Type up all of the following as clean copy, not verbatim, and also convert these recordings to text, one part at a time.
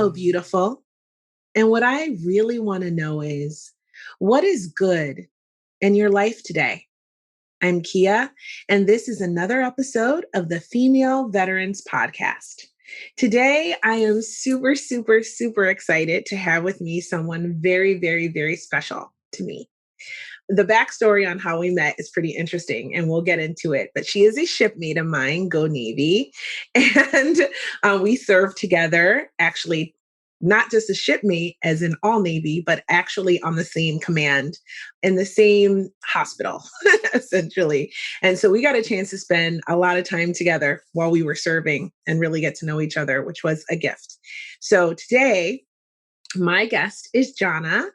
Hello, beautiful. And what I really want to know is what is good in your life today? I'm Kia, and this is another episode of the Female Veterans Podcast. Today, I am super, super, super excited to have with me someone very, very, very special to me. The backstory on how we met is pretty interesting, and we'll get into it. But she is a shipmate of mine, Go Navy, and we served together. Actually, not just a shipmate, as in all Navy, but actually on the same command in the same hospital, essentially. And so we got a chance to spend a lot of time together while we were serving and really get to know each other, which was a gift. So today, my guest is Johnna.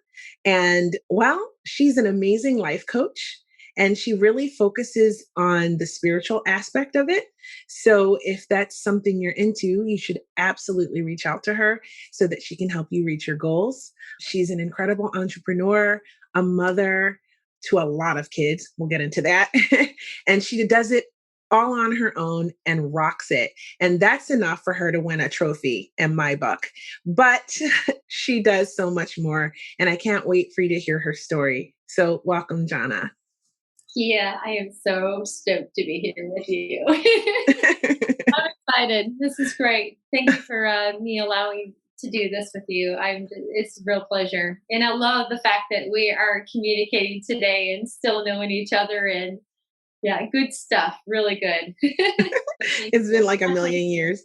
And well, she's an amazing life coach and she really focuses on the spiritual aspect of it. So if that's something you're into, you should absolutely reach out to her so that she can help you reach your goals. She's an incredible entrepreneur, a mother to a lot of kids. We'll get into that. And she does it all on her own and rocks it. And that's enough for her to win a trophy in my book. But she does so much more. And I can't wait for you to hear her story. So welcome, Johnna. Yeah, I am so stoked to be here with you. I'm excited. This is great. Thank you for me allowing to do this with you. It's a real pleasure. And I love the fact that we are communicating today and still knowing each other and yeah, good stuff. Really good. It's been like a million years.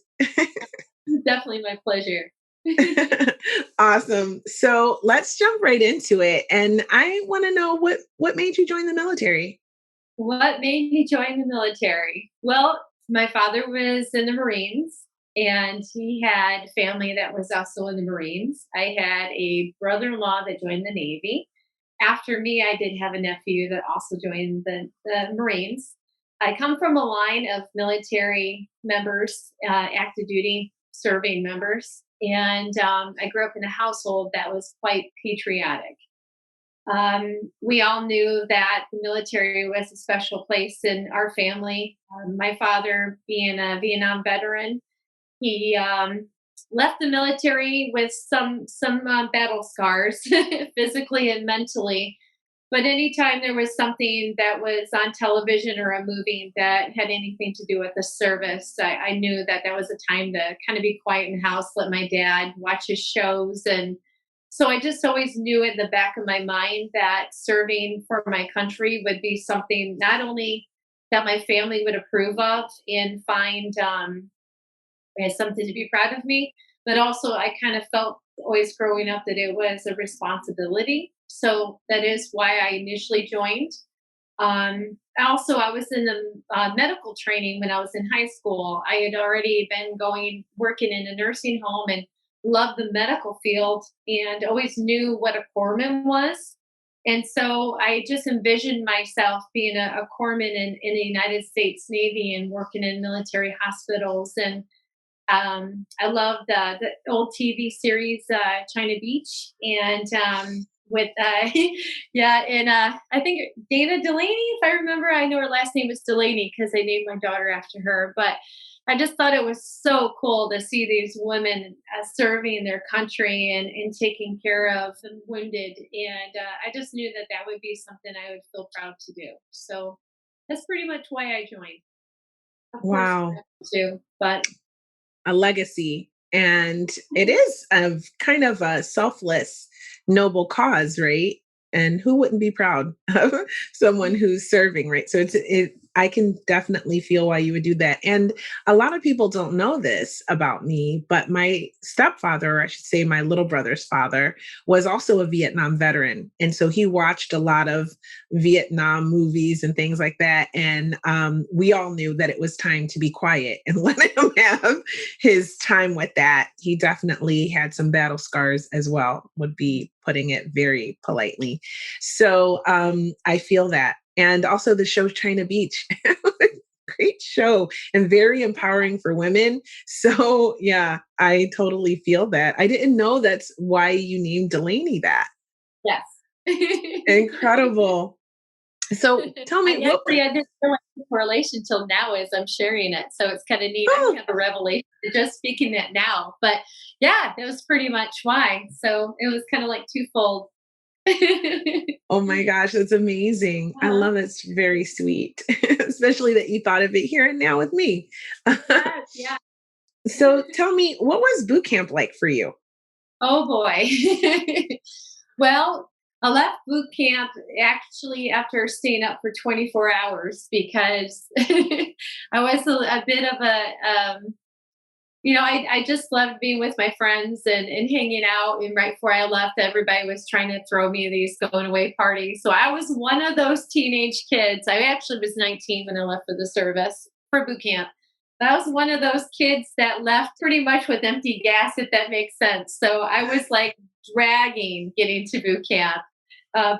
Definitely my pleasure. Awesome. So let's jump right into it. And I want to know what made you join the military? What made me join the military? Well, my father was in the Marines and he had family that was also in the Marines. I had a brother in law that joined the Navy. After me, I did have a nephew that also joined the Marines. I come from a line of military members, active duty serving members, and I grew up in a household that was quite patriotic. We all knew that the military was a special place in our family. My father, being a Vietnam veteran, he left the military with some battle scars, physically and mentally. But anytime there was something that was on television or a movie that had anything to do with the service, I knew that that was a time to kind of be quiet in the house, let my dad watch his shows. And so I just always knew in the back of my mind that serving for my country would be something not only that my family would approve of and find as something to be proud of me, but also I kind of felt always growing up that it was a responsibility. So that is why I initially joined. Also, I was in the medical training when I was in high school. I had already been working in a nursing home and loved the medical field and always knew what a corpsman was. And so I just envisioned myself being a corpsman in the United States Navy and working in military hospitals. And I love the old TV series China Beach, and with yeah, and I think Dana Delaney, if I remember, I know her last name is Delaney because I named my daughter after her. But I just thought it was so cool to see these women serving their country and taking care of the wounded, and I just knew that that would be something I would feel proud to do. So that's pretty much why I joined. Of course, Wow. too, but A legacy. And it is a kind of a selfless, noble cause, right? And who wouldn't be proud of someone who's serving, right? So I can definitely feel why you would do that. And a lot of people don't know this about me, but my stepfather, or I should say my little brother's father, was also a Vietnam veteran. And so he watched a lot of Vietnam movies and things like that. And we all knew that it was time to be quiet and let him have his time with that. He definitely had some battle scars as well, would be putting it very politely. So I feel that. And also the show China Beach. Great show and very empowering for women. So yeah, I totally feel that. I didn't know that's why you named Delaney that. yes. Incredible. So tell me I what actually, I didn't realize the correlation till now as I'm sharing it. So it's kind of neat. I oh, have a revelation just speaking that now. But yeah, that was pretty much why. So it was kind of like twofold. oh my gosh, that's amazing. I Uh-huh. love it's very sweet, especially that you thought of it here and now with me. Yes, yeah. So tell me, what was boot camp like for you? Oh boy. Well, I left boot camp actually after staying up for 24 hours because I was a bit of I just loved being with my friends and hanging out. And right before I left, everybody was trying to throw me these going away parties. So I was one of those teenage kids. I actually was 19 when I left for the service for boot camp. I was one of those kids that left pretty much with empty gas, if that makes sense. So I was like dragging getting to boot camp,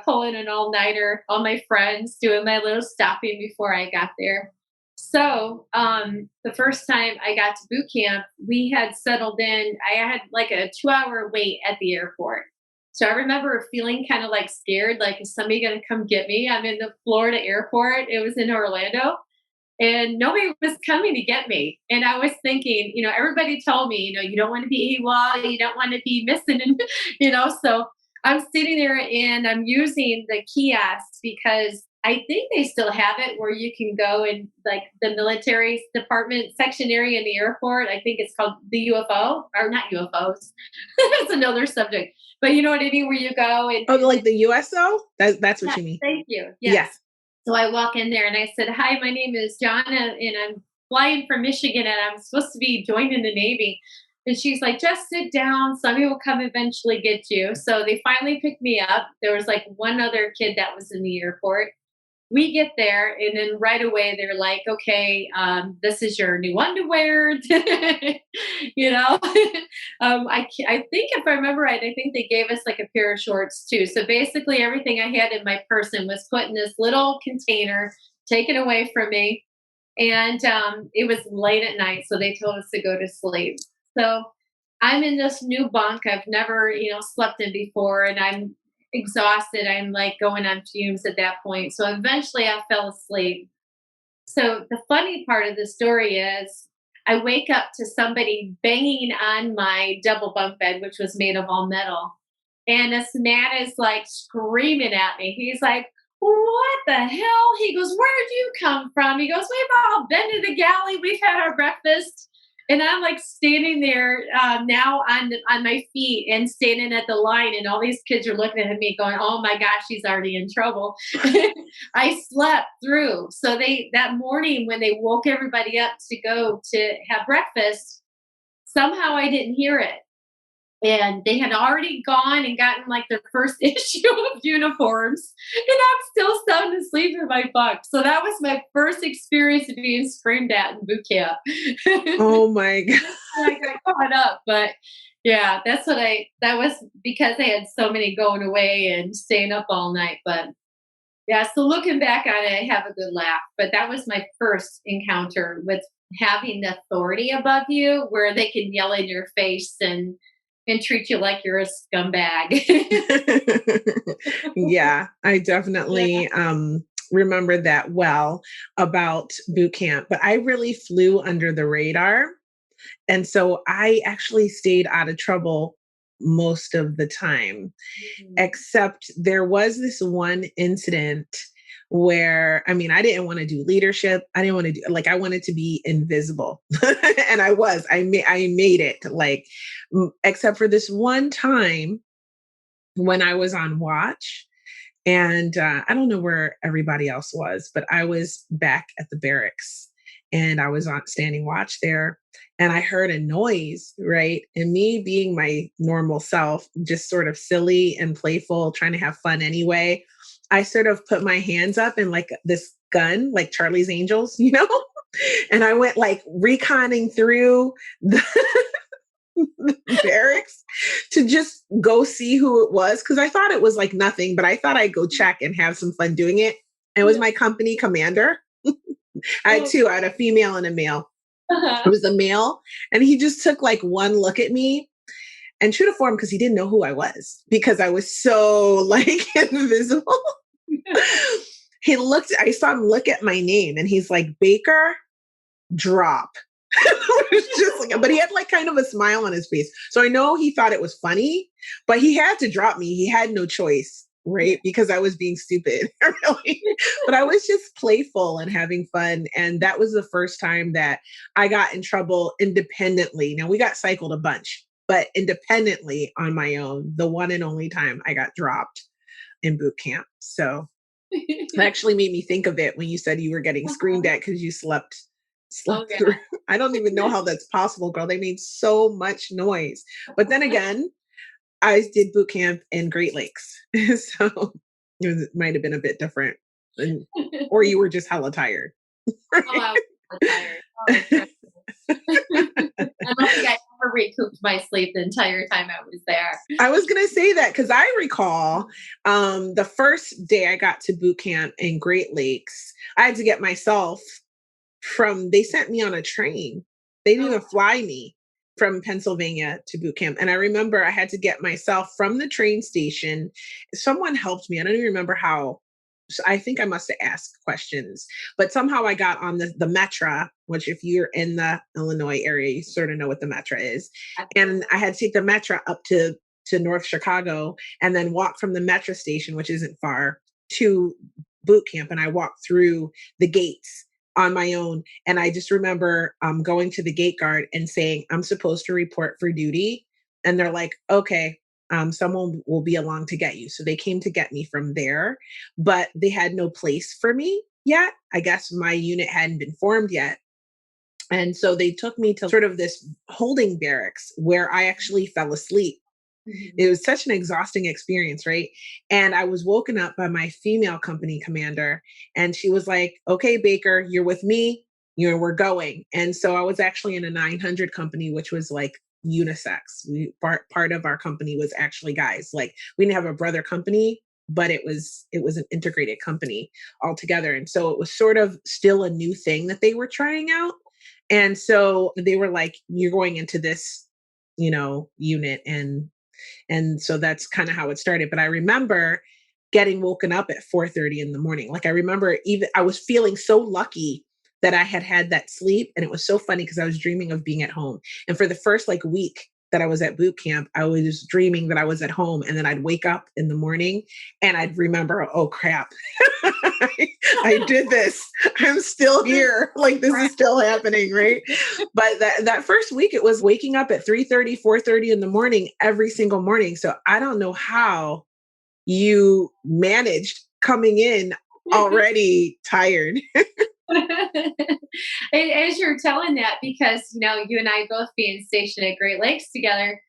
pulling an all nighter, all my friends doing my little stopping before I got there. So, the first time I got to boot camp, we had settled in. I had like a 2-hour wait at the airport. So I remember feeling kind of like scared, like, is somebody going to come get me? I'm in the Florida airport. It was in Orlando and nobody was coming to get me. And I was thinking, everybody told me, you don't want to be AWOL, you don't want to be missing, and so I'm sitting there and I'm using the kiosks because I think they still have it where you can go in like the military department section area in the airport. I think it's called the UFO or not UFOs. That's another subject. But you know what I mean? Where you go Oh, and like the USO? That's what yes, you mean. thank you. Yeah. Yes. So I walk in there and I said, "Hi, my name is Johnna, and I'm flying from Michigan, and I'm supposed to be joining the Navy." And she's like, "Just sit down. Somebody will come eventually get you." So they finally picked me up. There was like one other kid that was in the airport. We get there, and then right away they're like, "Okay, this is your new underwear." you know, I think if I remember right, I think they gave us like a pair of shorts too. So basically, everything I had in my person was put in this little container, taken away from me, and it was late at night, so they told us to go to sleep. So I'm in this new bunk I've never, slept in before, and I'm exhausted. I'm like going on fumes at that point. So eventually I fell asleep. So the funny part of the story is I wake up to somebody banging on my double bunk bed, which was made of all metal. And this man is like screaming at me. He's like, "What the hell?" He goes, "Where'd you come from?" He goes, "We've all been to the galley. We've had our breakfast." And I'm like standing there now on my feet and standing at the line, and all these kids are looking at me, going, "Oh my gosh, she's already in trouble." I slept through. So they that morning when they woke everybody up to go to have breakfast, somehow I didn't hear it. And they had already gone and gotten like their first issue of uniforms. And I'm still sound asleep in my bunk. So that was my first experience of being screamed at in boot camp. Oh my god. I got caught up. But yeah, that was because I had so many going away and staying up all night. But yeah, so looking back on it, I have a good laugh. But that was my first encounter with having the authority above you where they can yell in your face and treat you like you're a scumbag. Yeah, I Yeah. definitely remember that well about boot camp, but I really flew under the radar. And so I actually stayed out of trouble most of the time, Mhm. except there was this one incident where, I mean, I didn't want to do leadership. I didn't want to do, like, I wanted to be invisible. And I made it, like, except for this one time when I was on watch. And I don't know where everybody else was, but I was back at the barracks and I was on standing watch there. And I heard a noise, right? And me being my normal self, just sort of silly and playful, trying to have fun anyway, I sort of put my hands up in like this gun, like Charlie's Angels, and I went like reconning through the, barracks to just go see who it was because I thought it was like nothing, but I thought I'd go check and have some fun doing it. It was Yeah. my company commander. I had Oh, two, I had a female and a male. It uh-huh. was a male, and he just took like one look at me and true to form because he didn't know who I was because I was so like invisible. I saw him look at my name and he's like, Baker, drop. It was just like, but he had like kind of a smile on his face. So I know he thought it was funny, but he had to drop me. He had no choice, right? Because I was being stupid, really. But I was just playful and having fun. And that was the first time that I got in trouble independently. Now we got cycled a bunch, but independently on my own, the one and only time I got dropped in boot camp. So it actually made me think of it when you said you were getting screamed at because you slept Oh yeah. through. I don't even know how that's possible, girl. They made so much noise. But then again, I did boot camp in Great Lakes. So it might have been a bit different. And, or you were just hella tired. Oh, I was tired. Oh, trust me. I don't think I ever recouped my sleep the entire time I was there. I was going to say that because I recall the first day I got to boot camp in Great Lakes, I had to get myself they sent me on a train. They didn't Oh, even fly me from Pennsylvania to boot camp. And I remember I had to get myself from the train station. Someone helped me. I don't even remember how. So I think I must have asked questions, but somehow I got on the Metra, which if you're in the Illinois area, you sort of know what the Metra is. And I had to take the Metra up to North Chicago and then walk from the Metra station, which isn't far, to boot camp. And I walked through the gates on my own. And I just remember going to the gate guard and saying, I'm supposed to report for duty. And they're like, okay, someone will be along to get you. So they came to get me from there, but they had no place for me yet. I guess my unit hadn't been formed yet. And so they took me to sort of this holding barracks where I actually fell asleep. mhm. It was such an exhausting experience, right? And I was woken up by my female company commander, and she was like, "Okay, Baker, you're with me. We're going." And so I was actually in a 900 company, which was like unisex. Part of our company was actually guys. Like we didn't have a brother company, but it was an integrated company altogether. And so it was sort of still a new thing that they were trying out. And so they were like, "You're going into this, unit." And so that's kind of how it started. But I remember getting woken up at 4:30 in the morning. Like I remember even I was feeling so lucky that I had had that sleep. And it was so funny because I was dreaming of being at home. And for the first like week that I was at boot camp, I was dreaming that I was at home. And then I'd wake up in the morning and I'd remember, oh crap, I did this. I'm still here. Like this is still happening, right? But that first week, it was waking up at 3:30, 4:30 in the morning every single morning. So I don't know how you managed coming in already tired. As you're telling that, because you and I both being stationed at Great Lakes together,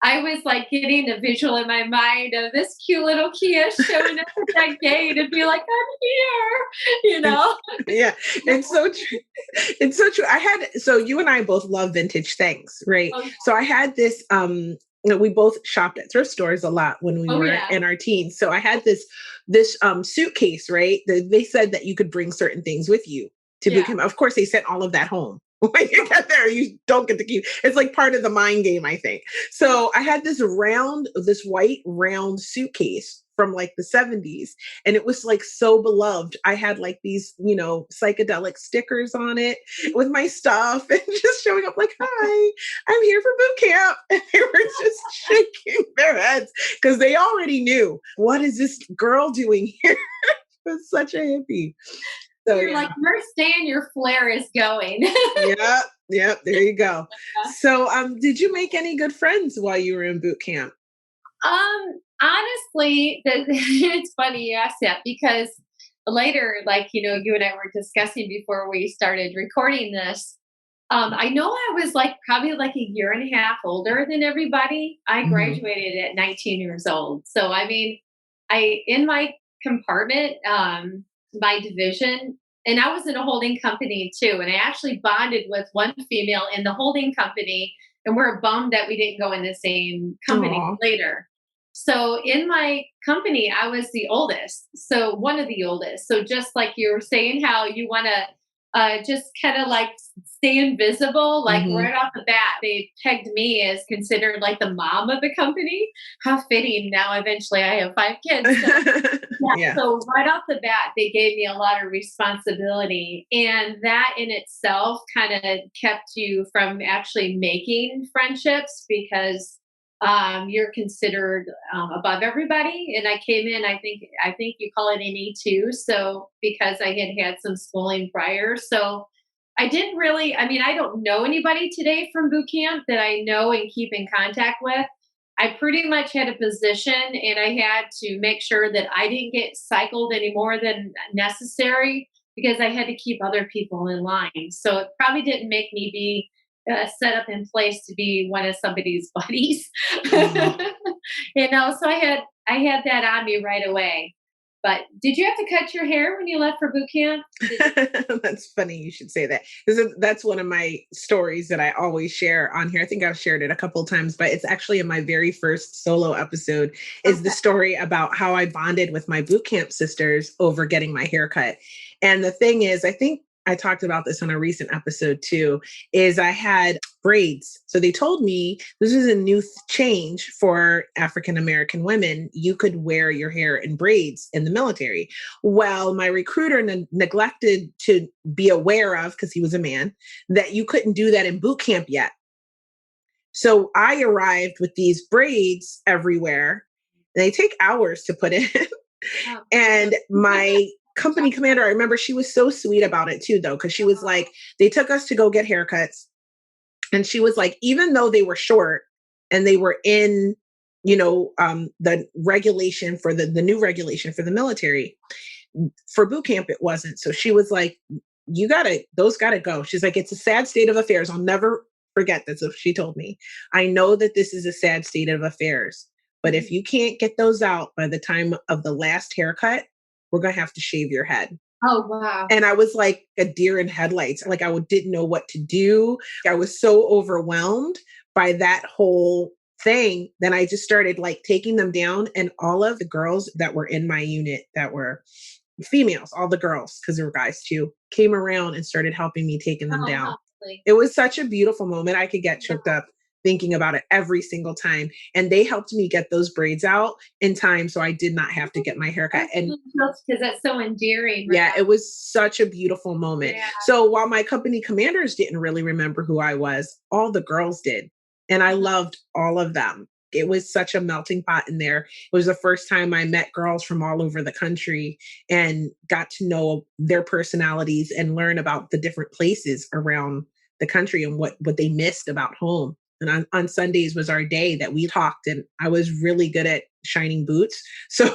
I was like getting a visual in my mind of this cute little Kia showing up at that gate and be like, I'm here, you know? Yeah, it's so true. It's so true. So you and I both love vintage things, right? Oh, So I had this we both shopped at thrift stores a lot when we oh were yeah. in our teens. So I had this suitcase, right? They said that you could bring certain things with you to boot Yeah. camp. Of course, they sent all of that home. When you get there, you don't get to keep. It's like part of the mind game, I think. So I had this white round suitcase from like the 70s, and it was like so beloved. I had like these, psychedelic stickers on it with my stuff and just showing up like, hi, I'm here for boot camp. And they were just shaking their heads because they already knew, what is this girl doing here? It was such a hippie. So You're yeah. like, understand your flare is going. Yeah. Yep. There you go. So did you make any good friends while you were in boot camp? Honestly, it's funny you asked that because later, like, you and I were discussing before we started recording this. I know I was like probably like a year and a half older than everybody. I Mhm. graduated at 19 years old. So, I mean, in my compartment, my division, and I was in a holding company too. And I actually bonded with one female in the holding company, and we're bummed that we didn't go in the same company Aw. later. So in my company, I was the oldest. So one of the oldest. So just like you were saying, how you want to just kind of like stay invisible. Like Hmm. right off the bat, they pegged me as considered like the mom of the company. How fitting! Now, eventually, I have 5 kids, so yeah, Yeah. so right off the bat, they gave me a lot of responsibility, and that in itself kind of kept you from actually making friendships because you're considered above everybody. And I came in, I think you call it an E2, so because I had had some schooling prior, so I didn't really. I mean, I don't know anybody today from boot camp that I know and keep in contact with. I pretty much had a position and I had to make sure that I didn't get cycled any more than necessary because I had to keep other people in line. So it probably didn't make me be set up in place to be one of somebody's buddies. Oh. So I had that on me right away. But did you have to cut your hair when you left for boot camp? That's funny you should say that. That's one of my stories that I always share on here. I think I've shared it a couple of times, but it's actually in my very first solo episode is the Okay. story about how I bonded with my boot camp sisters over getting my hair cut. And the thing is, I think I talked about this on a recent episode too, is I had braids. So they told me this is a new change for African American women. You could wear your hair in braids in the military. Well, my recruiter neglected to be aware of, because he was a man, that you couldn't do that in boot camp yet. So I arrived with these braids everywhere. They take hours to put in. Oh, And my company commander, I remember she was so sweet about it too, though, because she was like, they took us to go get haircuts. And she was like, even though they were short and they were in, the regulation for the new regulation for the military, for boot camp, it wasn't. So she was like, those gotta go. She's like, it's a sad state of affairs. I'll never forget this. If she told me, I know that this is a sad state of affairs, but if mhm. you can't get those out by the time of the last haircut, we're going to have to shave your head. Oh, wow. And I was like a deer in headlights. Like didn't know what to do. I was so overwhelmed by that whole thing. Then I just started like taking them down. And all of the girls that were in my unit that were females, all the girls, because there were guys too, came around and started helping me taking them Oh, down. how lovely. It was such a beautiful moment. I could get choked up thinking about it every single time. And they helped me get those braids out in time so I did not have to get my haircut. And Because that's so endearing, right? yeah, it was such a beautiful moment. Yeah. So while my company commanders didn't really remember who I was, all the girls did. And I loved all of them. It was such a melting pot in there. It was the first time I met girls from all over the country and got to know their personalities and learn about the different places around the country and what they missed about home. And on Sundays was our day that we talked, and I was really good at shining boots. So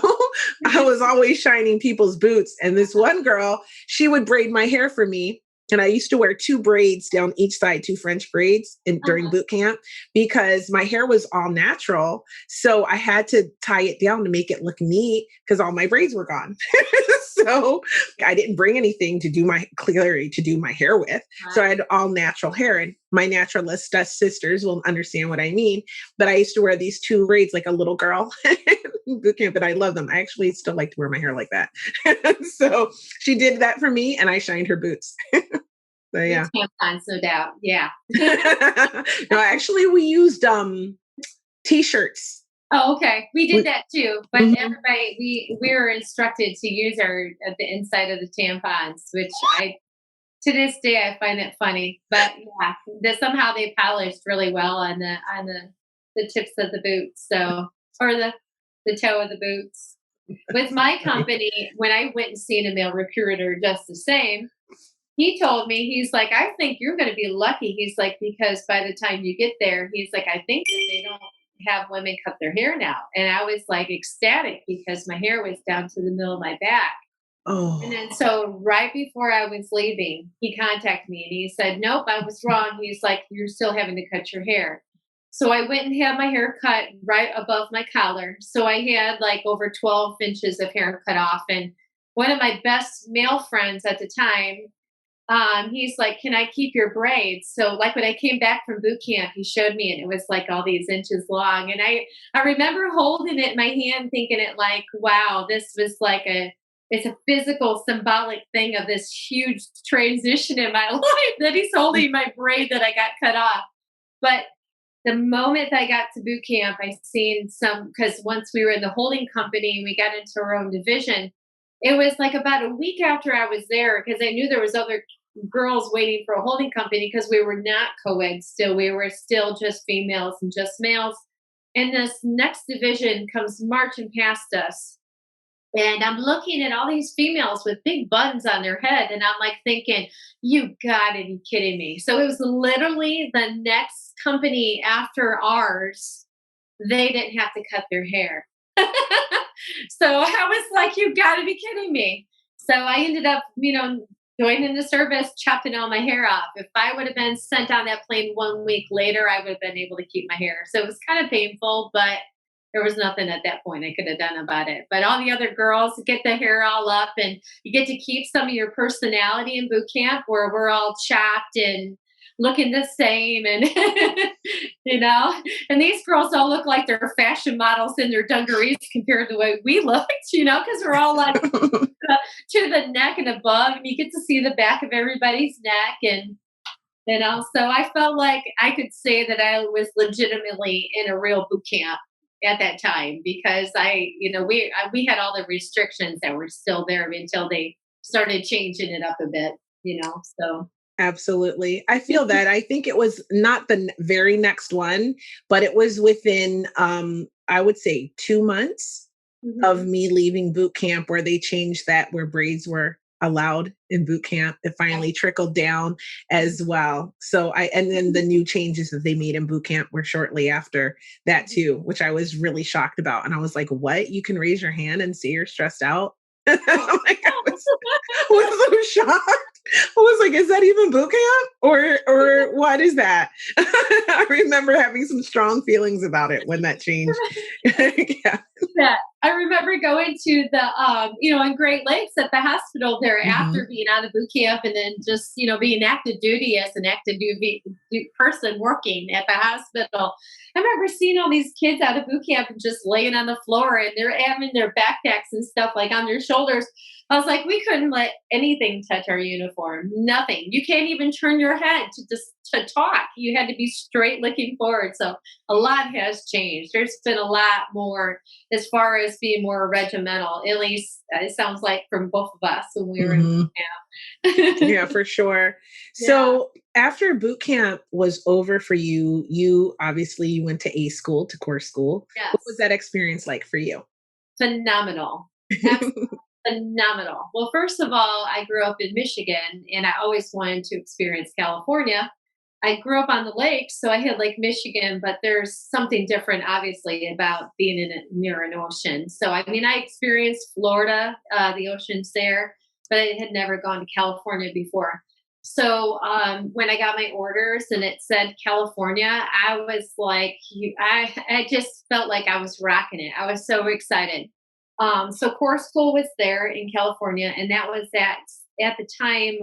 I was always shining people's boots. And this one girl, she would braid my hair for me. And I used to wear two braids down each side, two French braids during Uh-huh. boot camp because my hair was all natural. So I had to tie it down to make it look neat because all my braids were gone. So I didn't bring anything to do my hair with. So I Wow. had all natural hair. And my naturalist sisters will understand what I mean. But I used to wear these two braids like a little girl in boot camp, and I love them. I actually still like to wear my hair like that. So she did that for me, and I shined her boots. So With yeah. tampons, no doubt. Yeah. No, actually, we used t-shirts. Oh, okay. We did We, that too, but mhm. everybody we were instructed to use our at the inside of the tampons, which I to this day I find it funny. But yeah, that somehow they polished really well on the tips of the boots, so or the toe of the boots. With my Funny. company, when I went and seen a male recruiter, just the same, he told me, he's like, I think you're going to be lucky. He's like, because by the time you get there, he's like, I think that they don't have women cut their hair now. And I was like ecstatic because my hair was down to the middle of my back. And Oh. then so right before I was leaving, he contacted me and he said, nope, I was wrong. He's like, you're still having to cut your hair. So I went and had my hair cut right above my collar. So I had like over 12 inches of hair cut off. And one of my best male friends at the time, he's like, "Can I keep your braids?" So, like when I came back from boot camp, he showed me, and it was like all these inches long. And I remember holding it in my hand, thinking it like, "Wow, this was like it's a physical, symbolic thing of this huge transition in my life that he's holding my braid that I got cut off. But the moment I got to boot camp, I seen some because once we were in the holding company, we got into our own division. It was like about a week after I was there because I knew there was other girls waiting for a holding company because we were not co-ed still. We were still just females and just males. And this next division comes marching past us, and I'm looking at all these females with big buttons on their head, and I'm like thinking, you gotta be kidding me. So it was literally the next company after ours, they didn't have to cut their hair. So I was like, you gotta be kidding me. So I ended up, joining the service, chopping all my hair off. If I would have been sent on that plane 1 week later, I would have been able to keep my hair. So it was kind of painful, but there was nothing at that point I could have done about it. But all the other girls get the hair all up, and you get to keep some of your personality in boot camp where we're all chopped and looking the same. And, and these girls all look like they're fashion models in their dungarees compared to the way we looked, because we're all like to the neck and above, and you get to see the back of everybody's neck. And, so I felt like I could say that I was legitimately in a real boot camp at that time because we had all the restrictions that were still there until they started changing it up a bit, so. Absolutely. I feel that. I think it was not the very next one, but it was within, I would say 2 months of Mhm. me leaving boot camp where they changed that where braids were allowed in boot camp. It finally trickled down as well. And then the new changes that they made in boot camp were shortly after that too, which I was really shocked about. And I was like, what? You can raise your hand and say you're stressed out? Like, I was so shocked. I was like, is that even boot camp? Or what is that? I remember having some strong feelings about it when that changed. Yeah. That. I remember going to the, in Great Lakes at the hospital there Mhm. after being out of boot camp and then just, being active duty as an active duty person working at the hospital. I remember seeing all these kids out of boot camp and just laying on the floor and they're having their backpacks and stuff like on their shoulders. I was like, we couldn't let anything touch our uniform. Nothing. You can't even turn your head to talk. You had to be straight looking forward. So a lot has changed. There's been a lot more as far as being more regimental. At least it sounds like from both of us when we were in Mhm. camp. Yeah, for sure. Yeah. So after boot camp was over for you, you obviously you went to A school, to core school. What was Yes. that experience like for you? Phenomenal. Absolutely phenomenal. Well, first of all, I grew up in Michigan and I always wanted to experience California. I grew up on the lake, so I had Lake Michigan, but there's something different, obviously, about being near an ocean. So, I mean, I experienced Florida, the oceans there, but I had never gone to California before. So, when I got my orders and it said California, I was like, I just felt like I was rocking it. I was so excited. So core school was there in California, and that was at the time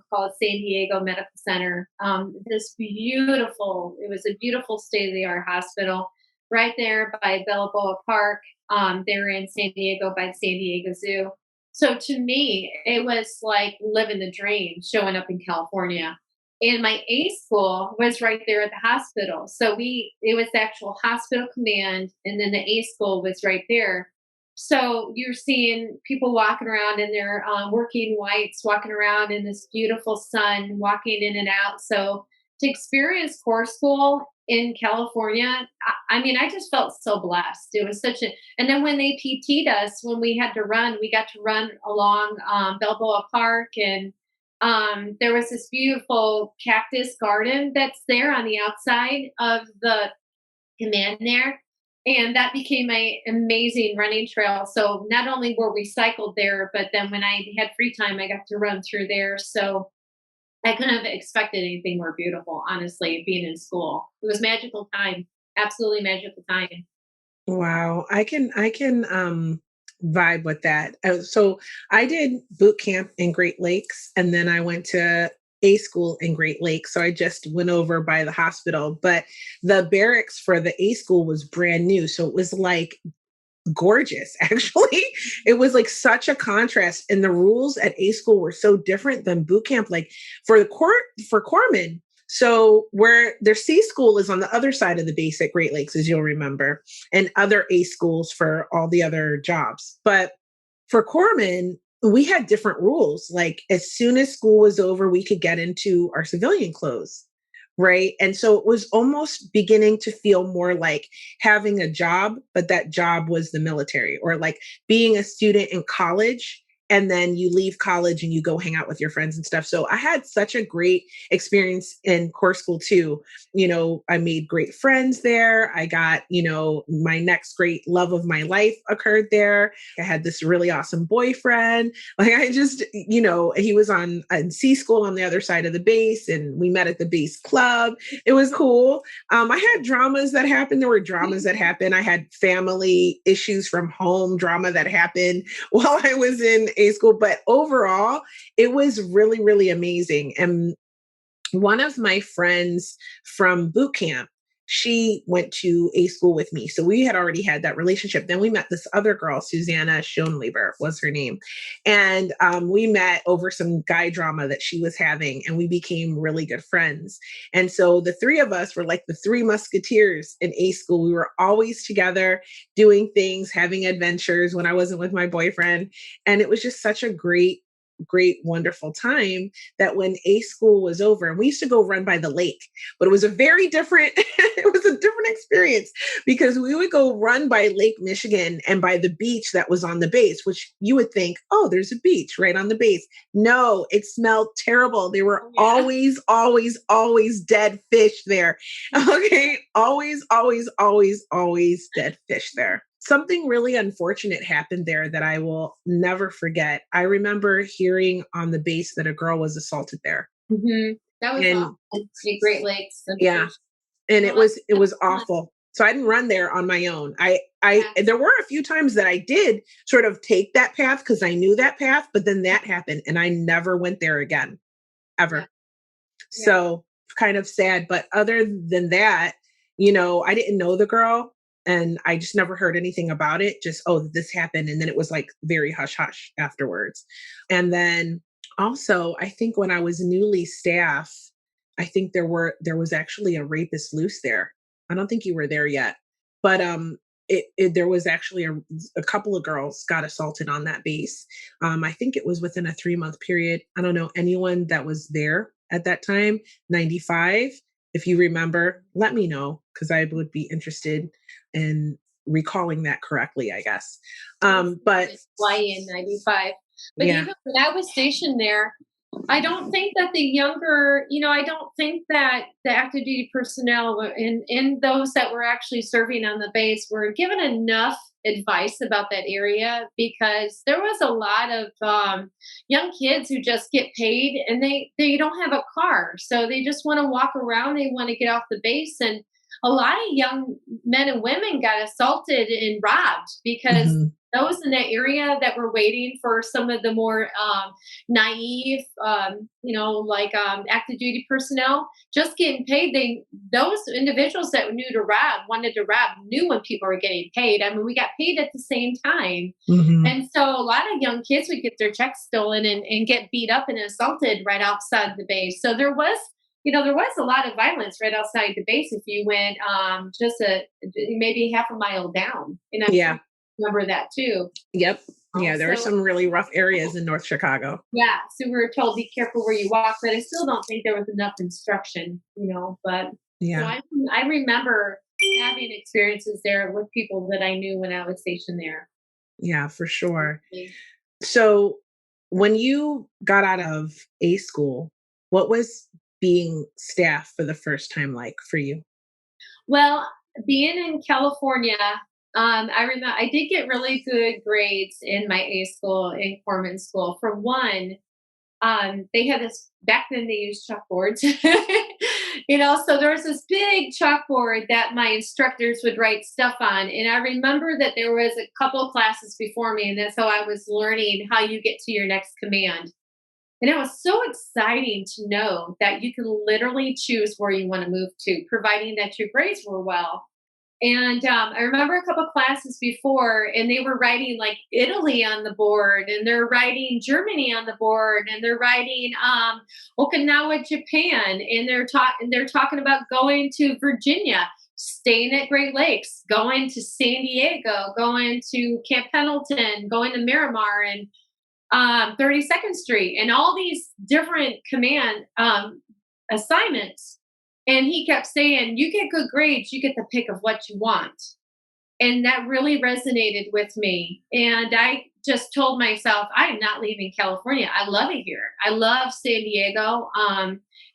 called San Diego Medical Center. It was a beautiful state of the art hospital right there by Balboa Park. They were in San Diego by San Diego Zoo. So to me, it was like living the dream showing up in California. And my A school was right there at the hospital. So it was the actual hospital command, and then the A school was right there. So you're seeing people walking around in their working whites, walking around in this beautiful sun, walking in and out. So to experience core school in California, I mean, I just felt so blessed. It was and then when they PT'd us, when we had to run, we got to run along Balboa Park, and there was this beautiful cactus garden that's there on the outside of the command there. And that became a amazing running trail. So not only were we cycled there, but then when I had free time, I got to run through there. So I couldn't have expected anything more beautiful, honestly, being in school. It was magical time. Absolutely magical time. Wow, I can vibe with that. So I did boot camp in Great Lakes, and then I went to A school in Great Lakes. So I just went over by the hospital, but the barracks for the A school was brand new. So it was like gorgeous, actually. It was like such a contrast. And the rules at A school were so different than boot camp. Like for the court, for corpsmen, so where their C school is on the other side of the base at Great Lakes, as you'll remember, and other A schools for all the other jobs. But for corpsmen, we had different rules. Like as soon as school was over, we could get into our civilian clothes. Right. And so it was almost beginning to feel more like having a job, but that job was the military, or like being a student in college. And then you leave college and you go hang out with your friends and stuff. So I had such a great experience in core school too. I made great friends there. I got, my next great love of my life occurred there. I had this really awesome boyfriend. Like I just, he was on C school on the other side of the base, and we met at the base club. It was cool. I had dramas that happened. There were dramas that happened. I had family issues from home drama that happened while I was in A school. But overall, it was really, really amazing. And one of my friends from boot camp, she went to A school with me. So we had already had that relationship. Then we met this other girl, Susanna Schoenleber was her name. And we met over some guy drama that she was having, and we became really good friends. And so the three of us were like the three musketeers in A school. We were always together doing things, having adventures when I wasn't with my boyfriend. And it was just such a great, wonderful time that when A school was over, and we used to go run by the lake, but it was a very different, it was a different experience because we would go run by Lake Michigan and by the beach that was on the base, which you would think, oh, there's a beach right on the base. No, it smelled terrible. There were always, always, always dead fish there. Okay. Always, always, always, always dead fish there. Something really unfortunate happened there that I will never forget. I remember hearing on the base that a girl was assaulted there. That was And awesome. The Great Lakes. yeah, and it Well, was it that's was fun. awful. So I didn't run there on my own. I Yeah. there were a few times that I did sort of take that path because I knew that path, but then that happened and I never went there again, Yeah. ever. Yeah. So kind of sad. But other than that, I didn't know the girl and I just never heard anything about it. Just, oh, this happened. And then it was like very hush hush afterwards. And then also, I think when I was newly staff, I think there was actually a rapist loose there. I don't think you were there yet, but there was actually a couple of girls got assaulted on that base. I think it was within a 3-month period. I don't know anyone that was there at that time, 95. If you remember, let me know because I would be interested in recalling that correctly, I guess. But Hawaii in 95. But yeah. even when I was stationed there, I don't think that the younger, I don't think that the active duty personnel in those that were actually serving on the base were given enough advice about that area because there was a lot of young kids who just get paid and they don't have a car, so they just want to walk around. They want to get off the base, and a lot of young men and women got assaulted and robbed because Mhm. those in that area that were waiting for some of the more naive, like active duty personnel, just getting paid. Those individuals that knew to rob, wanted to rob, knew when people were getting paid. I mean, we got paid at the same time, Mhm. and so a lot of young kids would get their checks stolen and get beat up and assaulted right outside the base. So there was a lot of violence right outside the base if you went just maybe half a mile down. And I'm sure Yeah. you remember that too. Yep. Yeah, there are So some really rough areas in North Chicago. yeah, so we were told be careful where you walk, but I still don't think there was enough instruction, But so Yeah. I remember having experiences there with people that I knew when I was stationed there. Yeah, for sure. So when you got out of A school, what was being staff for the first time like for you? Well, being in California, I remember I did get really good grades in my A school in Corman School. For one, they had this back then. They used chalkboards, so there was this big chalkboard that my instructors would write stuff on. And I remember that there was a couple classes before me, and that's how I was learning how you get to your next command. And it was so exciting to know that you can literally choose where you want to move to, providing that your grades were well. And I remember a couple classes before, and they were writing like Italy on the board, and they're writing Germany on the board, and they're writing Okinawa, Japan, and they're talking about going to Virginia, staying at Great Lakes, going to San Diego, going to Camp Pendleton, going to Miramar, and 32nd Street, and all these different command assignments. And he kept saying, "You get good grades, you get the pick of what you want." And that really resonated with me. And I just told myself, I am not leaving California. I love it here. I love San Diego.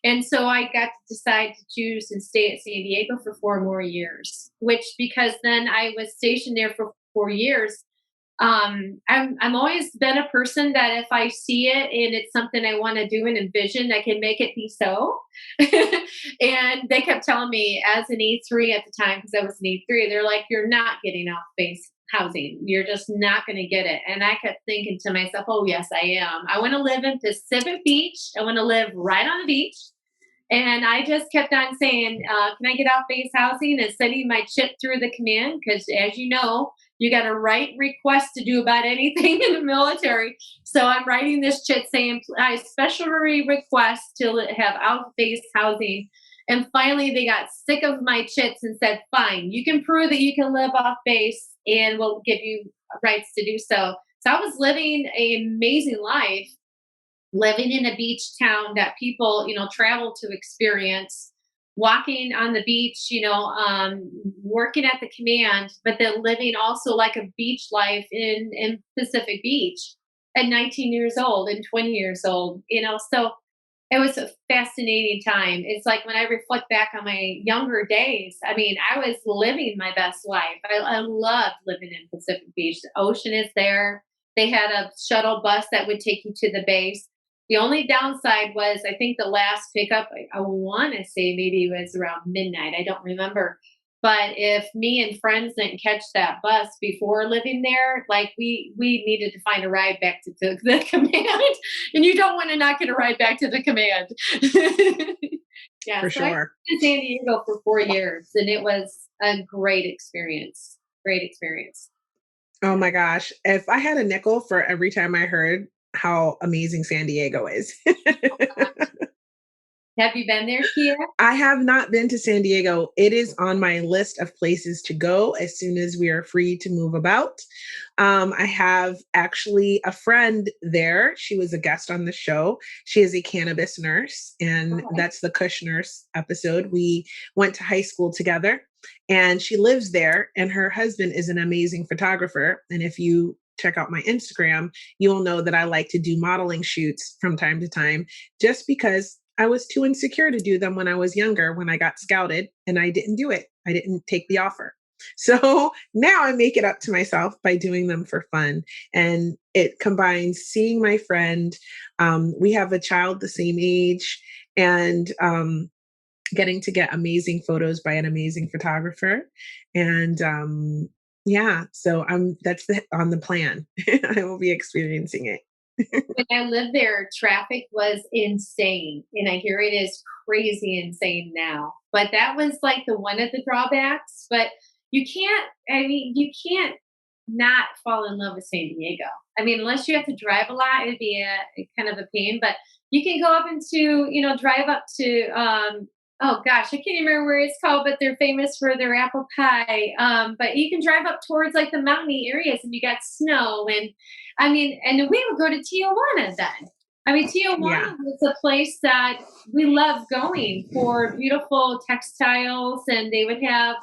And so I got to decide to choose and stay at San Diego for 4 more years, which because then I was stationed there for 4 years. I'm always been a person that if I see it and it's something I want to do and envision, I can make it be so. And they kept telling me as an E3 at the time, because I was an E3, they're like, "You're not getting off base housing. You're just not going to get it." And I kept thinking to myself, "Oh, yes, I am. I want to live in Pacific Beach. I want to live right on the beach." And I just kept on saying, "Can I get off base housing?" and sending my chit through the command. Because, as you know, you got to write requests to do about anything in the military. So I'm writing this chit saying, "I specially request to have out base housing." And finally, they got sick of my chits and said, "Fine, you can prove that you can live off base and we'll give you rights to do so." So I was living an amazing life, living in a beach town that people, travel to experience, walking on the beach, working at the command, but then living also like a beach life in Pacific Beach at 19 years old and 20 years old, so it was a fascinating time. It's like when I reflect back on my younger days, I mean, I was living my best life. I loved living in Pacific Beach. The ocean is there. They had a shuttle bus that would take you to the base. The only downside was, I think the last pickup, I want to say maybe it was around midnight. I don't remember. But if me and friends didn't catch that bus before living there, like we needed to find a ride back to the command, and you don't want to not get a ride back to the command. Yeah, For so I lived sure. in San Diego for 4 years, and it was a great experience. Great experience. Oh my gosh. If I had a nickel for every time I heard how amazing San Diego is. Have you been there, Kia? I have not been to San Diego. It is on my list of places to go as soon as we are free to move about. I have actually a friend there. She was a guest on the show. She is a cannabis nurse, and Okay. that's the Kush Nurse episode. We went to high school together, and she lives there, and her husband is an amazing photographer. And if you check out my Instagram, you'll know that I like to do modeling shoots from time to time just because I was too insecure to do them when I was younger, when I got scouted, and I didn't do it. I didn't take the offer. So now I make it up to myself by doing them for fun. And it combines seeing my friend. We have a child the same age, and getting to get amazing photos by an amazing photographer. And yeah, so on the plan. I will be experiencing it. When I lived there, traffic was insane, and I hear it is crazy insane now. But that was like the one of the drawbacks. But you can't, I mean, you can't not fall in love with San Diego. I mean, unless you have to drive a lot, it'd be a kind of a pain. But you can go up into, drive up to, oh gosh, I can't even remember where it's called, but they're famous for their apple pie. But you can drive up towards like the mountainy areas, and you got snow, and I mean, and we would go to Tijuana then. I mean, Yeah. Tijuana was a place that we loved going for beautiful textiles, and they would have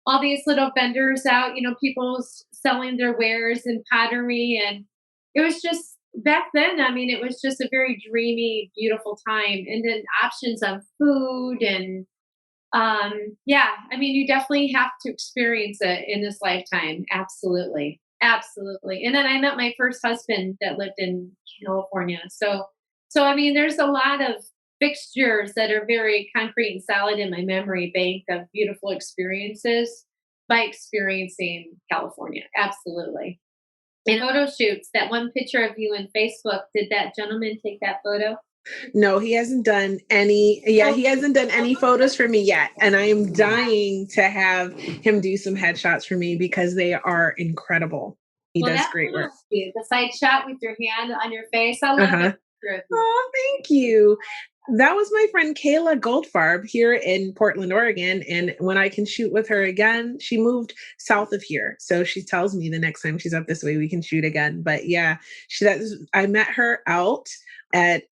all these little vendors out, people selling their wares and pottery. And it was just back then, I mean, it was just a very dreamy, beautiful time. And then options on food and yeah, I mean, you definitely have to experience it in this lifetime. Absolutely. Absolutely. And then I met my first husband that lived in California. So I mean, there's a lot of fixtures that are very concrete and solid in my memory bank of beautiful experiences by experiencing California. Absolutely. And photo shoots, that one picture of you in Facebook, did that gentleman take that photo? No, he hasn't done any. Yeah, Oh, he hasn't done any photos for me yet. And I am dying to have him do some headshots for me because they are incredible. He well, does that's great what work. I'll do. The side shot with your hand on your face. I Uh love that huh. picture of you. Oh, thank you. That was my friend Kayla Goldfarb here in Portland, Oregon. And when I can shoot with her again, she moved south of here. So she tells me the next time she's up this way, we can shoot again. But yeah, I met her out at,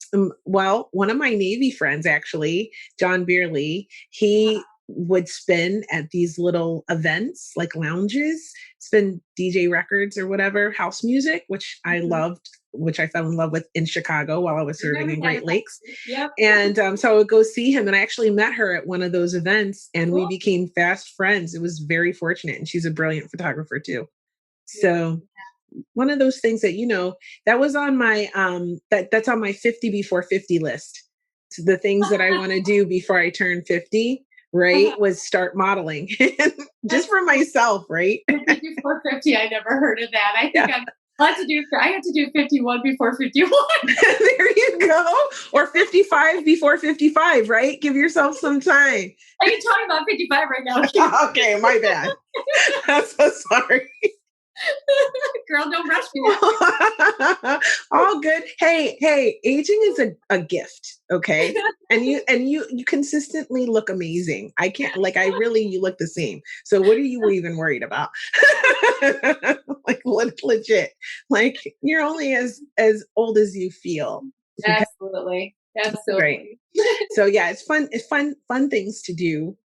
well, one of my Navy friends, actually, John Beerley, he would spin at these little events like lounges, spin DJ records or whatever, house music, which I Mhm. loved, which I fell in love with in Chicago while I was I serving remember in that Great about Lakes. you. Yep. And so I would go see him, and I actually met her at one of those events, and we Cool. became fast friends. It was very fortunate, and she's a brilliant photographer too. Yeah. So one of those things that that was on my that's on my 50 before 50 list. So the things that I want to do before I turn 50, right, was start modeling just That's for cool. myself, right? 50 before 50. I never heard of that. I think Yeah. I had to do 51 before 51. There you go. Or 55 before 55, right? Give yourself some time. I can talk about 55 right now. Okay, my bad. I'm so sorry. Girl, don't rush me that way. All good. Hey, aging is a gift, okay? And you consistently look amazing. I can't, like, I really, you look the same. So what are you even worried about? Like, legit. Like, you're only as old as you feel. Okay, Absolutely. great. Absolutely. So yeah, it's fun things to do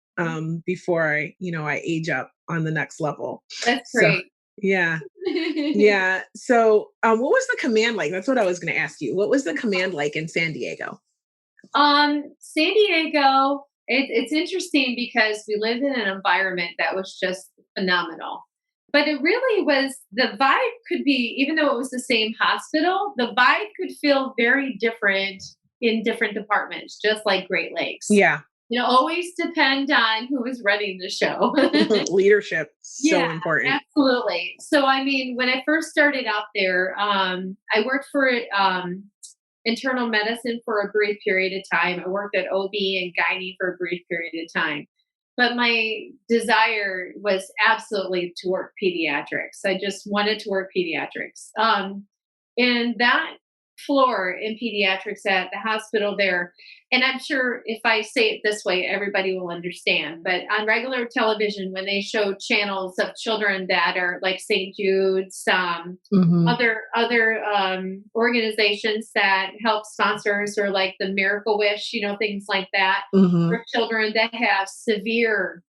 before I age up on the next level. That's So great. yeah. Yeah. So, what was the command like? That's what I was going to ask you. What was the command like in San Diego? San Diego, it's interesting because we lived in an environment that was just phenomenal. But it really was the vibe could be, even though it was the same hospital, the vibe could feel very different in different departments, just like Great Lakes. Yeah. Always depend on who was running the show. Leadership, so Yeah, important. absolutely. So, I mean, when I first started out there, I worked for internal medicine for a brief period of time. I worked at OB and gynae for a brief period of time. But my desire was absolutely to work pediatrics. I just wanted to work pediatrics. And that floor in pediatrics at the hospital there, and I'm sure if I say it this way, everybody will understand. But on regular television, when they show channels of children that are like St. Jude's, Hmm. other organizations that help sponsors or like the Miracle Wish, things like that Hmm. for children that have severe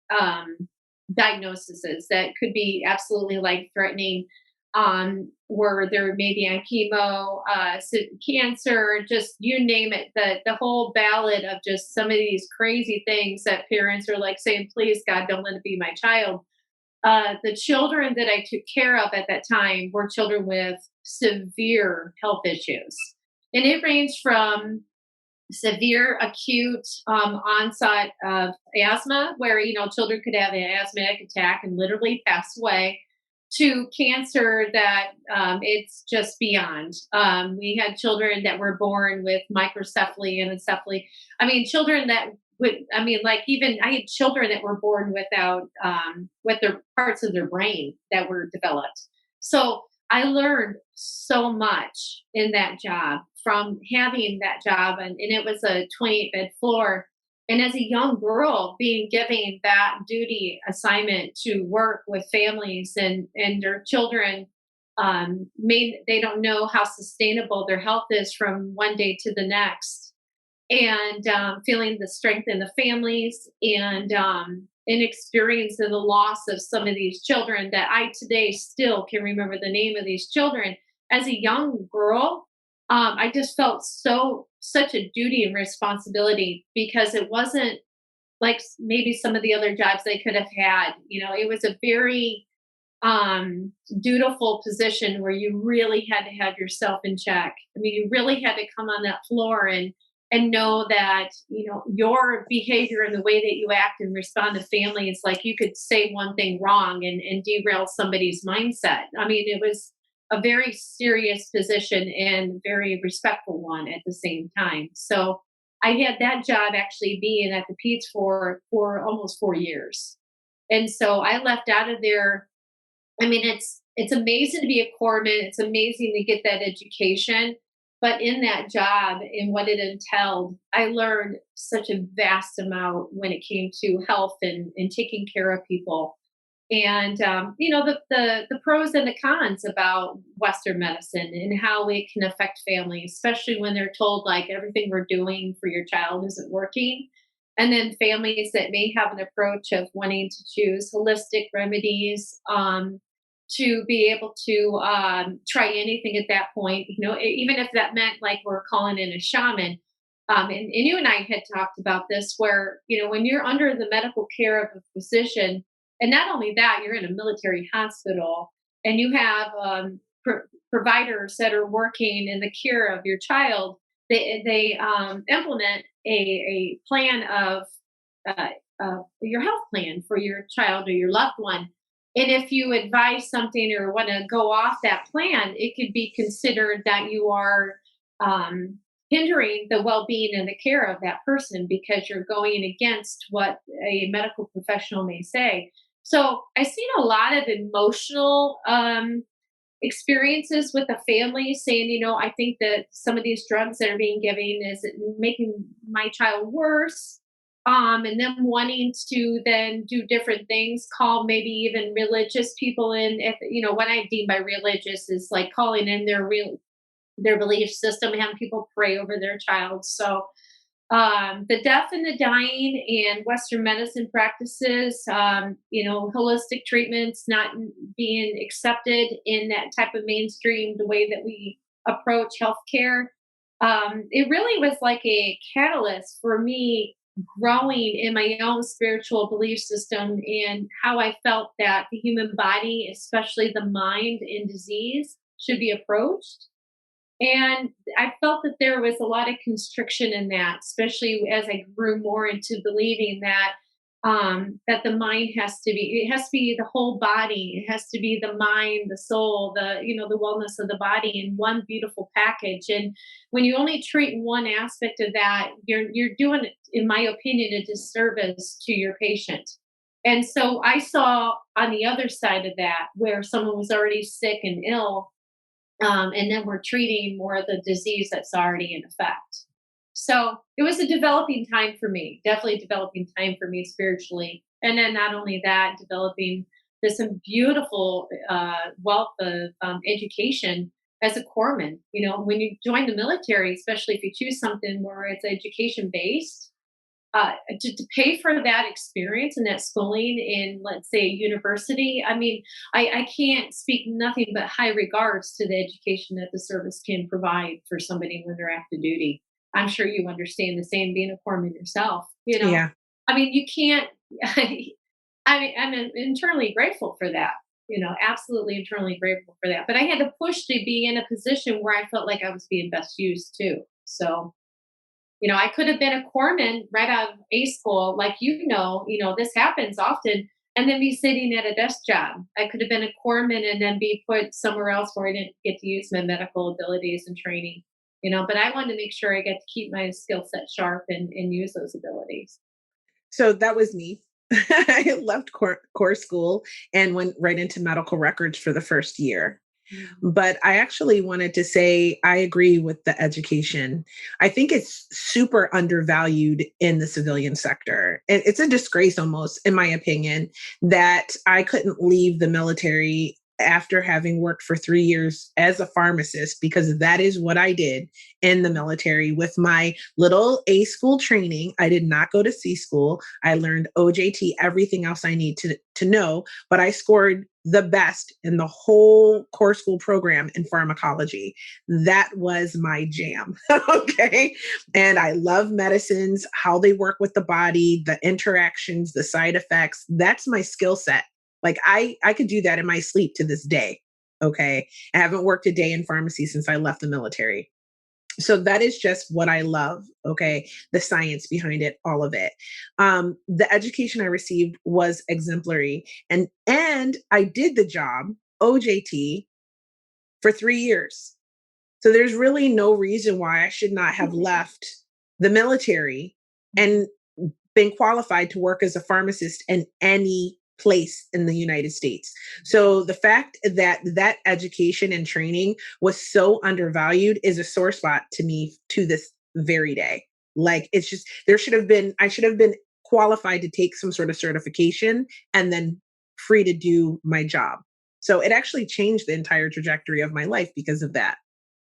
diagnoses that could be absolutely life threatening, where they're maybe on chemo, cancer, just you name it. The whole ballad of just some of these crazy things that parents are like saying, "Please, God, don't let it be my child." The children that I took care of at that time were children with severe health issues. And it ranged from severe acute onset of asthma, where, children could have an asthmatic attack and literally pass away, to cancer that it's just beyond. We had children that were born with microcephaly and encephaly. I mean, children that like even I had children that were born without with their parts of their brain that were developed. So I learned so much in that job from having that job, and it was a 28-bed floor. And as a young girl, being given that duty assignment to work with families and their children, made they don't know how sustainable their health is from one day to the next, and feeling the strength in the families, and experiencing the loss of some of these children that I today still can remember the name of these children. As a young girl, I just felt such a duty and responsibility because it wasn't like maybe some of the other jobs they could have had. It was a very dutiful position where you really had to have yourself in check. I mean, you really had to come on that floor and know that your behavior and the way that you act and respond to families, like you could say one thing wrong and derail somebody's mindset. I mean, a very serious position and very respectful one at the same time. So I had that job actually being at the Pete's for almost 4 years. And so I left out of there. I mean, it's amazing to be a corpsman. It's amazing to get that education. But in that job and what it entailed, I learned such a vast amount when it came to health and taking care of people. And the pros and the cons about Western medicine and how it can affect families, especially when they're told like everything we're doing for your child isn't working. And then families that may have an approach of wanting to choose holistic remedies, to be able to try anything at that point, even if that meant like we're calling in a shaman. And you and I had talked about this where, when you're under the medical care of a physician, and not only that, you're in a military hospital and you have providers that are working in the care of your child. They implement a plan of your health plan for your child or your loved one. And if you advise something or want to go off that plan, it could be considered that you are hindering the well being and the care of that person because you're going against what a medical professional may say. So I've seen a lot of emotional experiences with the family saying, I think that some of these drugs that are being given is it making my child worse. And them wanting to then do different things, call maybe even religious people in. If what I deem by religious is like calling in their belief system and having people pray over their child. So the deaf and the dying and Western medicine practices, holistic treatments not being accepted in that type of mainstream, the way that we approach healthcare. It really was like a catalyst for me growing in my own spiritual belief system and how I felt that the human body, especially the mind in disease, should be approached. And I felt that there was a lot of constriction in that, especially as I grew more into believing that the mind it has to be the whole body. It has to be the mind, the soul, the wellness of the body in one beautiful package. And when you only treat one aspect of that, you're doing, in my opinion, a disservice to your patient. And so I saw on the other side of that where someone was already sick and ill, and then we're treating more of the disease that's already in effect. So it was a developing time for me, definitely a developing time for me spiritually. And then not only that, developing this beautiful wealth of education as a corpsman. When you join the military, especially if you choose something where it's education based, to pay for that experience and that schooling in, let's say, university. I mean, I can't speak nothing but high regards to the education that the service can provide for somebody when they're active duty. I'm sure you understand the same being a corpsman yourself. Yeah. I mean, you can't. I mean, I'm internally grateful for that. Absolutely internally grateful for that. But I had to push to be in a position where I felt like I was being best used too. So I could have been a corpsman right out of A school, like this happens often, and then be sitting at a desk job. I could have been a corpsman and then be put somewhere else where I didn't get to use my medical abilities and training. But I wanted to make sure I get to keep my skill set sharp and use those abilities. So that was me. I left core school and went right into medical records for the first year. Mhm. But I actually wanted to say I agree with the education. I think it's super undervalued in the civilian sector. It's a disgrace almost, in my opinion, that I couldn't leave the military after having worked for 3 years as a pharmacist, because that is what I did in the military with my little A school training. I did not go to C school. I learned OJT, everything else I need to know, but I scored the best in the whole core school program in pharmacology. That was my jam. Okay. And I love medicines, how they work with the body, the interactions, the side effects. That's my skill set. Like I could do that in my sleep to this day. Okay. I haven't worked a day in pharmacy since I left the military. So that is just what I love. Okay. The science behind it, all of it. The education I received was exemplary, and I did the job, OJT, for 3 years. So there's really no reason why I should not have left the military and been qualified to work as a pharmacist in any place in the United States. So the fact that that education and training was so undervalued is a sore spot to me to this very day. Like it's just I should have been qualified to take some sort of certification and then free to do my job. So it actually changed the entire trajectory of my life because of that.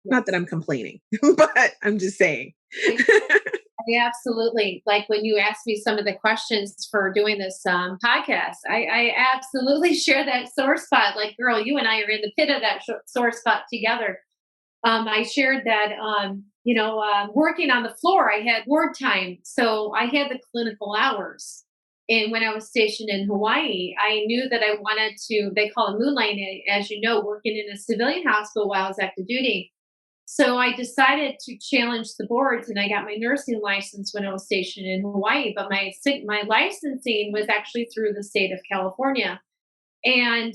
Not that Yes. I'm complaining, but I'm just saying. I absolutely, like when you asked me some of the questions for doing this podcast, I absolutely share that sore spot. Like, girl, you and I are in the pit of that sore spot together. I shared that, working on the floor, I had ward time. So I had the clinical hours. And when I was stationed in Hawaii, I knew that I wanted to, they call it moonlighting, as you know, working in a civilian hospital while I was active duty. So I decided to challenge the boards, and I got my nursing license when I was stationed in Hawaii. But my licensing was actually through the state of California, and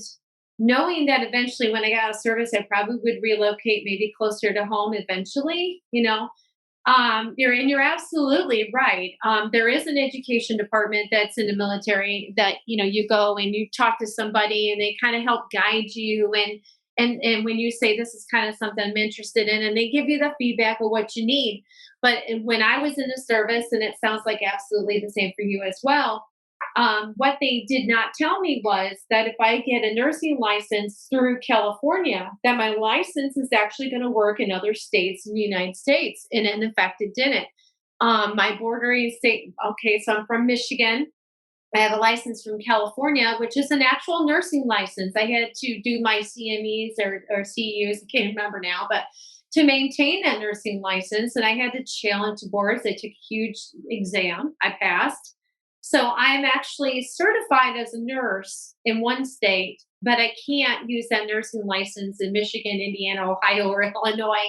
knowing that eventually, when I got out of service, I probably would relocate maybe closer to home eventually. You're absolutely right. There is an education department that's in the military that you go and you talk to somebody and they kind of help guide you and when you say this is kind of something I'm interested in, and they give you the feedback of what you need. But when I was in the service, and it sounds like absolutely the same for you as well, what they did not tell me was that if I get a nursing license through California, that my license is actually going to work in other states in the United States. And in fact, it didn't. My bordering state, okay, so I'm from Michigan. I have a license from California, which is an actual nursing license. I had to do my CMEs or CEUs, I can't remember now, but to maintain that nursing license, and I had to challenge the boards. They took a huge exam. I passed. So I'm actually certified as a nurse in one state, but I can't use that nursing license in Michigan, Indiana, Ohio, or Illinois,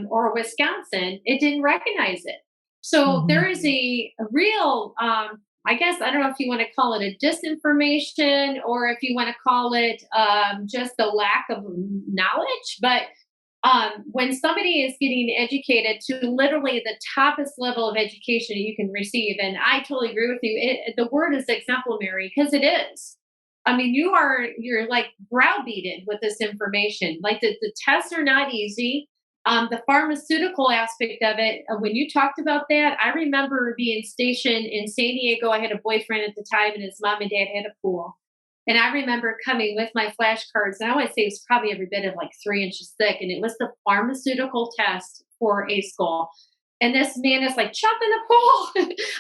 or Wisconsin. It didn't recognize it. So there Mhm. is a real, I guess, I don't know if you want to call it a disinformation or if you want to call it just a lack of knowledge, but when somebody is getting educated to literally the toppest level of education you can receive, and I totally agree with you, the word is exemplary because it is. I mean, you're like browbeaten with this information. Like the tests are not easy. The pharmaceutical aspect of it, when you talked about that, I remember being stationed in San Diego. I had a boyfriend at the time, and his mom and dad had a pool. And I remember coming with my flashcards, and I want to say it was probably every bit of like 3 inches thick, and it was the pharmaceutical test for a school. And this man is like, jump in the pool.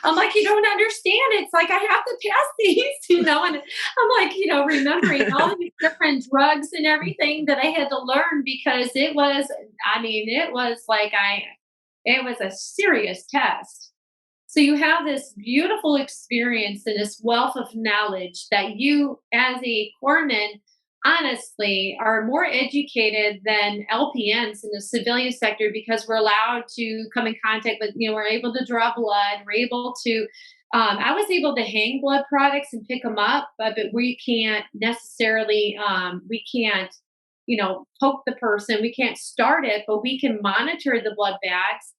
I'm like, you don't understand. It's like I have to pass these, and I'm like, remembering all these different drugs and everything that I had to learn because it was like it was a serious test. So you have this beautiful experience and this wealth of knowledge that you, as a corpsman, honestly are more educated than LPNs in the civilian sector because we're allowed to come in contact with, we're able to draw blood, we're able to. I was able to hang blood products and pick them up, but we can't necessarily, we can't, poke the person. We can't start it, but we can monitor the blood bags.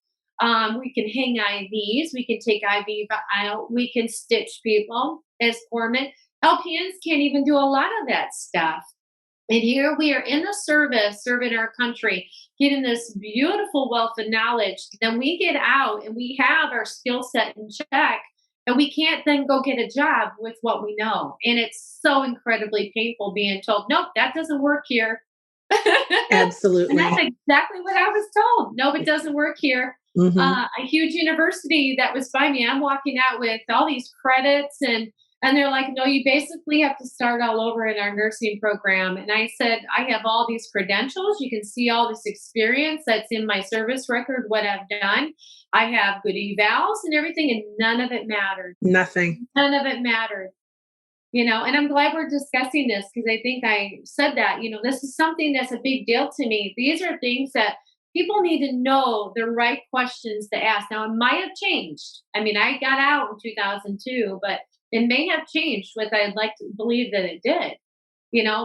We can hang IVs. We can take IV out. We can stitch people as foremen. LPNs can't even do a lot of that stuff. And here we are in the service, serving our country, getting this beautiful wealth of knowledge. Then we get out and we have our skill set in check, and we can't then go get a job with what we know. And it's so incredibly painful being told, nope, that doesn't work here. And that's Absolutely. exactly what I was told. Nope, it doesn't work here. Mhm. A huge university that was by me, I'm walking out with all these credits and they're like, no, you basically have to start all over in our nursing program. And I said, I have all these credentials. You can see all this experience that's in my service record, what I've done. I have good evals and everything, and none of it mattered. Nothing. None of it mattered. And I'm glad we're discussing this because I think I said that, this is something that's a big deal to me. These are things that people need to know the right questions to ask. Now, it might have changed. I mean, I got out in 2002, but it may have changed, what I'd like to believe that it did,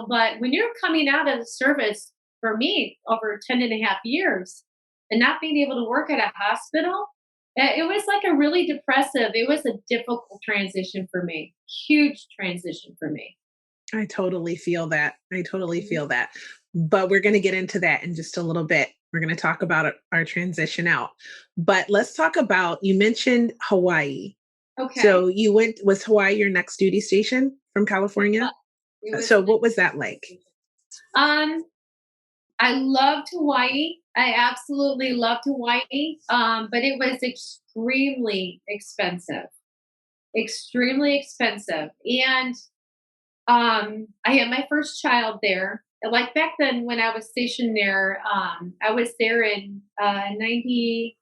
but when you're coming out of the service, for me over 10 and a half years and not being able to work at a hospital. It was like a really depressive, it was a difficult transition for me, huge transition for me. I totally feel that. I totally Mhm. feel that. But we're going to get into that in just a little bit. We're going to talk about our transition out. But let's talk about, you mentioned Hawaii. So Okay. you went, was Hawaii your next duty station from California? But it was So the what was that like? um I loved Hawaii. I absolutely loved Hawaii. But it was extremely expensive. Extremely expensive. And I had my first child there. Like back then when I was stationed there, I was there in 90,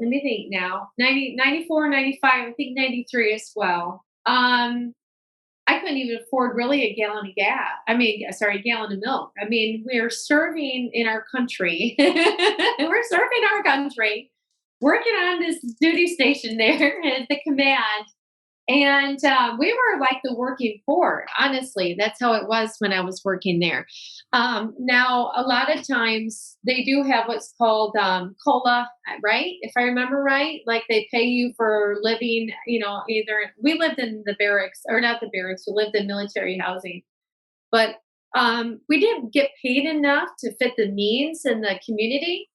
let me think now, 94, 95. I think 93 as well. I couldn't even afford really a gallon of gas. I mean, sorry, a gallon of milk. I mean, we're serving in our country. We're serving our country, working on this duty station there at the command. And we were like the working poor, honestly. That's how it was when I was working there. Now, a lot of times they do have what's called COLA, right? If I remember right, like they pay you for living, either we lived in the barracks or not the barracks, we lived in military housing, but we didn't get paid enough to fit the needs in the community.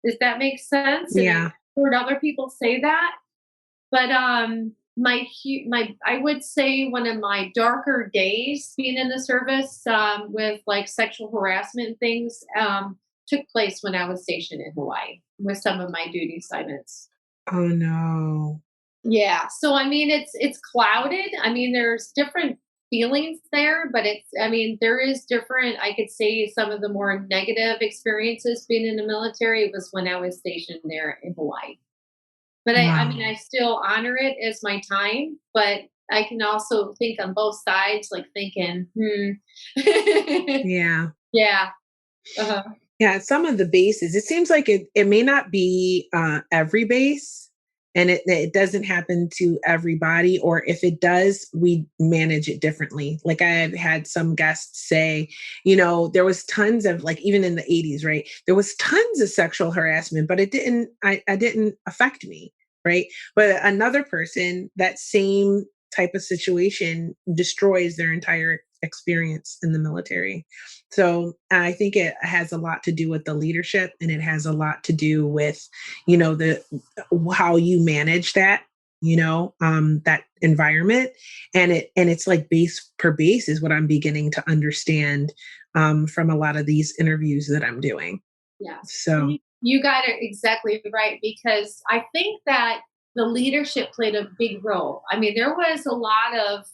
Does that make sense? And I've Yeah. heard other people say that. But my I would say one of my darker days being in the service with like sexual harassment and things took place when I was stationed in Hawaii with some of my duty assignments. Oh no. Yeah, so I mean it's clouded. I mean there's different feelings there, but I mean there is different. I could say some of the more negative experiences being in the military was when I was stationed there in Hawaii. But I mean, I Wow. still honor it as my time, but I can also think on both sides, like thinking, Yeah. yeah, uh-huh, Yeah, some of the bases, it seems like it may not be every base, and it doesn't happen to everybody, or if it does, we manage it differently. Like I've had some guests say, there was tons of, like, even in the 80s, right? There was tons of sexual harassment, but I didn't affect me, right? But another person, that same type of situation destroys their entire experience in the military. So I think it has a lot to do with the leadership, and it has a lot to do with, the how you manage that, that environment. And it's like base per base is what I'm beginning to understand from a lot of these interviews that I'm doing. yes. And So you got it exactly right because I think that the leadership played a big role. I mean, there was a lot of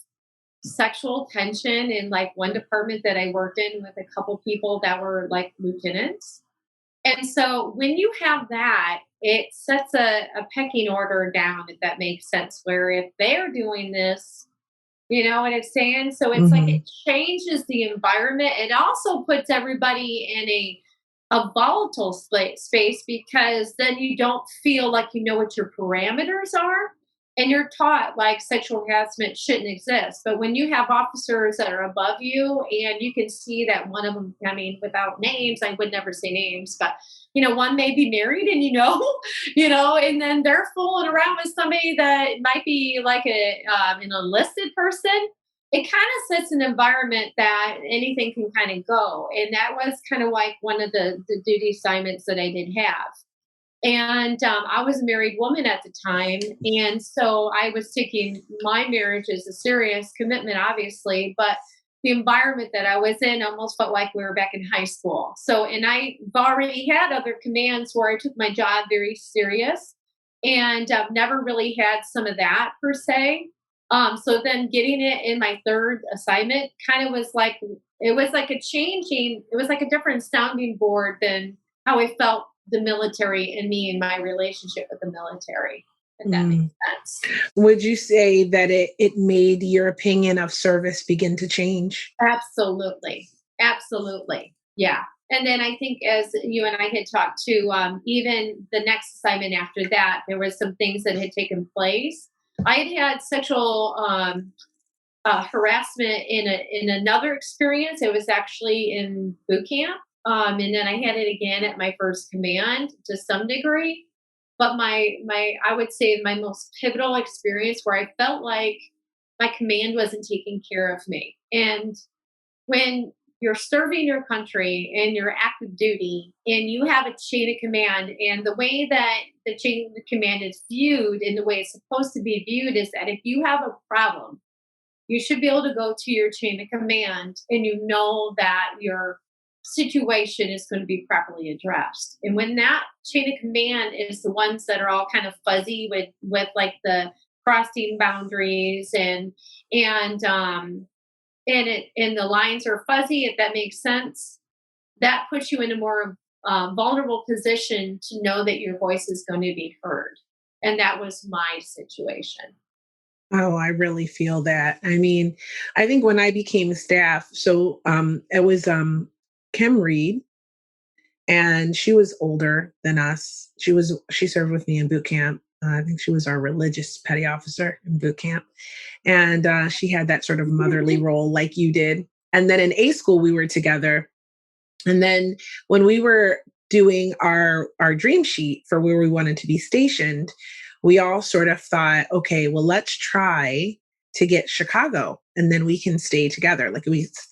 sexual tension in like one department that I worked in with a couple people that were like lieutenants. And so when you have that, it sets a pecking order down, if that makes sense, where if they're doing this, you know what I'm saying? So it's like mhm, it changes the environment. It also puts everybody in a volatile space because then you don't feel like you know what your parameters are. And you're taught like sexual harassment shouldn't exist. But when you have officers that are above you and you can see that one of them, I mean, without names, I would never say names, but one may be married and and then they're fooling around with somebody that might be like an enlisted person. It kind of sets an environment that anything can kind of go, and that was kind of like one of the duty assignments that I did have. And I was a married woman at the time, and so I was taking my marriage as a serious commitment, obviously, but the environment that I was in almost felt like we were back in high school. So, and I've already had other commands where I took my job very serious, and never really had some of that per se. So then getting it in my third assignment kind of was like it was like a changing. It was like a different sounding board than how I felt the military and me and my relationship with the military, if that makes mm. sense. Would you say that it made your opinion of service begin to change? Absolutely. Absolutely. Yeah. And then I think as you and I had talked to, even the next assignment after that, there was some things that had taken place. I had had sexual harassment in another experience. It was actually in boot camp. And then I had it again at my first command to some degree. But I would say my most pivotal experience where I felt like my command wasn't taking care of me. And when you're serving your country and you're active duty and you have a chain of command, and the way that the chain of command is viewed and the way it's supposed to be viewed is that if you have a problem, you should be able to go to your chain of command and you know that your situation is going to be properly addressed. And when that chain of command is the ones that are all kind of fuzzy with like the crossing boundaries and and the lines are fuzzy, if that makes sense, that puts you in a more vulnerable position to know that your voice is going to be heard. And that was my situation. Oh, I really feel that. I mean, I think when I became staff, it was Kim Reed, and she was older than us. She served with me in boot camp. I think she was our religious petty officer in boot camp, and she had that sort of motherly role like you did. And then in A school, we were together. And then when we were doing our dream sheet for where we wanted to be stationed, we all sort of thought, okay, well, let's try to get Chicago and then we can stay together.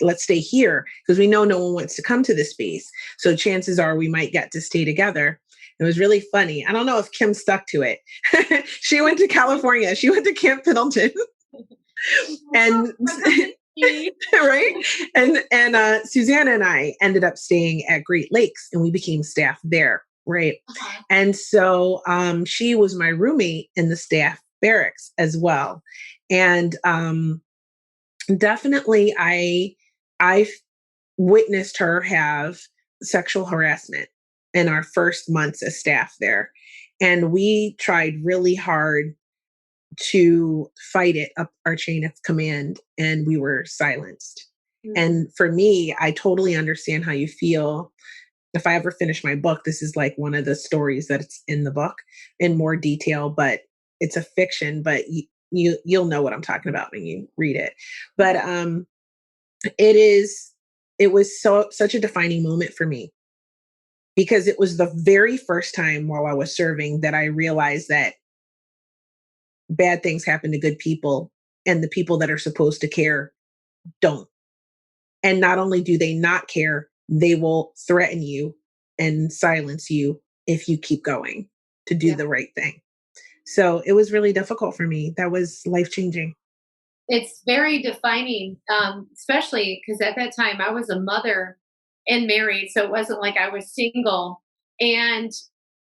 Let's stay here because we know no one wants to come to this base. So chances are we might get to stay together. It was really funny. I don't know if Kim stuck to it. She went to California. She went to Camp Pendleton and right? And Susanna and I ended up staying at Great Lakes and we became staff there, right? Uh-huh. And so she was my roommate in the staff barracks as well. And definitely I witnessed her have sexual harassment in our first months as staff there. And we tried really hard to fight it up our chain of command, and we were silenced. Mm. And for me, I totally understand how you feel. If I ever finish my book, this is like one of the stories that's in the book in more detail, but it's a fiction, but you'll know what I'm talking about when you read it. But it is it was such a defining moment for me because it was the very first time while I was serving that I realized that bad things happen to good people and the people that are supposed to care don't. And not only do they not care, they will threaten you and silence you if you keep going to do Yeah. the right thing. So it was really difficult for me. That was life changing. It's very defining, especially because at that time I was a mother and married, so it wasn't like I was single. And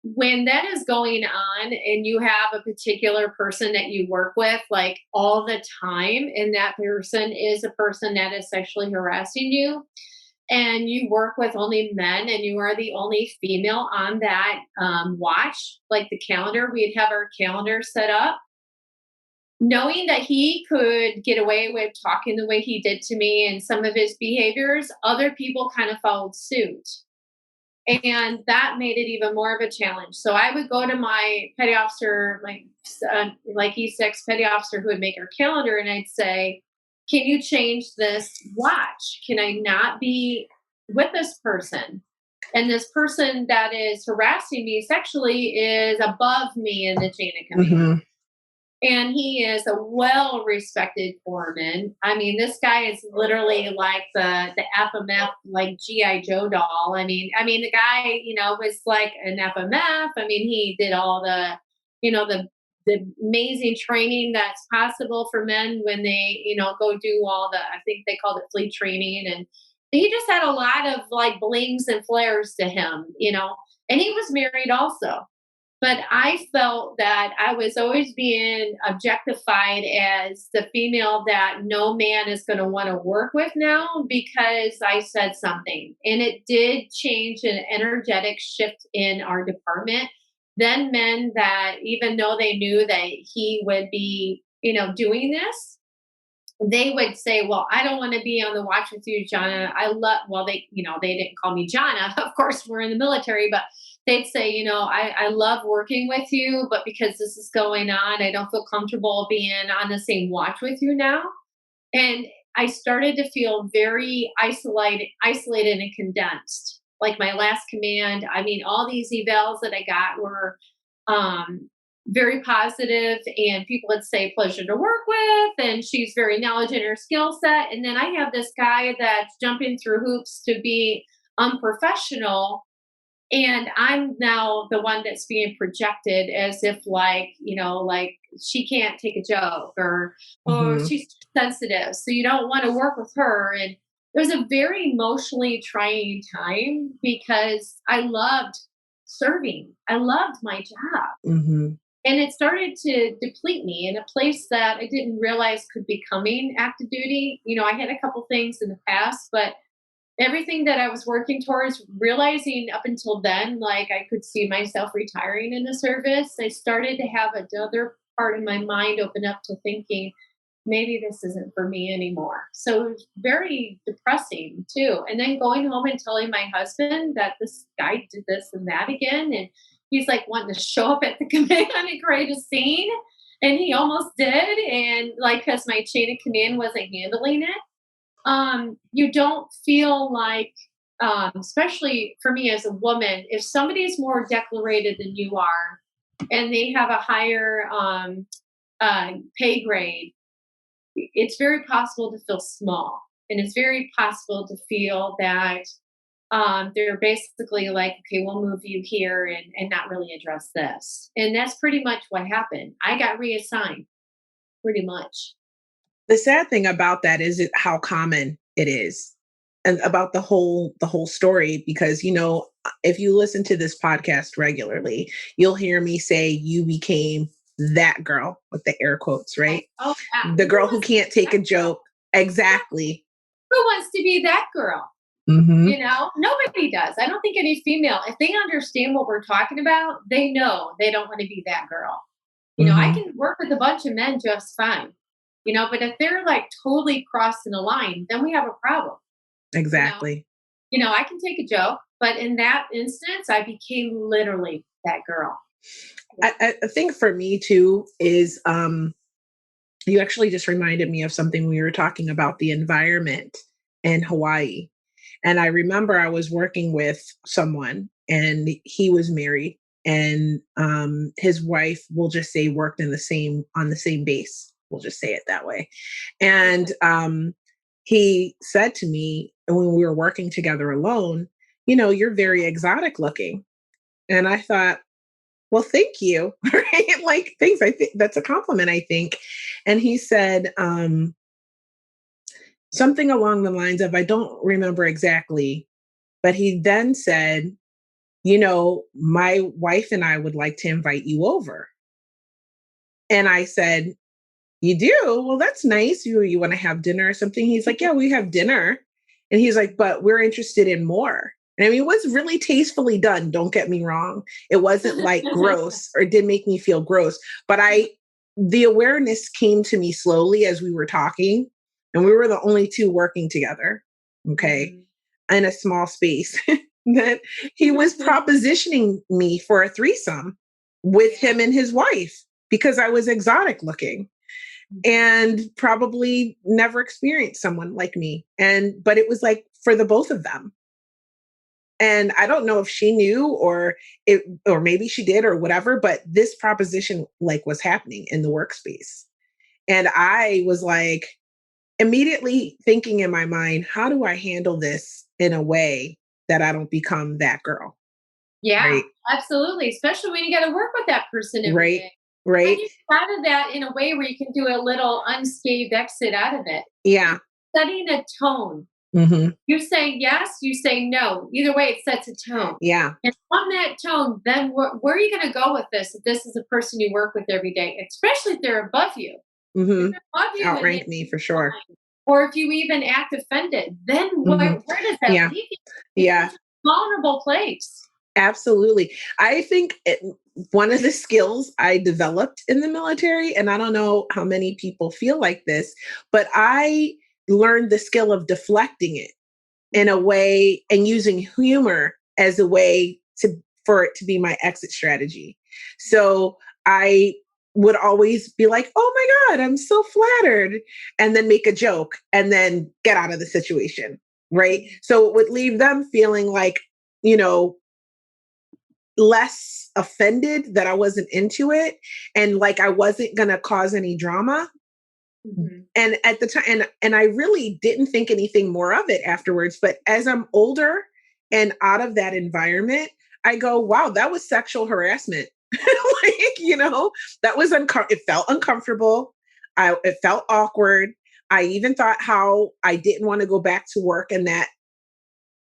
when that is going on, and you have a particular person that you work with like all the time, and that person is a person that is sexually harassing you, and you work with only men, and you are the only female on that watch, like the calendar, we'd have our calendar set up knowing that he could get away with talking the way he did to me and some of his behaviors, other people kind of followed suit. And that made it even more of a challenge. So I would go to my petty officer, like E6 petty officer who would make our calendar, and I'd say, "Can you change this watch? Can I not be with this person? And this person that is harassing me sexually is above me in the chain of command." Hmm. And he is a well-respected foreman. I mean, this guy is literally like the FMF, like GI Joe doll. I mean, the guy, was like an FMF. I mean, he did all the amazing training that's possible for men when they, go do all the. I think they called it fleet training, and he just had a lot of like blings and flares to him. And he was married also, but I felt that I was always being objectified as the female that no man is going to want to work with now because I said something. And it did change an energetic shift in our department. Then men that, even though they knew that he would be, doing this, they would say, "Well, I don't want to be on the watch with you, Johnna. I love," well, they didn't call me Johnna. Of course, we're in the military, but they'd say, I love working with you, but because this is going on, I don't feel comfortable being on the same watch with you now. And I started to feel very isolated and condensed. like my last command. I mean, all these evals that I got were very positive, and people would say pleasure to work with, and she's very knowledgeable in her skill set. And then I have this guy that's jumping through hoops to be unprofessional, and I'm now the one that's being projected as if like, like she can't take a joke, or Hmm. she's sensitive, so you don't want to work with her. And it was a very emotionally trying time because I loved serving. I loved my job. Hmm. And it started to deplete me in a place that I didn't realize could be coming active duty. I had a couple things in the past, but everything that I was working towards, realizing up until then, like I could see myself retiring in the service, I started to have another part of my mind open up to thinking, maybe this isn't for me anymore. So it was very depressing too. And then going home and telling my husband that this guy did this and that again. And he's like wanting to show up at the command and create a scene. And he almost did. And like, because my chain of command wasn't handling it, you don't feel like, especially for me as a woman, if somebody is more declarated than you are and they have a higher pay grade, it's very possible to feel small. And it's very possible to feel that they're basically like, okay, we'll move you here and not really address this. And that's pretty much what happened. I got reassigned pretty much. The sad thing about that is how common it is, and about the whole story, because if you listen to this podcast regularly, you'll hear me say you became that girl with the air quotes, right? Oh, yeah. The Who girl who wants to can't be take that a girl? joke. Exactly. Who wants to be that girl? Hmm. Nobody does. I don't think any female, if they understand what we're talking about, they know they don't want to be that girl. I Hmm. can work with a bunch of men just fine, but if they're like totally crossing the line, then we have a problem. You know, Exactly. I can take a joke, but in that instance, I became literally that girl. I think for me too is you actually just reminded me of something. We were talking about the environment in Hawaii. And I remember I was working with someone and he was married, and his wife, will just say, worked in the same on the same base. We'll just say it that way. And he said to me when we were working together alone, you're very exotic looking. And I thought, well, thank you. Right? Like, thanks. I think that's a compliment, I think. And he said something along the lines of, I don't remember exactly, but he then said, my wife and I would like to invite you over. And I said, you do? Well, that's nice. You want to have dinner or something? He's like, yeah, we have dinner. And he's like, but we're interested in more. And I mean, it was really tastefully done. Don't get me wrong. It wasn't like gross, or it did make me feel gross. But the awareness came to me slowly as we were talking, and we were the only two working together. Okay. Mm. In a small space, that he was propositioning me for a threesome with Yeah. him and his wife because I was exotic looking Mhm. and probably never experienced someone like me. But it was like for the both of them. And I don't know if she knew, or maybe she did or whatever, but this proposition like was happening in the workspace. And I was like immediately thinking in my mind, how do I handle this in a way that I don't become that girl? Yeah, Right. absolutely. Especially when you got to work with that person every Right. day. How do Right. you get out of that in a way where you can do a little unscathed exit out of it? Yeah. Setting a tone. Hmm. You say yes, you say no. Either way, it sets a tone. Yeah. And on that tone, then where are you going to go with this? If this is a person you work with every day, especially if they're above you. If Hmm. they're above you and they Outrank me for sure. or if you even act offended, then Hmm. where does that Yeah. leave you? It's Yeah. such a vulnerable place. Absolutely. I think one of the skills I developed in the military, and I don't know how many people feel like this, but I learned the skill of deflecting it in a Mhm. way and using humor as a way for it to be my exit strategy. So I would always be like, "Oh my God, I'm so flattered," and then make a joke and then get out of the situation. Right. So it would leave them feeling like you know, less offended that I wasn't into it and like I wasn't going to cause any drama. Mhm. And at the time, and I really didn't think anything more of it afterwards. But as I'm older and out of that environment, I go, wow, that was sexual harassment. Like, that was it felt uncomfortable. It felt awkward. I even thought how I didn't want to go back to work in that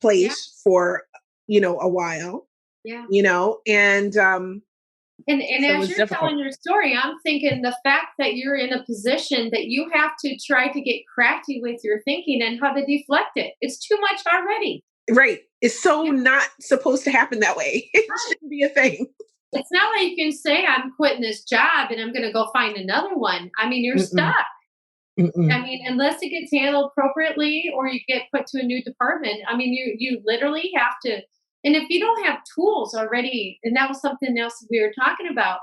Yeah, place for, a while, yeah. and And so it as was you're difficult. telling your story, I'm thinking the fact that you're in a position that you have to try to get crafty with your thinking and how to deflect it. It's too much already. Right. It's so Yeah, not supposed to happen that way. It right. shouldn't be a thing. It's not like you can say, I'm quitting this job and I'm going to go find another one. I mean, you're Mm-mm, stuck. I mm-mm. mean, unless it gets handled appropriately or you get put to a new department, I mean, you literally have to. And if you don't have tools already, and that was something else we were talking about,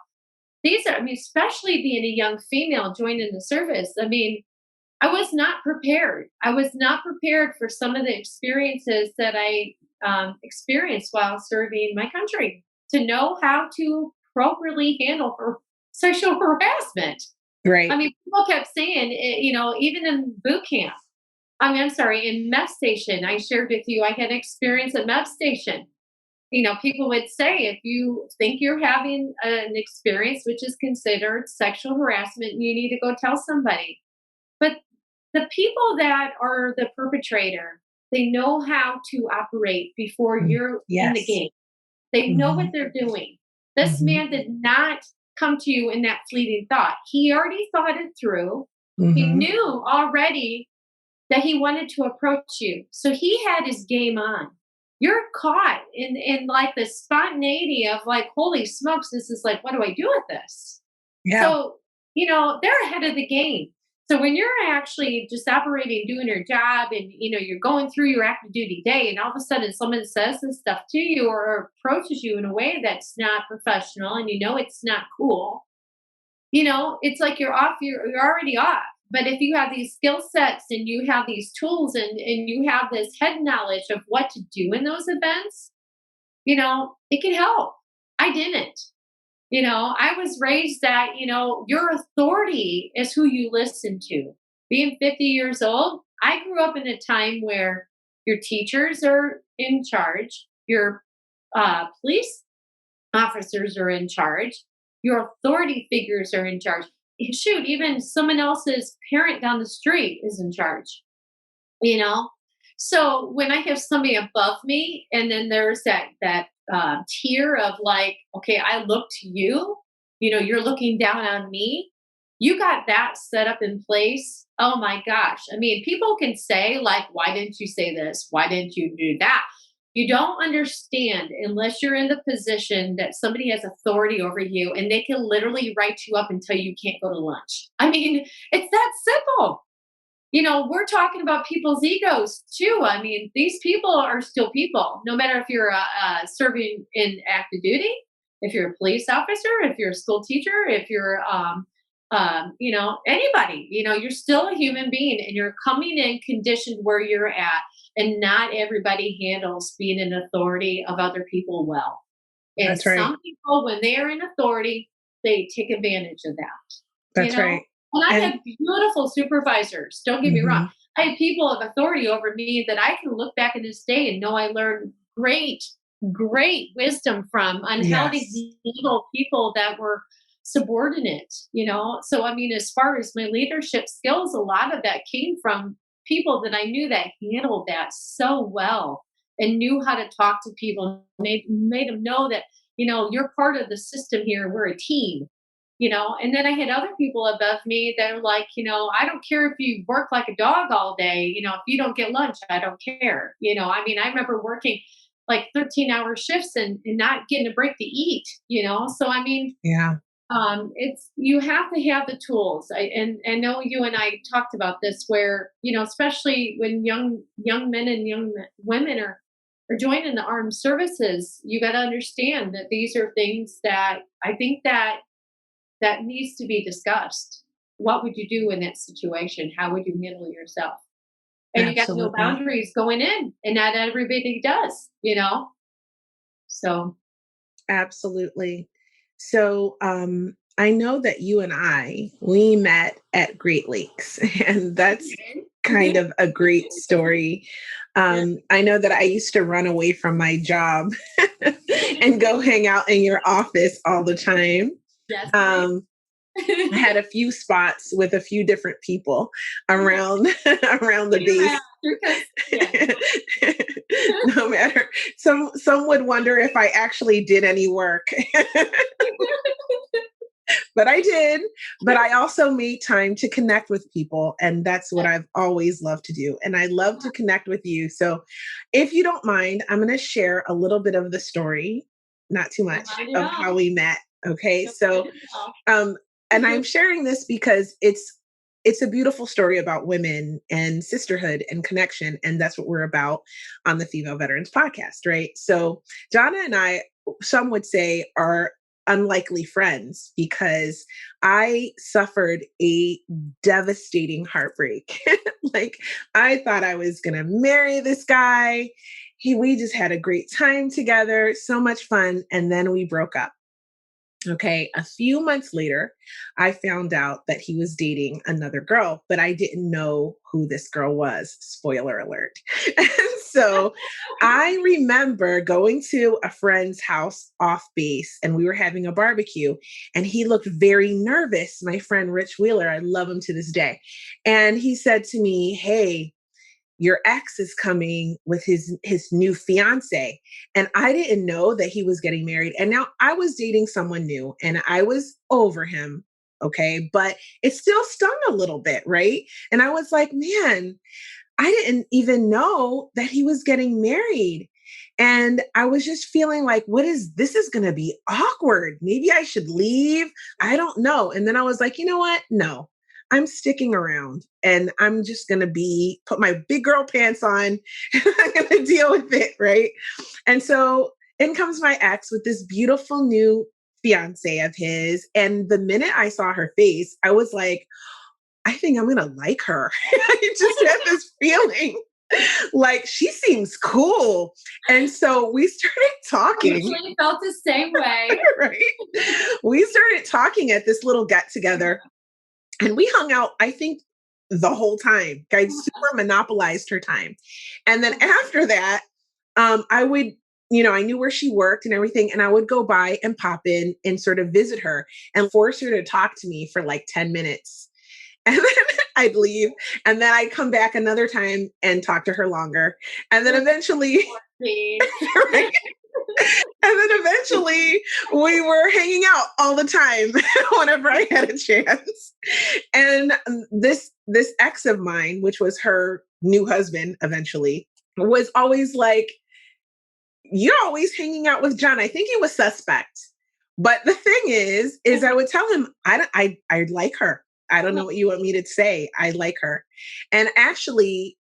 these are, I mean, especially being a young female joining the service. I mean, I was not prepared. I was not prepared for some of the experiences that I experienced while serving my country to know how to appropriately handle sexual harassment. I Right. mean, people kept saying, even in boot camp, I'm sorry, in MEPS station, I shared with you, I had experience at MEPS station. People would say if you think you're having an experience which is considered sexual harassment, you need to go tell somebody. But the people that are the perpetrator, they know how to operate before you're in the Yes. game. They know what Hmm. they're doing. This Hmm. man did not come to you in that fleeting thought. He already thought it through. He Hmm. knew already that he wanted to approach you. So he had his game on. You're caught in like the spontaneity of like, holy smokes, this is like, what do I do with this? Yeah. So, they're ahead of the game. So when you're actually just operating, doing your job and you're going through your active duty day and all of a sudden someone says this stuff to you or approaches you in a way that's not professional and it's not cool, it's like you're already off. But if you have these skill sets and you have these tools and you have this head knowledge of what to do in those events, it can help. I didn't. I was raised that, your authority is who you listen to. Being 50 years old, I grew up in a time where your teachers are in charge, your police officers are in charge, your authority figures are in charge. Shoot, even someone else's parent down the street is in charge, you know? So when I have somebody above me, and then there's that tier of like, okay, I look to you, you're looking down on me. You got that set up in place. Oh my gosh. I mean, people can say, like, why didn't you say this? Why didn't you do that? You don't understand unless you're in the position that somebody has authority over you and they can literally write you up and tell you can't go to lunch. I mean, it's that simple. We're talking about people's egos too. I mean, these people are still people, no matter if you're serving in active duty, if you're a police officer, if you're a school teacher, if you're, anybody, you're still a human being and you're coming in conditioned where you're at. And not everybody handles being in authority of other people well. And That's right. some people, when they are in authority, they take advantage of that, you That's know? right. And I And had beautiful supervisors, don't get me wrong. mhm. I had people of authority over me that I can look back in this day and know I learned great wisdom from on how to Yes. handle people that were subordinate. So, I mean, as far as my leadership skills, a lot of that came from people that I knew that handled that so well and knew how to talk to people, made them know that, you're part of the system here. We're a team. And then I had other people above me that are like, I don't care if you work like a dog all day, if you don't get lunch, I don't care. I mean, I remember working like 13-hour shifts and not getting a break to eat. So I mean, Yeah. it's, you have to have the tools. And I know you and I talked about this where, especially when young men and women are joining the armed services, you got to understand that these are things that I think that needs to be discussed. What would you do in that situation? How would you handle yourself? And you got to know Absolutely. boundaries going in, and not everybody does. So, Absolutely. So, I know that you and we met at Great Lakes, and that's okay. kind of a great story. Yeah. I know that I used to run away from my job and go hang out in your office all the time. Yes, ma'am. Um, I had a few spots with a few different people around around the You're right, base. because yeah. No matter, some would wonder if I actually did any work, but I did. But I also made time to connect with people, and that's what I've always loved to do. And I love to connect with you. So, if you don't mind, I'm going to share a little bit of the story, not too Don't much, mind at of all. how we met. Okay, Don't mind so at all. um, and I'm sharing this because it's a beautiful story about women and sisterhood and connection, and that's what we're about on the Female Veterans Podcast, right? So, Johnna and I, some would say, are unlikely friends because I suffered a devastating heartbreak. Like, I thought I was going to marry this guy. We just had a great time together, so much fun, and then we broke up. Okay, a few months later, I found out that he was dating another girl, but I didn't know who this girl was. Spoiler alert. And so I remember going to a friend's house off base and we were having a barbecue, and he looked very nervous. My friend Rich Wheeler, I love him to this day. And he said to me, "Hey, your ex is coming with his new fiance." And I didn't know that he was getting married, and now I was dating someone new and I was over him. Okay, but it still stung a little bit, right? And I was like, man, I didn't even know that he was getting married. And I was just feeling like, what is this is going to be awkward. Maybe I should leave. I don't know. And then I was like, you know what? No, I'm sticking around and I'm just going to put my big girl pants on and I'm going to deal with it. Right. And so in comes my ex with this beautiful new fiance of his. And the minute I saw her face, I was like, I think I'm gonna like her. I just had this feeling like she seems cool. And so we started I talking, actually felt the same way. right? We started talking at this little get together and we hung out, I think, the whole time. I super monopolized her time. And then after that, I would, I knew where she worked and everything, and I would go by and pop in and sort of visit her and force her to talk to me for like 10 minutes. And then I'd leave. And then I'd come back another time and talk to her longer. And then eventually, right? And then eventually we were hanging out all the time whenever I had a chance. And this ex of mine, which was her new husband eventually, was always like, "You're always hanging out with John." I think he was suspect. But the thing is I would tell him, I like her. I don't know what you want me to say. I like her. And actually,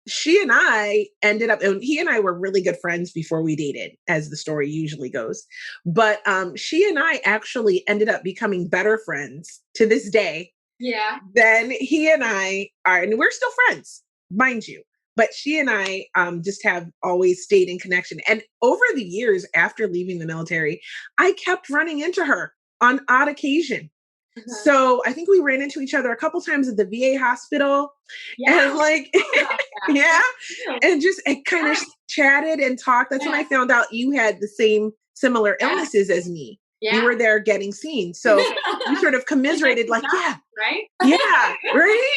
she and I ended up, and he and I were really good friends before we dated, as the story usually goes. But she and I actually ended up becoming better friends to this day Yeah. than he and I are. And we're still friends, mind you. But she and I just have always stayed in connection. And over the years after leaving the military, I kept running into her on odd occasion. Uh-huh. So I think we ran into each other a couple times at the VA hospital, Yeah. and like, About that. yeah, That's true. and just kind of Yeah. chatted and talked. That's when I Yeah. found out you had the same similar Yeah. illnesses as me. You Yeah. were there getting seen. So we sort of Connect commiserated, the like, yeah, dots, right? yeah, right?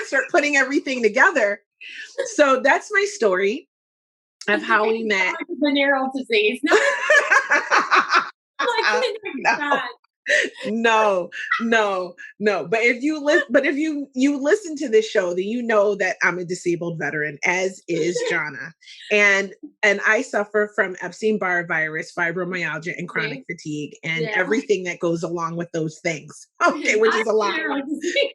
Start putting everything together. So that's my story of It's how making we me sound met. like a venereal disease. No, I'm like, oh my No. God. No, no, no. But if you listen to this show, then you know that I'm a disabled veteran, as is Jonna, and I suffer from Epstein-Barr virus, fibromyalgia, and chronic See? fatigue, and Yeah. everything that goes along with those things. Okay, which Not is a a lot. venereal disease.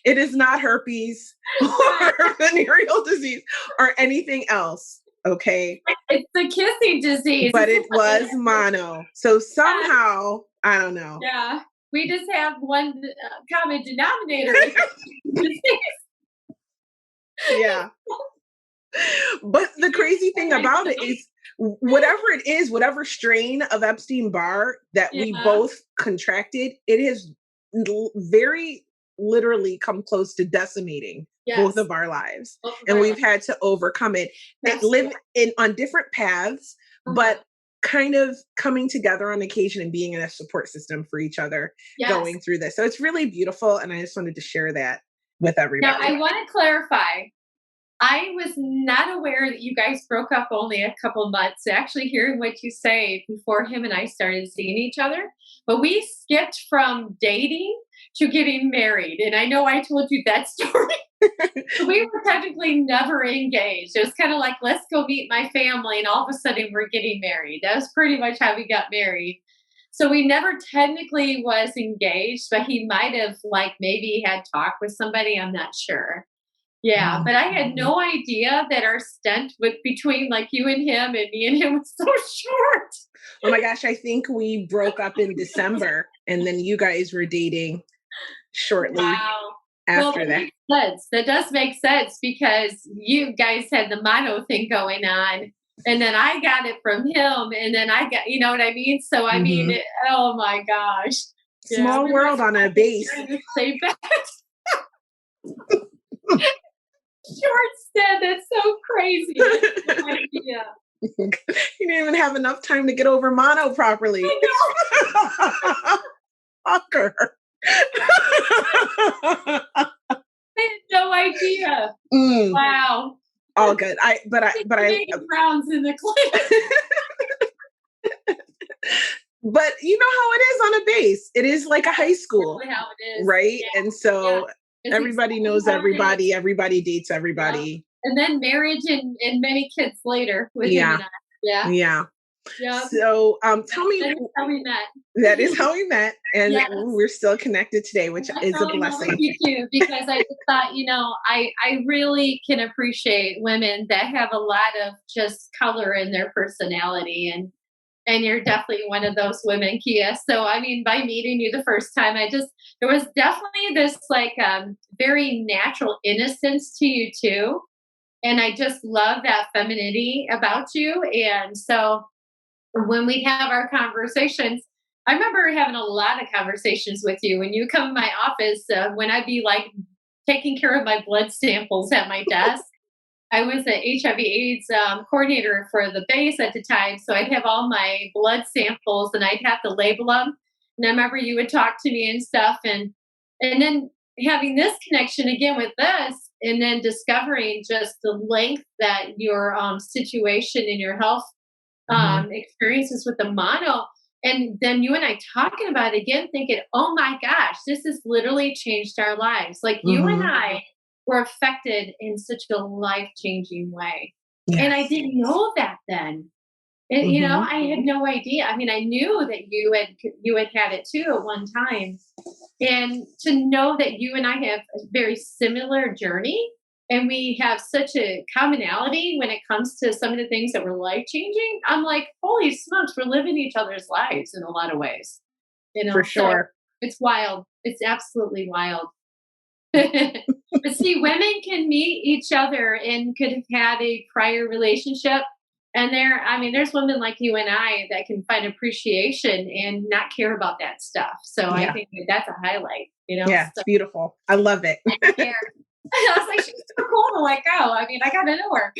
It is not herpes Right. or venereal disease or anything else. Okay, It's the kissing disease. but It's it was mono. So yes, somehow, I don't know. yeah. We just have one common denominator with it. Yeah. But the crazy thing about it is, whatever it is, whatever strain of Epstein-Barr that we Yeah. both contracted, it has very literally come close to decimating both Yes. of our lives, Both of and our we've lives. had to overcome it. It Yes. live in on different paths, Uh-huh. but kind of coming together on occasion and being in a support system for each other Yes. going through this. So it's really beautiful, and I just wanted to share that with Now, everybody. I want to clarify. I was not aware that you guys broke up only a couple months. Actually, hearing what you say before him and I started seeing each other, but we skipped from dating to getting married. And I know I told you that story. We were technically never engaged. It was kind of like, let's go meet my family. And all of a sudden, we're getting married. That was pretty much how we got married. So we never technically was engaged, but he might have like maybe had talked with somebody. I'm not sure. Yeah, but I had Mhm. no idea that our stint with between like you and him and me and him was so short. Oh my gosh, I think we broke up in December and then you guys were dating shortly Wow. Well, after that that. makes sense. That does make sense because you guys had the mono thing going on, and then I got it from him, and then I got, you know what I mean? So I mean, Mhm. oh my gosh. Yeah, Small we were world on a base. sharing the same bed. Short stint. That's so crazy. I had no idea. You didn't even have enough time to get over mono properly. I know. Fucker. I had no idea. Mm, Wow. all good. He made rounds in the clinic. But you know how it is on a base. It is like a high school, Exactly how it is. right? Yeah, And yeah. so It's everybody exactly knows how it is. everybody dates Yeah. everybody. And then marriage and many kids later with him Yeah, and I. Yeah. yeah. Yep. So tell Yep. me, That is how we that is met. how we met, and Yes. we're still connected today, which I is a fell in love with blessing. you too because I just thought, I really can appreciate women that have a lot of just color in their personality and you're definitely one of those women, Kia. So I mean, by meeting you the first time, there was definitely this like very natural innocence to you too. And I just love that femininity about you. And so when we have our conversations, I remember having a lot of conversations with you when you come in my office when I'd be like taking care of my blood samples at my desk. I was an HIV/AIDS coordinator for the base at the time, so I'd have all my blood samples and I'd have to label them. And I remember you would talk to me and stuff, and then having this connection again with this, and then discovering just the length that your situation and your health Mhm, experiences with the mono. And then you and I talking about it again, thinking, oh my gosh, this has literally changed our lives. Like you and mhm. I were affected in such a life changing way. And I Yes. didn't know that then. And, Mhm, I had no idea. I mean, I knew that you had it too at one time, and to know that you and I have a very similar journey and we have such a commonality when it comes to some of the things that were life changing, I'm like, holy smokes, we're living each other's lives in a lot of ways, for So sure. it's wild. It's absolutely wild. But see, women can meet each other and could have had a prior relationship. And there's women like you and I that can find appreciation and not care about that stuff. So I Yeah. think that's a highlight, Yeah, it's So beautiful. I love it. I care. I was like, she's so cool to let go. I mean, I got to know her.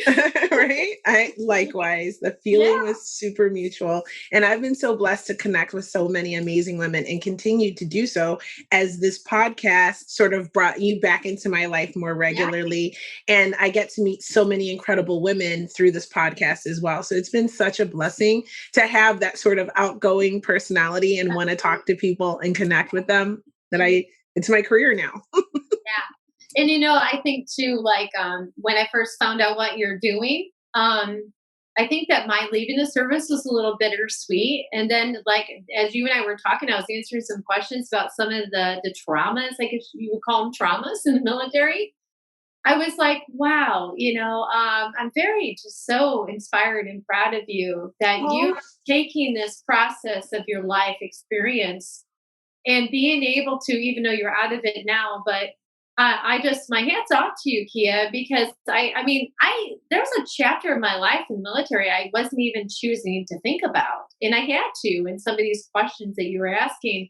Right? I likewise. The Yeah. feeling was super mutual. And I've been so blessed to connect with so many amazing women and continue to do so as this podcast sort of brought you back into my life more Yeah. regularly. And I get to meet so many incredible women through this podcast as well. So it's been such a blessing to have that sort of outgoing personality and want to talk to people and connect with them that it's my career now. Yeah. And I think too, like when I first found out what you're doing, I think that my leaving the service was a little bittersweet. And then, like as you and I were talking, I was answering some questions about some of the traumas, I guess you would call them traumas in the military. I was like, wow, I'm very just so inspired and proud of you that you Oh, taking this process of your life experience and being able to, even though you're out of it now, but I just my hats off to you, Kia, because I mean, there was a chapter of my life in the military I wasn't even choosing to think about, and I had to in some of these questions that you were asking.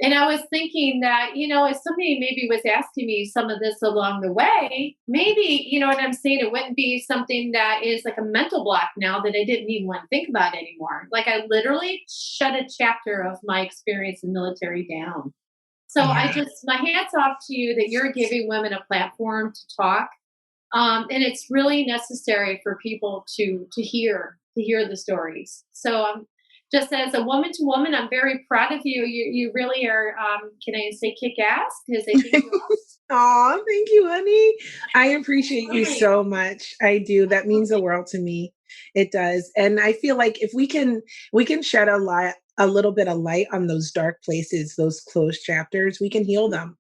And I was thinking that, if somebody maybe was asking me some of this along the way, maybe, you know what I'm saying? It wouldn't be something that is like a mental block now that I didn't even want to think about anymore. Like I literally shut a chapter of my experience in the military down. So Yeah, my hats off to you that you're giving women a platform to talk. And it's really necessary for people to hear the stories. So just as a woman to woman, I'm very proud of you. You really are. Can I say kick ass? Because I think you aw, thank you, honey. I appreciate you are. so much. I do. That means the world to me. It does. And I feel like if we can shed a little bit of light on those dark places, those closed chapters, we can heal them,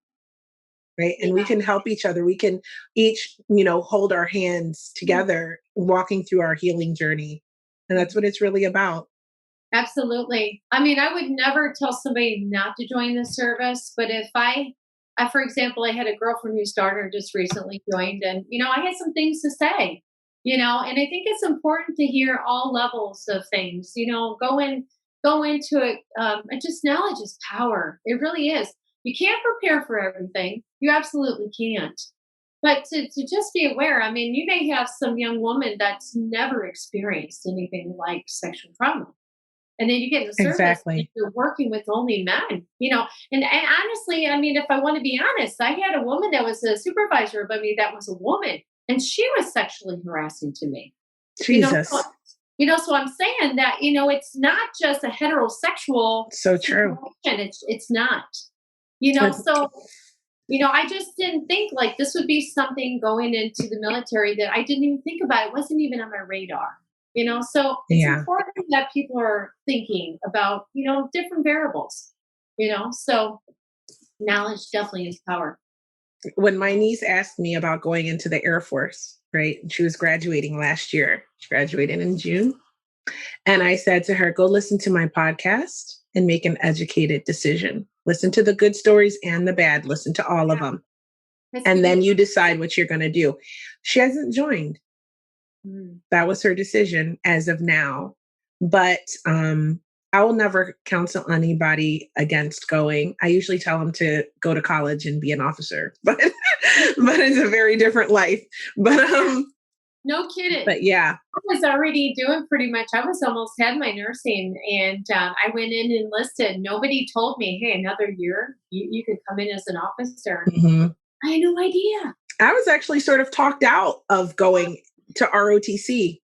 right? And we Yeah. can help each other. We can each, hold our hands together, walking through our healing journey. And that's what it's really about. Absolutely. I mean, I would never tell somebody not to join the service, but if for example, I had a girlfriend whose daughter just recently joined, and I had some things to say, and I think it's important to hear all levels of things. Go into it, and just knowledge is power. It really is. You can't prepare for everything. You absolutely can't. But to just be aware, I mean, you may have some young woman that's never experienced anything like sexual trauma, and then you get in the service and Exactly. you're working with only men, and honestly, I mean, if I want to be honest, I had a woman that was a supervisor above me that was a woman, and she was sexually harassing to me. So Jesus. so I'm saying that, it's not just a heterosexual So true. situation. It's not. Uh, So I just didn't think like this would be something going into the military that I didn't even think about. It wasn't even on my radar. So it's Yeah. important that people are thinking about, different variables, so knowledge definitely is power. When my niece asked me about going into the Air Force, right? She was graduating last year. She graduated in June. And I said to her, go listen to my podcast and make an educated decision. Listen to the good stories and the bad. Listen to all of Yeah, them. that's And then good. you decide what you're going to do. She hasn't joined. Mm. That was her decision as of now. But I will never counsel anybody against going. I usually tell them to go to college and be an officer, but it's a very different life. But Yeah, um, no kidding. but yeah, I was already doing pretty much. I was almost had my nursing, and I went in and enlisted. Nobody told me, "Hey, another year, you could come in as an officer." mhm. I had no idea. I was actually sort of talked out of going to ROTC.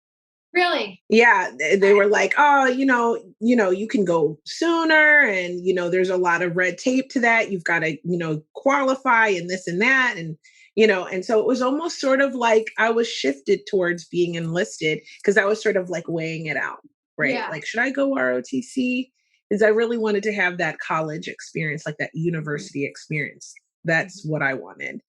Really? Yeah, they were like, "Oh, you can go sooner, and there's a lot of red tape to that. You've got to, qualify and this and that, and so it was almost sort of like I was shifted towards being enlisted because I was sort of like weighing it out, right? Yeah. Like, should I go ROTC? Because I really wanted to have that college experience, like that Mhm. university experience. That's Mhm. what I wanted.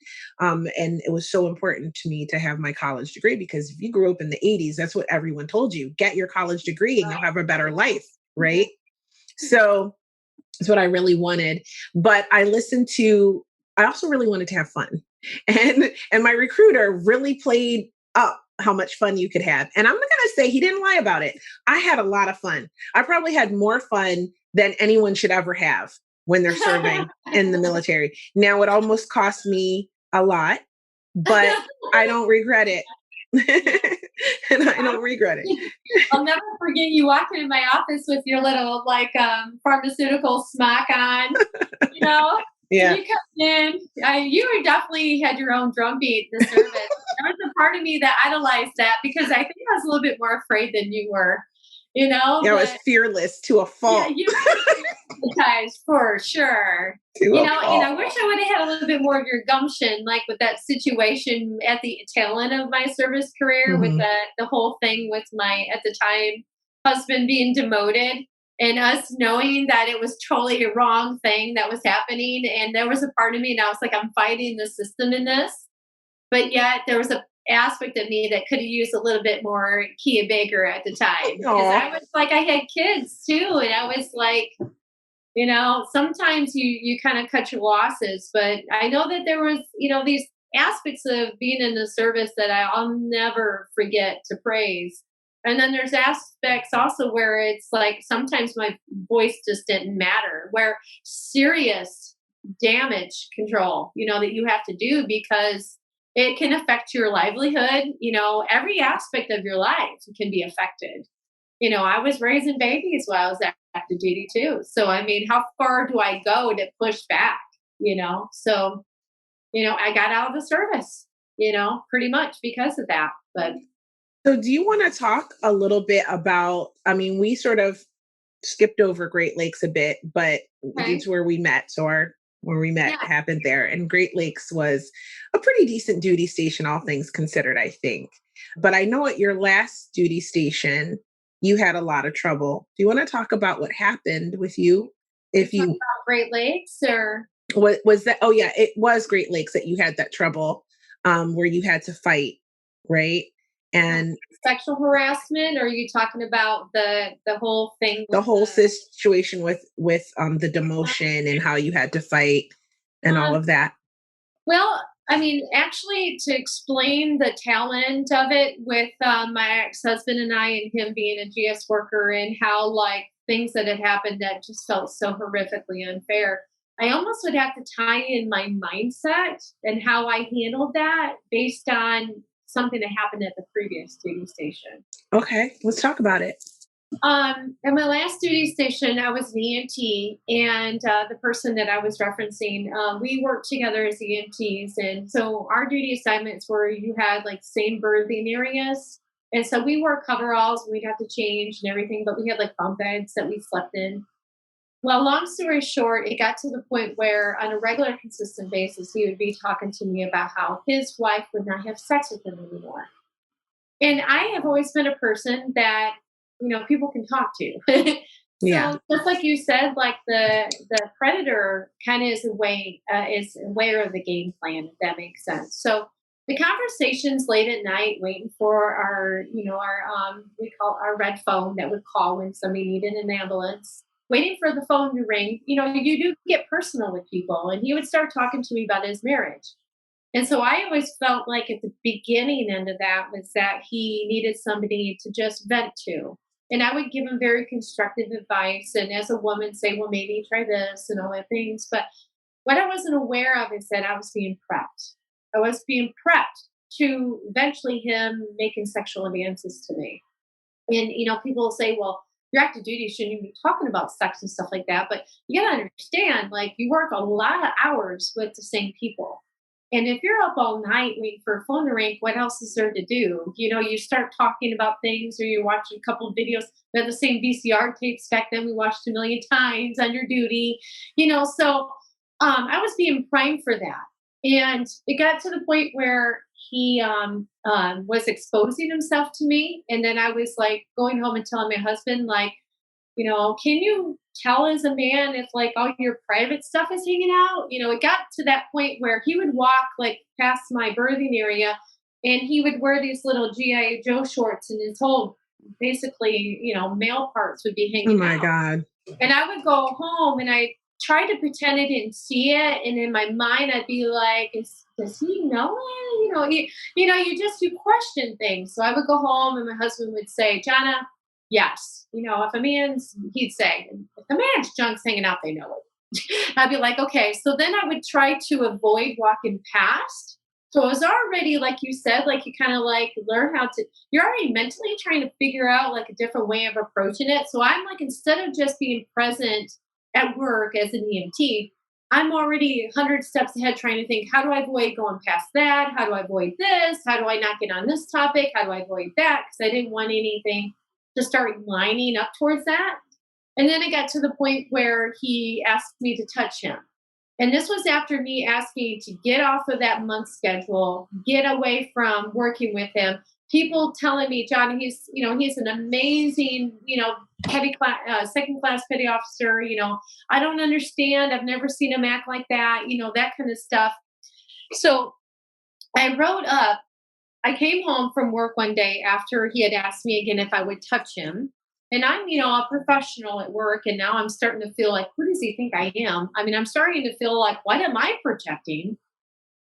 And it was so important to me to have my college degree because if you grew up in the 80s, that's what everyone told you, get your college degree and you'll have a better life, right? So it's what I really wanted. But I also really wanted to have fun. And my recruiter really played up how much fun you could have. And I'm not going to say he didn't lie about it. I had a lot of fun. I probably had more fun than anyone should ever have when they're serving in the military. Now, it almost cost me a lot, but I don't regret it. And I don't regret it. I'll never forget you walking in my office with your little like pharmaceutical smock on, you know. And Yeah. you come in, you were definitely had your own drum beat in the service. There was a part of me that idolized that because I think I was a little bit more afraid than you were, I was but fearless to a yeah, fault. you were hypnotized for sure. To a And I fault. wish I would have had a little bit more of your gumption, like with that situation at the tail end of my service career, with Mhm. the whole thing with my at the time husband being demoted, and us knowing that it was totally a wrong thing that was happening. And there was a part of me, and I was like, I'm fighting the system in this, but yet there was a aspect of me that could have used a little bit more Kia Baker at the time because Aw. I was like, I had kids too, and I was like, sometimes you kind of cut your losses, but I know that there was, these aspects of being in the service that I'll never forget to praise. And then there's aspects also where it's like sometimes my voice just didn't matter, where serious damage control, that you have to do because it can affect your livelihood. Every aspect of your life can be affected. I was raising babies while I was active duty too. So, I mean, how far do I go to push back? So, I got out of the service, pretty much because of that. But So, do you want to talk a little bit about? I mean, we sort of skipped over Great Lakes a bit, but it's okay. where we met. So, our where we met Yeah. happened there. And Great Lakes was a pretty decent duty station, all things considered, I think. But I know at your last duty station, you had a lot of trouble. Do you want to talk about what happened with you? You're If talking you about Great Lakes or what was that? Oh yeah, it was Great Lakes that you had that trouble where you had to fight, right? uh, And sexual harassment, or are you talking about the whole thing the with whole situation with the demotion and how you had to fight and all um, of that. well, I mean, actually, to explain the talent of it with my ex-husband and I, and him being a GS worker, and how like things that had happened that just felt so horrifically unfair. I almost would have to tie in my mindset and how I handled that based on something that happened at the previous duty station. Okay, let's talk about it. At my last duty station, I was an EMT, and the person that I was referencing, we worked together as EMTs, and so our duty assignments were you had like same birthing areas, and so we wore coveralls, and we'd have to change and everything, but we had like bunk beds that we slept in. Well, long story short, it got to the point where, on a regular, consistent basis, he would be talking to me about how his wife would not have sex with him anymore. And I have always been a person that, people can talk to. Yeah. So just like you said, like the predator kind of is aware of the game plan, if that makes sense. So the conversations late at night, waiting for our we call our red phone that would call when somebody needed an ambulance, waiting for the phone to ring. You do get personal with people, and he would start talking to me about his marriage. And so I always felt like at the beginning end of that was that he needed somebody to just vent to. And I would give him very constructive advice. And as a woman, say, well, maybe try this and all that things. But what I wasn't aware of is that I was being prepped. I was being prepped to eventually him making sexual advances to me. And, people will say, well, you're active duty, shouldn't you be talking about sex and stuff like that? But you got to understand, like, you work a lot of hours with the same people. And if you're up all night waiting for a phone to ring, what else is there to do? You start talking about things, or you're watching a couple of videos. We had the same VCR tapes back then we watched a million times on your duty, So I was being primed for that. And it got to the point where he was exposing himself to me. And then I was like going home and telling my husband, like, can you tell as a man if like all your private stuff is hanging out? It got to that point where he would walk like past my birthing area, and he would wear these little GI Joe shorts, and his whole basically, male parts would be Oh hanging my out. God. And I would go home and I tried to pretend I didn't see it. And in my mind, I'd be like, does he know it? You just you question things. So I would go home and my husband would say, Jonna, yes. If a man's, he'd say, if a man's junk's hanging out, they know it. I'd be like, okay. So then I would try to avoid walking past. So I was already, like you said, like you kind of like learn how to, you're already mentally trying to figure out like a different way of approaching it. So I'm like, instead of just being present at work as an EMT, I'm already 100 steps ahead trying to think, how do I avoid going past that? How do I avoid this? How do I not get on this topic? How do I avoid that? Because I didn't want anything to start lining up towards that. And then it got to the point where he asked me to touch him. And this was after me asking to get off of that month schedule, get away from working with him. People telling me, John, he's an amazing, petty class, second class petty officer. I don't understand. I've never seen him act like that. That kind of stuff. So I wrote up I came home from work one day after he had asked me again if I would touch him. And I'm, a professional at work. And now I'm starting to feel like, who does he think I am? I mean, I'm starting to feel like, what am I projecting?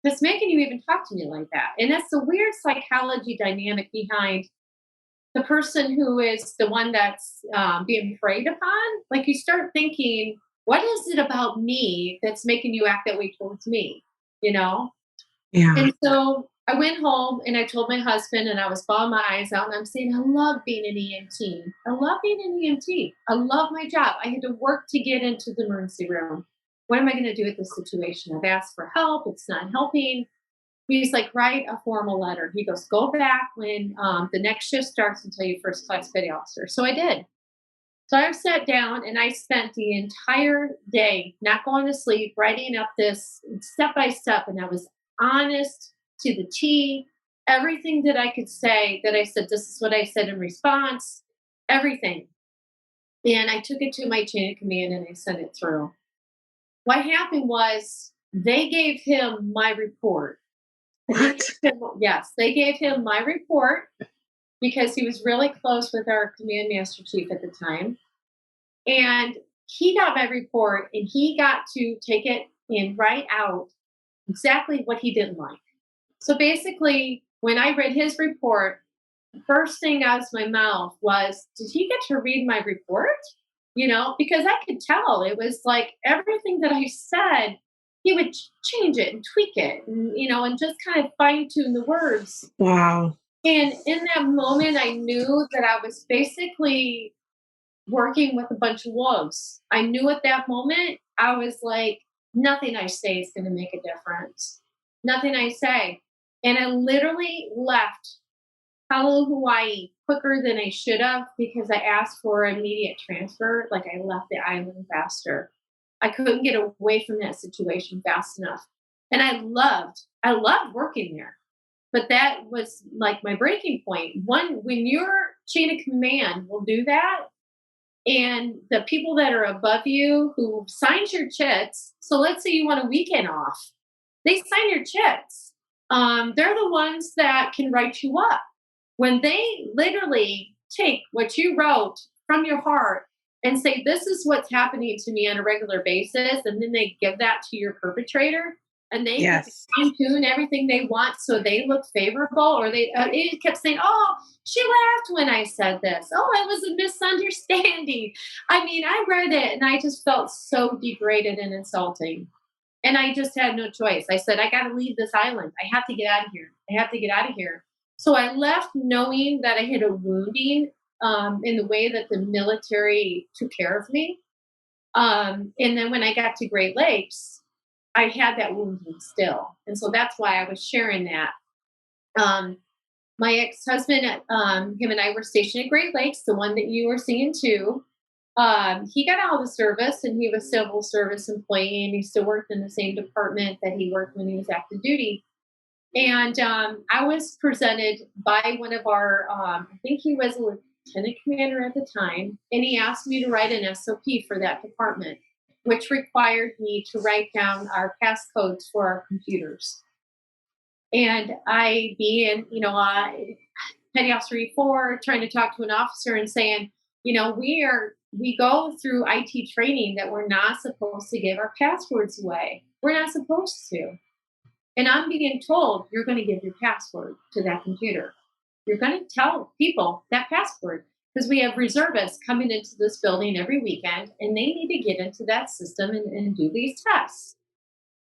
That's making you even talk to me like that? And that's the weird psychology dynamic behind the person who is the one that's being preyed upon. Like you start thinking, what is it about me that's making you act that way towards me? You know? Yeah. And so I went home and I told my husband, and I was bawling my eyes out, and I'm saying, I love being an EMT. I love being an EMT. I love my job. I had to work to get into the emergency room. What am I going to do with this situation? I've asked for help. It's not helping. He's like, write a formal letter. He goes, go back when the next shift starts and tell you first class petty officer. So I did. So I sat down and I spent the entire day not going to sleep, writing up this step by step. And I was honest to the T. Everything that I could say, that I said, this is what I said in response, everything. And I took it to my chain of command and I sent it through. What happened was they gave him my report. What? Yes, they gave him my report because he was really close with our command master chief at the time. And he got my report and he got to take it and write out exactly what he didn't like. So basically, when I read his report, the first thing out of my mouth was, did he get to read my report? Because I could tell it was like everything that I said, he would change it and tweak it and just kind of fine tune the words. Wow. And in that moment, I knew that I was basically working with a bunch of wolves. I knew at that moment, I was like, nothing I say is going to make a difference. Nothing I say. And I literally left Honolulu, Hawaii quicker than I should have because I asked for immediate transfer. Like I left the island faster. I couldn't get away from that situation fast enough. And I loved working there. But that was like my breaking point. When your chain of command will do that, and the people that are above you who signs your chits, so let's say you want a weekend off, they sign your chits. They're the ones that can write you up. When they literally take what you wrote from your heart and say, this is what's happening to me on a regular basis, and then they give that to your perpetrator, and they get to Yes. fine tune everything they want so they look favorable, or it kept saying, oh, she laughed when I said this. Oh, it was a misunderstanding. I mean, I read it and I just felt so degraded and insulting. And I just had no choice. I said, I got to leave this island. I have to get out of here. I have to get out of here. So I left knowing that I had a wounding in the way that the military took care of me. And then when I got to Great Lakes, I had that wounding still. And so that's why I was sharing that. Um, my ex-husband, him and I were stationed at Great Lakes, the one that you were seeing too. He got out of the service and he was a civil service employee and he still worked in the same department that he worked when he was active duty. And I was presented by one of our, I think he was a lieutenant commander at the time, and he asked me to write an SOP for that department, which required me to write down our passcodes for our computers. And I being, petty officer E4, trying to talk to an officer and saying, we go through IT training that we're not supposed to give our passwords away. We're not supposed to. And I'm being told you're going to give your password to that computer. You're going to tell people that password because we have reservists coming into this building every weekend and they need to get into that system and do these tests.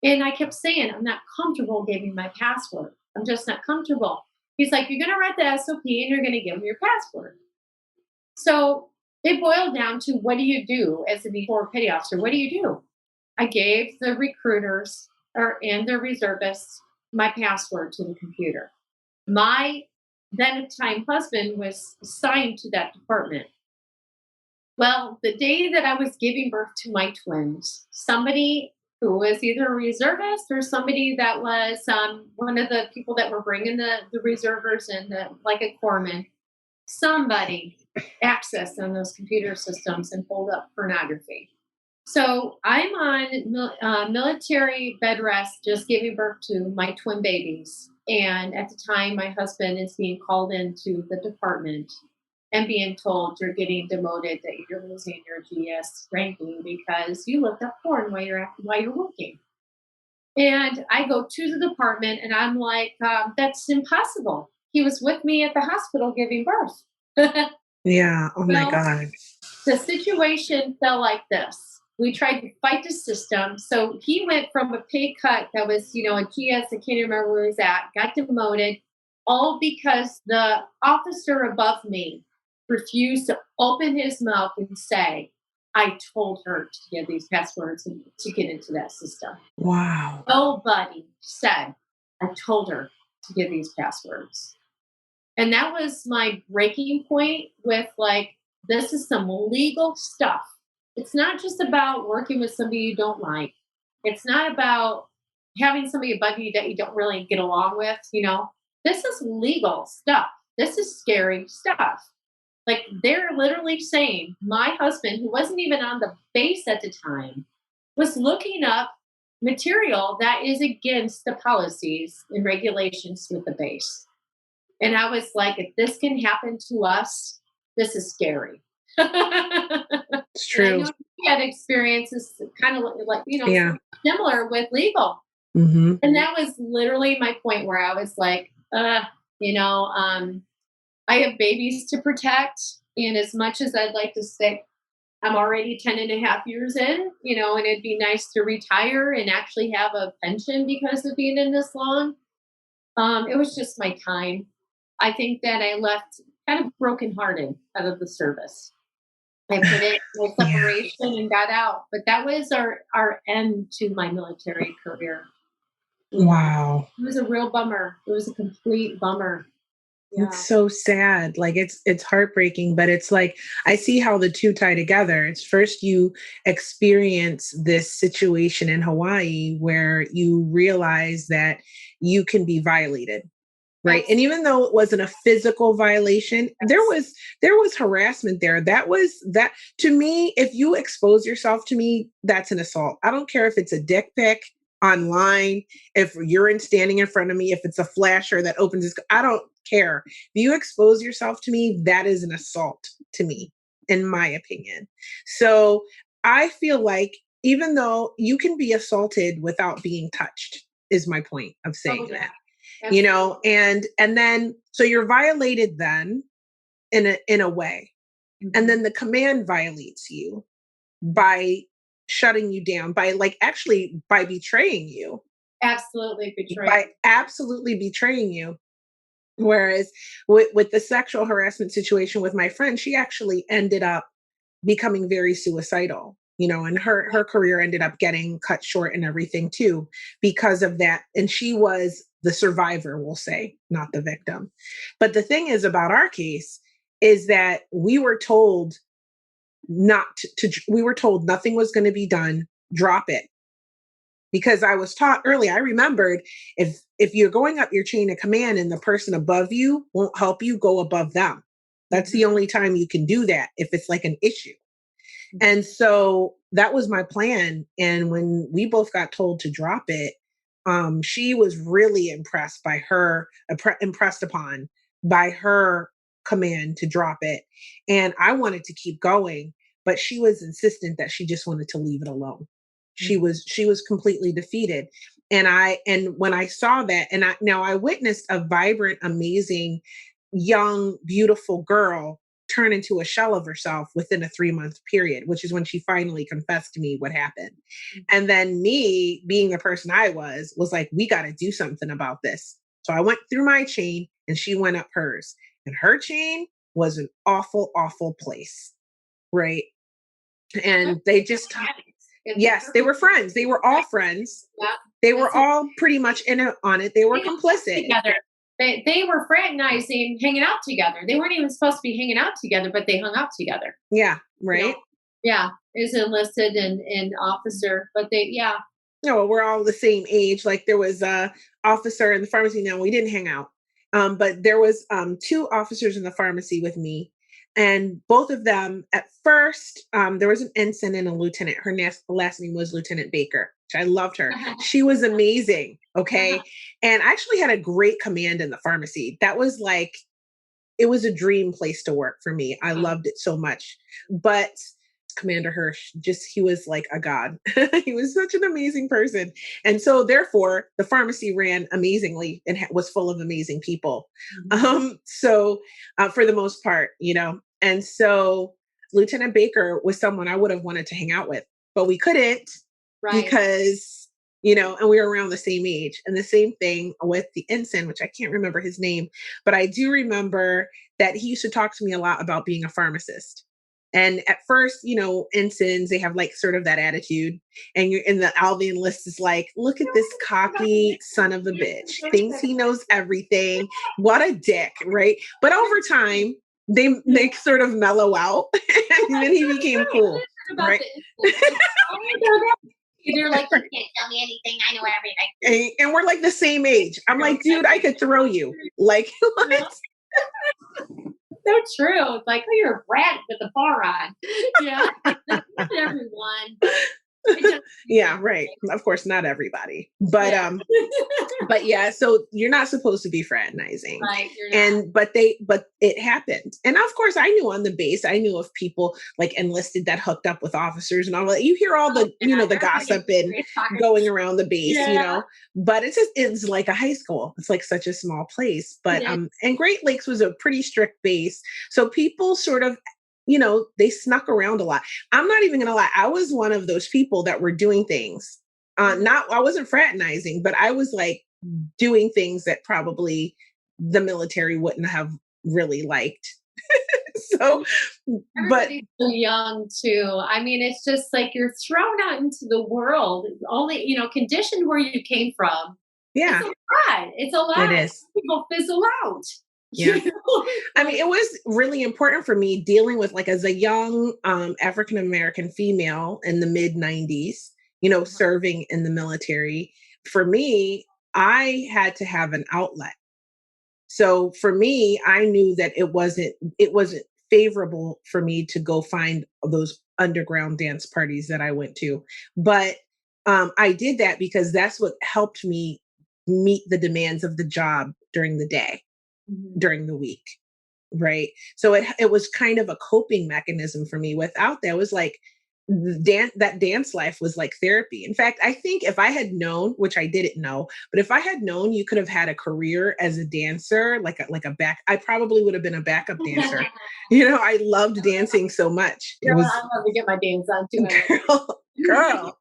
And I kept saying, I'm not comfortable giving my password. I'm just not comfortable. He's like, you're going to write the SOP and you're going to give them your password. So it boiled down to what do you do as a E4 petty officer? What do you do? I gave the recruiters and the reservists my password to the computer. My then at the time husband was assigned to that department. Well, the day that I was giving birth to my twins, somebody who was either a reservist or somebody that was one of the people that were bringing the reservers and like a corpsman, somebody accessed on those computer systems and pulled up pornography. So I'm on military bed rest, just giving birth to my twin babies. And at the time, my husband is being called into the department and being told you're getting demoted, that you're losing your GS ranking because you looked up porn while you're working. And I go to the department and I'm like, that's impossible. He was with me at the hospital giving birth. Yeah. Oh my Well, God. the situation fell like this. We tried to fight the system. So he went from a pay cut that was, a GS, I can't remember where he was at, got demoted, all because the officer above me refused to open his mouth and say, I told her to give these passwords and to get into that system. Wow. Nobody said, I told her to give these passwords. And that was my breaking point with like, this is some legal stuff. It's not just about working with somebody you don't like. It's not about having somebody above you that you don't really get along with. This is legal stuff. This is scary stuff. Like they're literally saying my husband, who wasn't even on the base at the time, was looking up material that is against the policies and regulations with the base. And I was like, if this can happen to us, this is scary. And It's I true. know you had experiences kind of like, Yeah. similar with legal. Hmm. And that was literally my point where I was like, you know, um, I have babies to protect. And as much as I'd like to say, I'm already 10 and a half years in, and it'd be nice to retire and actually have a pension because of being in this long. It was just my time. I think that I left kind of brokenhearted out of the service. I put in my Yeah. separation and got out, but that was our end to my military career. Wow. It was a real bummer. It was a complete bummer. It's Yeah. so sad. Like it's heartbreaking, but it's like I see how the two tie together. It's first you experience this situation in Hawaii where you realize that you can be violated, right? And Absolutely. even though it wasn't a physical violation, there was harassment there. That to me, if you expose yourself to me, that's an assault. I don't care if it's a dick pic online, if you're standing in front of me, if it's a flasher that opens his, I don't care. If you expose yourself to me, that is an assault to me, in my opinion. So I feel like even though you can be assaulted without being touched, is my point of Oh saying yeah. that, Absolutely. and then so you're violated then in a way, and Mhm. then the command violates you by shutting you down, by like actually by betraying you, Absolutely by betrayed. absolutely betraying you. Whereas with the sexual harassment situation with my friend, she actually ended up becoming very suicidal, and her career ended up getting cut short and everything too because of that. And she was the survivor, we'll say, not the victim. But the thing is about our case is that we were told not we were told nothing was going to be done, drop it. Because I was taught early, I remembered, if you're going up your chain of command and the person above you won't help you, go above them. That's the Mhm. only time you can do that, if it's like an issue. And so that was my plan. And when we both got told to drop it, she was really impressed upon by her command to drop it. And I wanted to keep going, but she was insistent that she just wanted to leave it alone. She Mhm. was she was completely defeated. And when I saw that, and I witnessed a vibrant, amazing, young, beautiful girl turn into a shell of herself within a 3-month period, which is when she finally confessed to me what happened. And then me, being the person I was like, we got to do something about this. So I went through my chain and she went up hers. And her chain was an awful, awful place. Right. And they just, It's a yes, they perfect were friends. They were all friends. yeah. They were That's what all pretty much in it on it. They were they hung out complicit. together. They were fraternizing, hanging out together. They weren't even supposed to be hanging out together, but they hung out together. Yeah. You know, Right. yeah, is enlisted and officer, but yeah. No, we're all the same age. Like there was a officer in the pharmacy. Now we didn't hang out, but there was two officers in the pharmacy with me, and both of them at first there was an ensign and a lieutenant. Her last name was Lieutenant Baker. I loved her. She was amazing. Okay, and I actually had a great command in the pharmacy. That was like it was a dream place to work for me. I loved it so much, but Commander Hirsch, just he was like a god. He was such an amazing person. And so therefore the pharmacy ran amazingly and was full of amazing people. Mhm. So for the most part, and so Lieutenant Baker was someone I would have wanted to hang out with, but we couldn't Right. because, and we were around the same age. And the same thing with the ensign, which I can't remember his name, but I do remember that he used to talk to me a lot about being a pharmacist. And at first, ensigns, they have like sort of that attitude. And you're in the Albion list is like, look at this cocky son of a bitch, thinks he knows everything. What a dick, right? But over time, they sort of mellow out and then he became cool, About right? the instance, like, oh my god, they're like, you can't tell me anything. I know everything. And we're like the same age. I'm like, dude, I could throw you. Like, Yeah, what? so true. It's like, oh, you're a brat with a bar on. Yeah, not everyone, but it doesn't mean Yeah, that right. way. Of course, not everybody. Yeah. But yeah, so you're not supposed to be fraternizing. Right, you're not. And but it happened. And of course I knew on the base, I knew of people like enlisted that hooked up with officers and all that. You hear all Oh the, yeah, the everybody gossip gets and curious talking. going around the base, Yeah, but it's like a high school. It's like such a small place. it But is. and Great Lakes was a pretty strict base. So people sort of, they snuck around a lot. I'm not even gonna lie, I was one of those people that were doing things. Mhm. Not I wasn't fraternizing, but I was like doing things that probably the military wouldn't have really liked. So, but Everybody's so young too. I mean, it's just like you're thrown out into the world, only, conditioned where you came from. It's a yeah, lot. It's a it lot. is. People fizzle out. Yeah. It's I mean, like, it was really important for me dealing with like as a young African American female in the mid 90s, serving in the military. For me, I had to have an outlet. So for me, I knew that it wasn't favorable for me to go find those underground dance parties that I went to. But I did that because that's what helped me meet the demands of the job during the day, mhm. during the week. Right. So it was kind of a coping mechanism for me. Without that, it was like that dance life was like therapy. In fact, I think if I had known, which I didn't know, but if I had known you could have had a career as a dancer, like a back, I probably would have been a backup dancer. I loved dancing so much. It Girl, I was love to get my dance on too. I love girl, it. girl.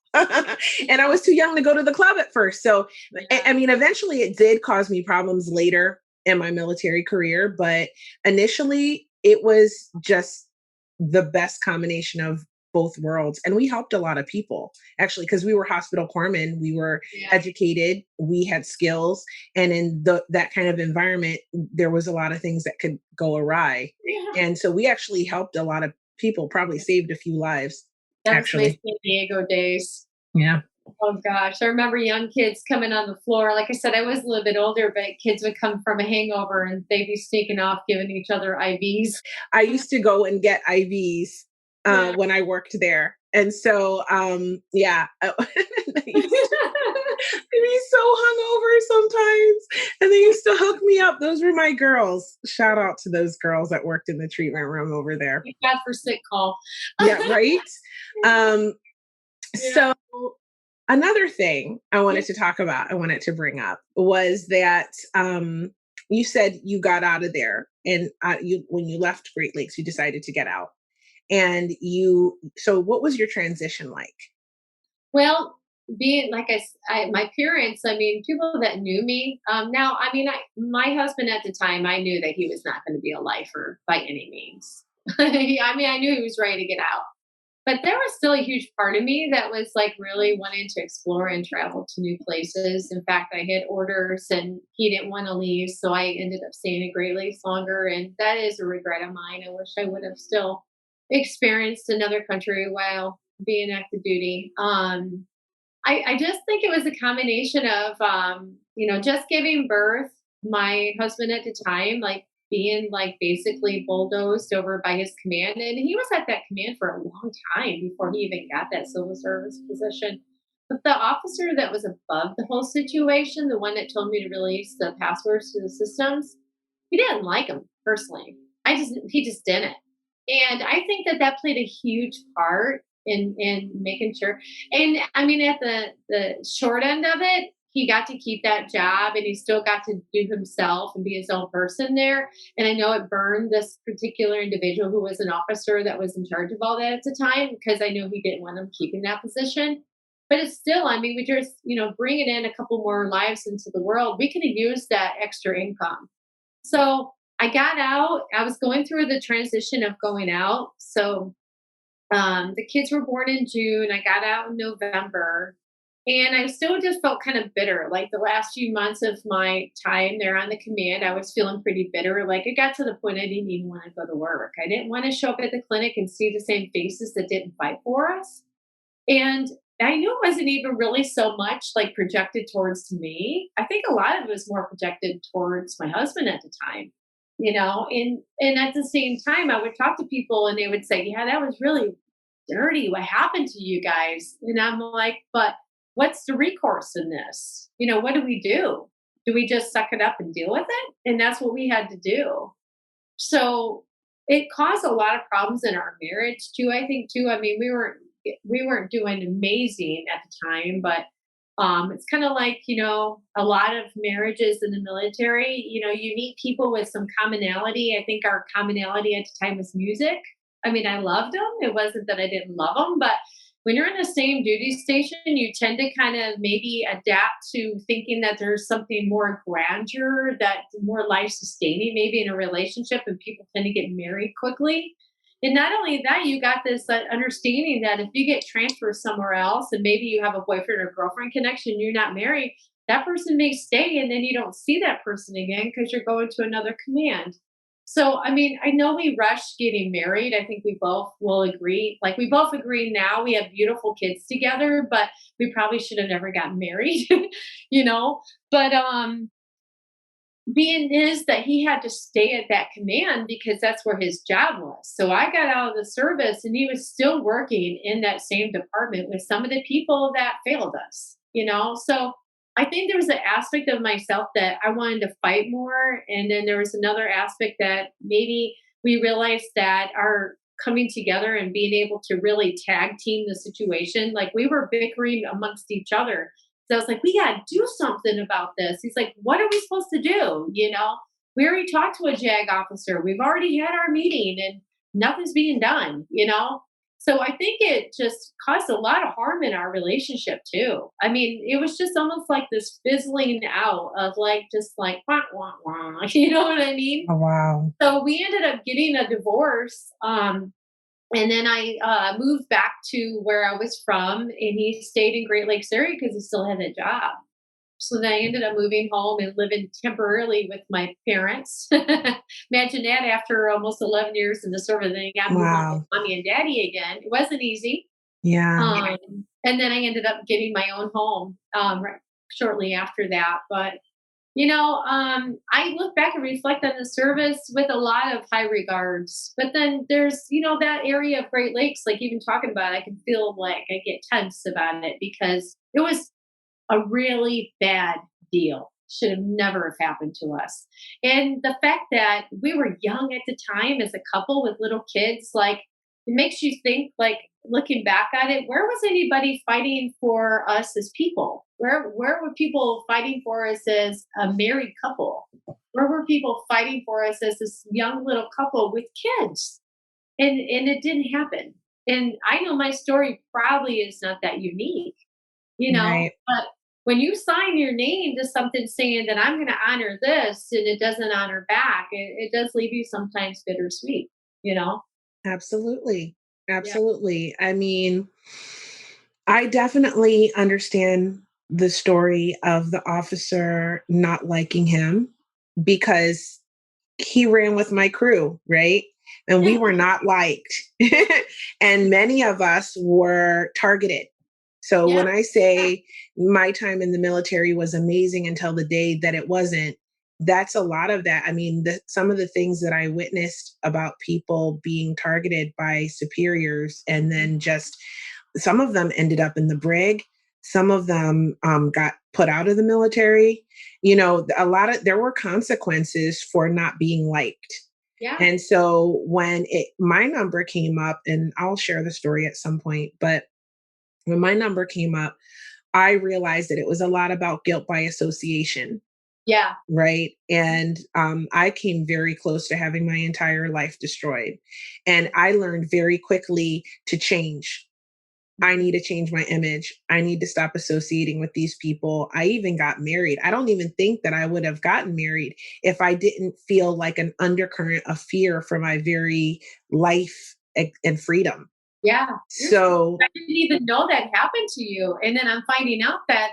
And I was too young to go to the club at first. So, I Yeah. mean, eventually it did cause me problems later in my military career, but initially it was just the best combination of both worlds. And we helped a lot of people actually, because we were hospital corpsmen, we were Yeah. educated, we had skills. And in that kind of environment, there was a lot of things that could go awry. Yeah. And so we actually helped a lot of people, probably saved a few lives, That was my actually. San Diego days. Yeah. Oh gosh, I remember young kids coming on the floor. Like I said, I was a little bit older, but kids would come from a hangover and they'd be sneaking off, giving each other IVs. I used to go and get IVs Yeah. when I worked there. And so, yeah, I used to be so hungover sometimes. And they used to hook me up. Those were my girls. Shout out to those girls that worked in the treatment room over there. Thank God for sick call. Yeah, right. Um, Yeah. so another thing I wanted to talk about, I wanted to bring up was that you said you got out of there, and you when you left Great Lakes, you decided to get out, and so what was your transition like? Well, being like my parents, I mean, people that knew me. Now, I mean, my husband at the time, I knew that he was not going to be a lifer by any means. I mean, I knew he was ready to get out. But there was still a huge part of me that was like really wanting to explore and travel to new places. In fact, I had orders and he didn't want to leave. So I ended up staying in Great Lakes longer. And that is a regret of mine. I wish I would have still experienced another country while being active duty. I just think it was a combination of, just giving birth. My husband at the time, like being like basically bulldozed over by his command. And he was at that command for a long time before he even got that civil service position. But the officer that was above the whole situation, the one that told me to release the passwords to the systems, he didn't like him personally. He just didn't. And I think that that played a huge part in making sure. And I mean, at the short end of it, he got to keep that job, and he still got to do himself and be his own person there. And I know it burned this particular individual who was an officer that was in charge of all that at the time, because I know he didn't want him keeping that position. But it's still, I mean, we just, bringing in a couple more lives into the world, we could have used that extra income. So I got out. I was going through the transition of going out. So the kids were born in June. I got out in November. And I still just felt kind of bitter. Like the last few months of my time there on the command, I was feeling pretty bitter. Like it got to the point I didn't even want to go to work. I didn't want to show up at the clinic and see the same faces that didn't fight for us. And I knew it wasn't even really so much like projected towards me. I think a lot of it was more projected towards my husband at the time, and at the same time I would talk to people and they would say, "Yeah, that was really dirty. What happened to you guys?" And I'm like, "But what's the recourse in this? What do we do? Do we just suck it up and deal with it?" And that's what we had to do. So it caused a lot of problems in our marriage too, I think too. I mean, we weren't doing amazing at the time, but it's kind of like, a lot of marriages in the military, you meet people with some commonality. I think our commonality at the time was music. I mean, I loved them. It wasn't that I didn't love them, but when you're in the same duty station, you tend to kind of maybe adapt to thinking that there's something more grandeur, that more life sustaining, maybe in a relationship, and people tend to get married quickly. And not only that, you got this understanding that if you get transferred somewhere else and maybe you have a boyfriend or girlfriend connection, you're not married, that person may stay and then you don't see that person again because you're going to another command. So, I mean, I know we rushed getting married. I think we both will agree. Like, we both agree now we have beautiful kids together, but we probably should have never gotten married, you know? But being is that he had to stay at that command because that's where his job was. So I got out of the service and he was still working in that same department with some of the people that failed us. So I think there was an aspect of myself that I wanted to fight more. And then there was another aspect that maybe we realized that our coming together and being able to really tag team the situation, like we were bickering amongst each other. So I was like, we got to do something about this. He's like, what are we supposed to do? We already talked to a JAG officer. We've already had our meeting and nothing's being done. So I think it just caused a lot of harm in our relationship too. I mean, it was just almost like this fizzling out of like, just like, wah, wah, wah, you know what I mean? Oh, wow. So we ended up getting a divorce. And then I moved back to where I was from, and he stayed in Great Lakes area because he still had a job. So then I ended up moving home and living temporarily with my parents. Imagine that after almost 11 years in the service, then you got to move home with Wow. mommy and daddy again. It wasn't easy. Yeah. And then I ended up getting my own home right shortly after that. But I look back and reflect on the service with a lot of high regards. But then there's, that area of Great Lakes, like even talking about it, I can feel like I get tense about it because it was a really bad deal. Should have never have happened to us. And the fact that we were young at the time as a couple with little kids, like it makes you think, like looking back at it, where was anybody fighting for us as people? Where were people fighting for us as a married couple? Where were people fighting for us as this young little couple with kids? And it didn't happen. And I know my story probably is not that unique, Right. but when you sign your name to something saying that I'm going to honor this and it doesn't honor back, it does leave you sometimes bittersweet. Absolutely. Yeah. Absolutely. I mean, I definitely understand the story of the officer not liking him because he ran with my crew, right? And we were not liked. And many of us were targeted. So Yeah. when I say my time in the military was amazing until the day that it wasn't, that's a lot of that. I mean, some of the things that I witnessed about people being targeted by superiors and then just some of them ended up in the brig. Some of them got put out of the military. A lot of there were consequences for not being liked. Yeah. And so when my number came up, and I'll share the story at some point, but when my number came up, I realized that it was a lot about guilt by association. Yeah. Right. And I came very close to having my entire life destroyed. And I learned very quickly to change. I need to change my image. I need to stop associating with these people. I even got married. I don't even think that I would have gotten married if I didn't feel like an undercurrent of fear for my very life and freedom. Yeah. So, I didn't even know that happened to you. And then I'm finding out that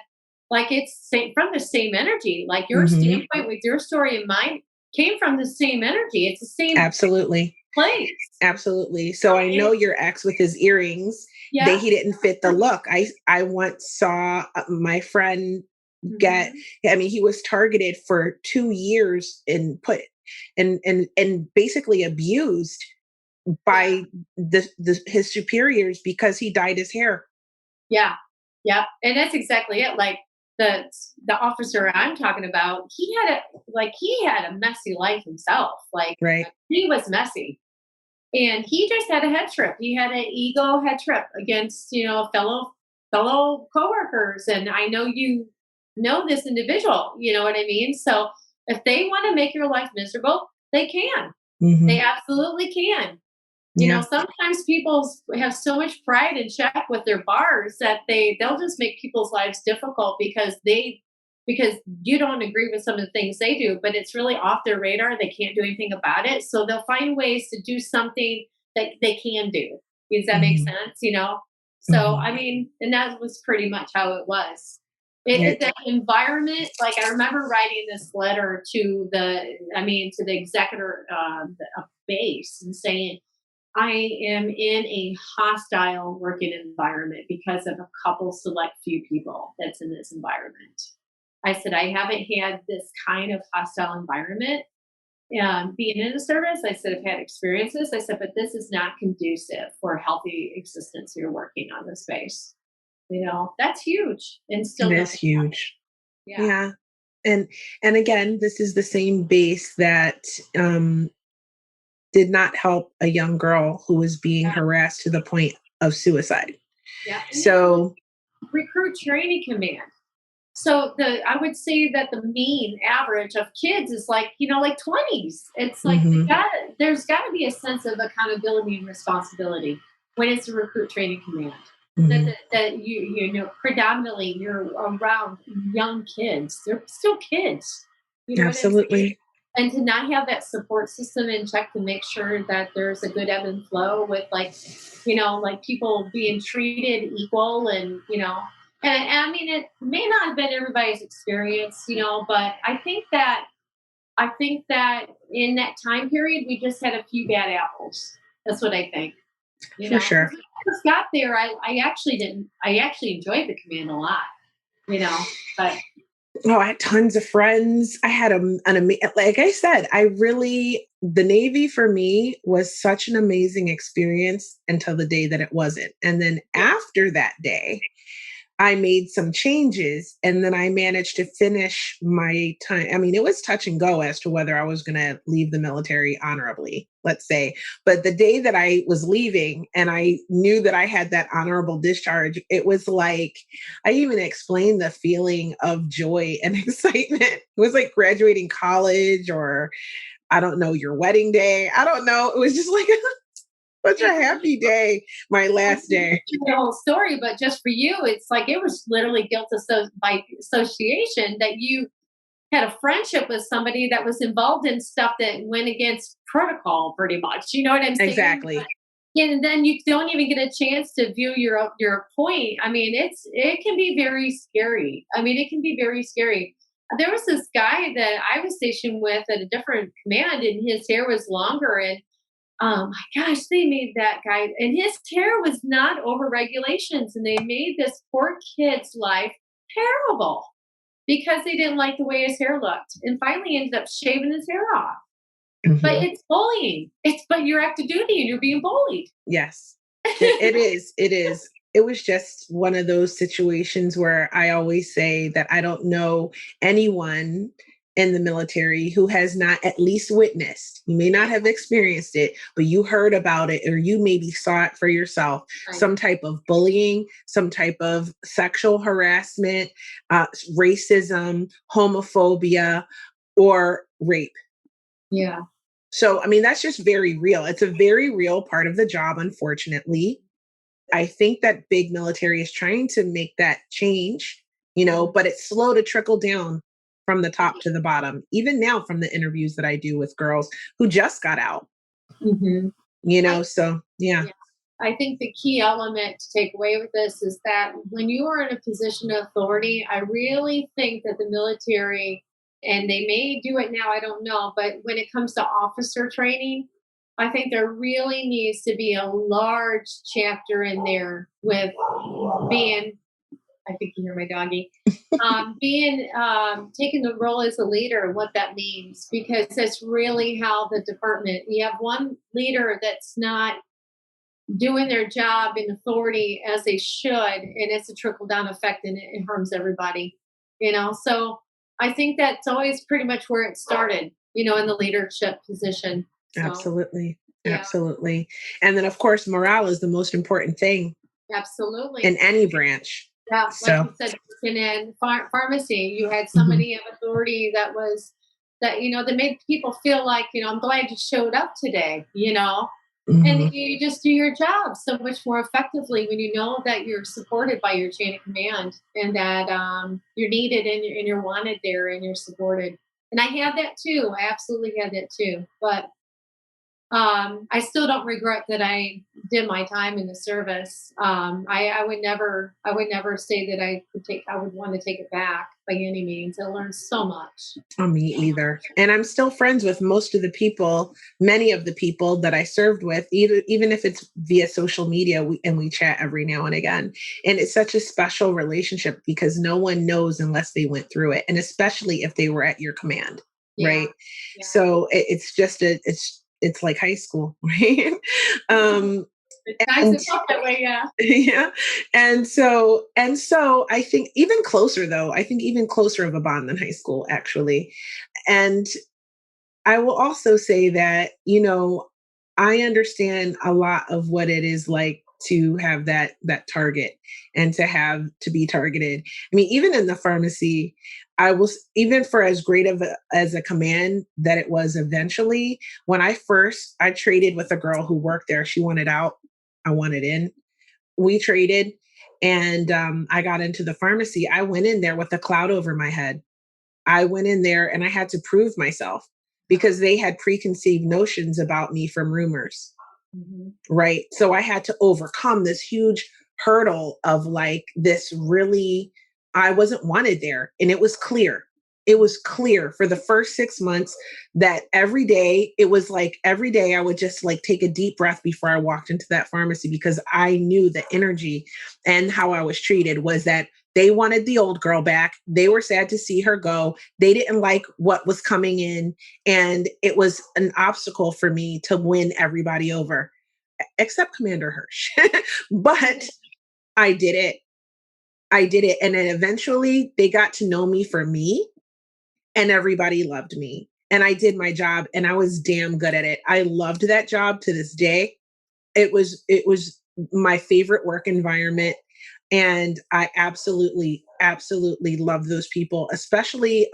like it's from the same energy. Like your mhm, standpoint with your story and mine came from the same energy. It's the same absolutely. place. Absolutely. So So I know your ex with his earrings, yeah. he didn't fit the look. I once saw my friend get, Mhm. I mean, he was targeted for 2 years and put and basically abused Yeah. by the his superiors because he dyed his hair. Yeah. Yeah. And that's exactly it. Like the the officer I'm talking about, he had a messy life himself. Like Right. he was messy. And he just had a head trip. He had an ego head trip against, fellow coworkers. And I know you know this individual, you know what I mean? So if they want to make your life miserable, they can. They Hmm. absolutely can. Yeah. Sometimes people have so much pride and check with their bars that they'll just make people's lives difficult because you don't agree with some of the things they do, but it's really off their radar. They can't do anything about it. So they'll find ways to do something that they can do. Does that make Hmm. sense? So, Hmm. I mean, and that was pretty much how it was. Yeah. The environment, like I remember writing this letter to the executor of base and saying, I am in a hostile working environment because of a couple select few people that's in this environment. I said, I haven't had this kind of hostile environment being in the service. I said, I've had experiences. I said, but this is not conducive for a healthy existence here working on this space. That's huge. And It still is nothing. huge. Yeah. Yeah. And again, this is the same base that did not help a young girl who was being Yeah. harassed to the point of suicide. Yeah. And they have a So, recruit training command. So I would say that the mean average of kids is like 20s. It's like mhm, there's got to be a sense of accountability and responsibility when it's a recruit training command. mhm, That predominantly you're around young kids. They're still kids. You know what I'm saying? absolutely. And to not have that support system in check to make sure that there's a good ebb and flow with like people being treated equal and I mean, it may not have been everybody's experience, but I think that in that time period, we just had a few bad apples. That's what I think. For Because sure. when I first got there, I actually didn't. I actually enjoyed the command a lot. You know, but Oh, I had tons of friends. I had like I said, the Navy for me was such an amazing experience until the day that it wasn't. And then yeah, after that day, I made some changes and then I managed to finish my time. I mean, it was touch and go as to whether I was going to leave the military honorably, let's say. But the day that I was leaving and I knew that I had that honorable discharge, it was like, I even explained the feeling of joy and excitement. It was like graduating college or I don't know, your wedding day. I don't know. It was just like such a happy day, my last day. the whole story. But just for you, it's like it was literally by association that you had a friendship with somebody that was involved in stuff that went against protocol pretty much. You know what I'm saying? Exactly. And then you don't even get a chance to view your point. I mean, it can be very scary. I mean, it can be very scary. There was this guy that I was stationed with at a different command, and his hair was longer. And my gosh, they made that guy, and his hair was not over regulations, and they made this poor kid's life terrible because they didn't like the way his hair looked, and finally ended up shaving his hair off. But Mhm. it's bullying. But you're active duty and you're being bullied. Yes, it is. It is. It was just one of those situations where I always say that I don't know anyone in the military who has not at least witnessed, you may not have experienced it, but you heard about it or you maybe saw it for yourself, Right. some type of bullying, some type of sexual harassment, racism, homophobia, or rape. Yeah. So, I mean, that's just very real. It's a very real part of the job, unfortunately. I think that big military is trying to make that change, but it's slow to trickle down from the top to the bottom. Even now, from the interviews that I do with girls who just got out, Mm-hmm. so yeah, Yeah. I think the key element to take away with this is that when you are in a position of authority, I really think that the military, and they may do it now, I don't know, but when it comes to officer training, I think there really needs to be a large chapter in there with being, I think you hear my doggy, being taking the role as a leader and what that means, because that's really how the department, you have one leader that's not doing their job in authority as they should, and it's a trickle down effect, and it harms everybody. So I think that's always pretty much where it started. In the leadership position. So absolutely. yeah, Absolutely. And then, of course, morale is the most important thing in absolutely. any branch. Yeah, like So, you said, working in pharmacy, you had mhm, somebody of authority that made people feel like, I'm glad you showed up today. And mhm, you just do your job so much more effectively when you know that you're supported by your chain of command, and that you're needed, and you're wanted there, and you're supported. And I had that too. I absolutely had that too. But I still don't regret that I did my time in the service. I would never say that I would want to take it back by any means. I learned so much. oh, me either. And I'm still friends with most of the people, many of the people that I served with, even if it's via social media, and we chat every now and again. And it's such a special relationship because no one knows unless they went through it. And especially if they were at your command, Yeah. right? Yeah. So it's just it's like high school, right? um, It ties and it up that way, yeah. yeah. And so I think even closer though, I think even closer of a bond than high school, actually. And I will also say that, I understand a lot of what it is like to have that target and to be targeted. I mean, even in the pharmacy, I was, even for as great of as a command that it was eventually, when I traded with a girl who worked there. She wanted out, I wanted in. We traded, and I got into the pharmacy. I went in there with a cloud over my head. I went in there and I had to prove myself because they had preconceived notions about me from rumors, Mhm. right? So I had to overcome this huge hurdle of like this really, I wasn't wanted there. And it was clear. It was clear for the first 6 months that every day, it was like every day I would just like take a deep breath before I walked into that pharmacy because I knew the energy and how I was treated was that they wanted the old girl back. They were sad to see her go. They didn't like what was coming in. And it was an obstacle for me to win everybody over except Commander Hirsch. But I did it. I did it. And then eventually they got to know me for me, and everybody loved me. And I did my job and I was damn good at it. I loved that job to this day. It was my favorite work environment, and I absolutely love those people, especially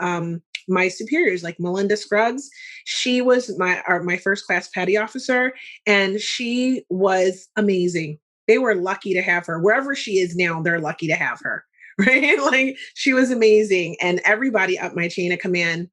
my superiors like Melinda Scruggs. She was my first class petty officer, and she was amazing. They were lucky to have her wherever she is now. They're lucky to have her. Right, like she was amazing, and everybody up my chain of command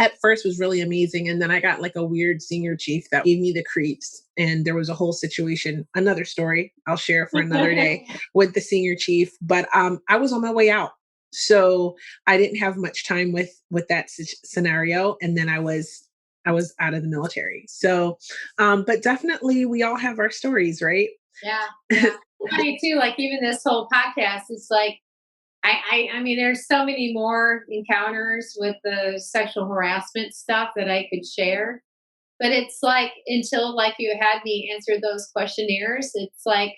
at first was really amazing. And then I got like a weird senior chief that gave me the creeps. And there was a whole situation, another story I'll share for another day with the senior chief. But I was on my way out. So I didn't have much time with that scenario. And then I was out of the military. So but definitely we all have our stories, right? Yeah, yeah. Funny too, like even this whole podcast, it's like I mean, there's so many more encounters with the sexual harassment stuff that I could share. But it's like until like you had me answer those questionnaires, it's like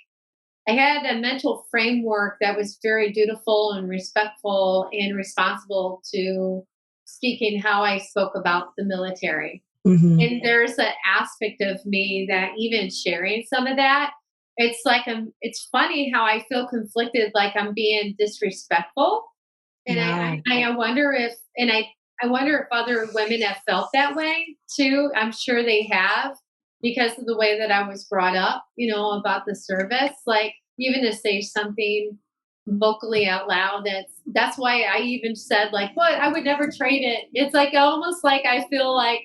I had a mental framework that was very dutiful and respectful and responsible to speaking how I spoke about the military. Hmm. And there's an aspect of me that even sharing some of that, it's like it's funny how I feel conflicted, like I'm being disrespectful. And Wow. I wonder if, I wonder if other women have felt that way too. I'm sure they have because of the way that I was brought up, about the service. Like even to say something vocally out loud, that's why I even said like, what, I would never trade it. It's like almost like I feel like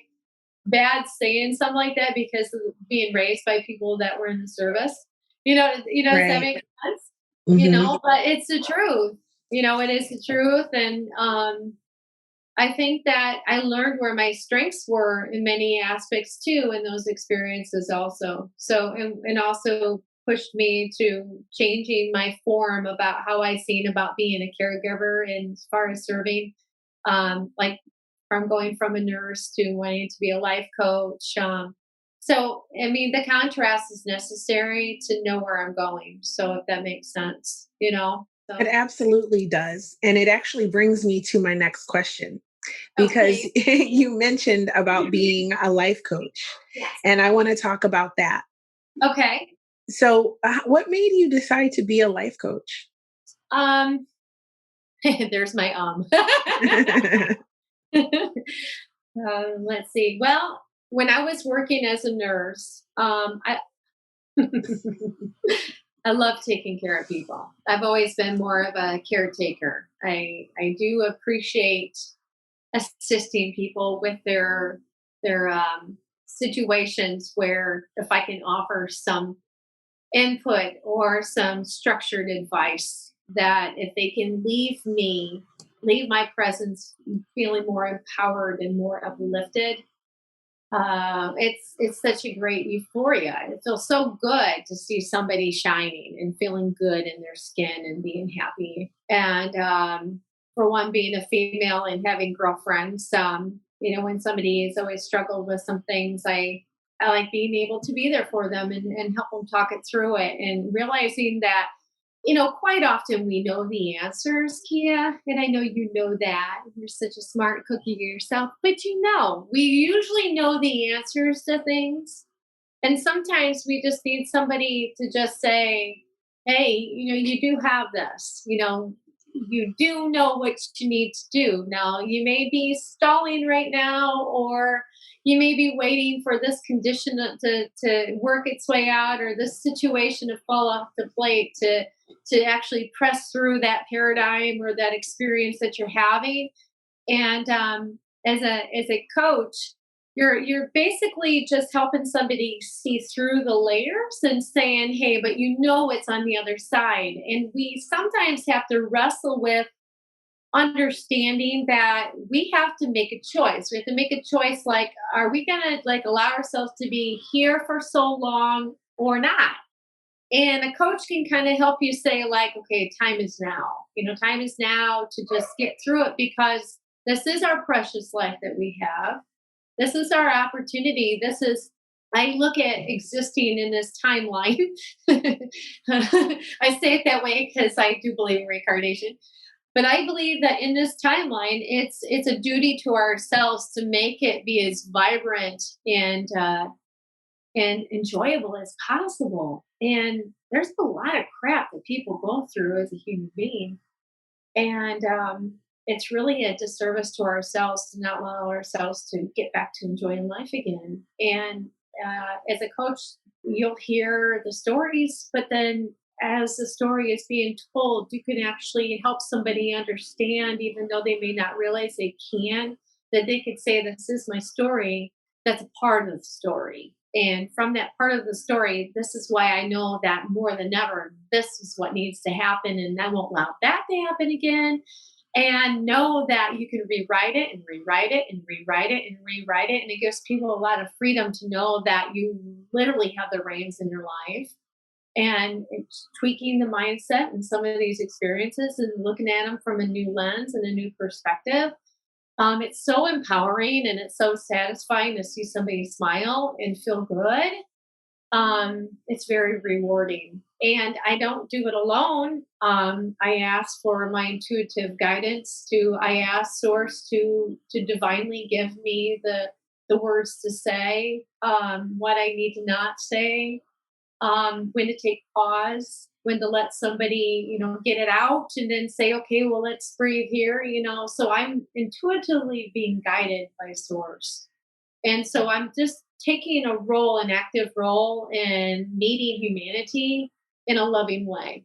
bad saying something like that because of being raised by people that were in the service. Does that Right. make sense? Hmm. But it's the truth. It is the truth. And I think that I learned where my strengths were in many aspects too in those experiences also. So and also pushed me to changing my form about how I seen about being a caregiver and as far as serving, like from going from a nurse to wanting to be a life coach. So I mean the contrast is necessary to know where I'm going. So if that makes sense. It So absolutely does. And it actually brings me to my next question because okay. you mentioned about being a life coach, Yes. and I want to talk about that. Okay. So, what made you decide to be a life coach? Um, there's my let's see. Well, when I was working as a nurse, I I love taking care of people. I've always been more of a caretaker. I do appreciate assisting people with their situations where if I can offer some input or some structured advice that if they can leave my presence feeling more empowered and more uplifted. It's such a great euphoria. It feels so good to see somebody shining and feeling good in their skin and being happy. And for one, being a female and having girlfriends, when somebody has always struggled with some things, I like being able to be there for them and help them talk it through it and realizing that quite often we know the answers, Kia, and I know you know that. You're such a smart cookie yourself, but we usually know the answers to things. And sometimes we just need somebody to just say, hey, you do have this, you do know what you need to do. Now, you may be stalling right now, or you may be waiting for this condition to work its way out, or this situation to fall off the plate to actually press through that paradigm or that experience that you're having. And as a coach, you're basically just helping somebody see through the layers and saying, "Hey, but you know what's on the other side." And we sometimes have to wrestle with understanding that we have to make a choice. We have to make a choice like, are we going to like allow ourselves to be here for so long or not? And a coach can kind of help you say, like, okay, time is now. Time is now to just get through it because this is our precious life that we have. This is our opportunity. I look at existing in this timeline. I say it that way because I do believe in reincarnation. But I believe that in this timeline, it's a duty to ourselves to make it be as vibrant and enjoyable as possible. And there's a lot of crap that people go through as a human being. And it's really a disservice to ourselves to not allow ourselves to get back to enjoying life again. And as a coach, you'll hear the stories, but then as the story is being told, you can actually help somebody understand, even though they may not realize they can, that they could say, "This is my story. That's a part of the story." And from that part of the story, this is why I know that more than ever, this is what needs to happen. And I won't allow that to happen again. And know that you can rewrite it and rewrite it and rewrite it and rewrite it. And it gives people a lot of freedom to know that you literally have the reins in your life. And it's tweaking the mindset and some of these experiences and looking at them from a new lens and a new perspective. It's so empowering and it's so satisfying to see somebody smile and feel good. It's very rewarding. And I don't do it alone. I ask for my intuitive guidance I ask source to divinely give me the words to say, what I need to not say, when to take pause, when to let somebody, get it out and then say, okay, well, let's breathe here. So I'm intuitively being guided by source. And so I'm just taking an active role in meeting humanity in a loving way,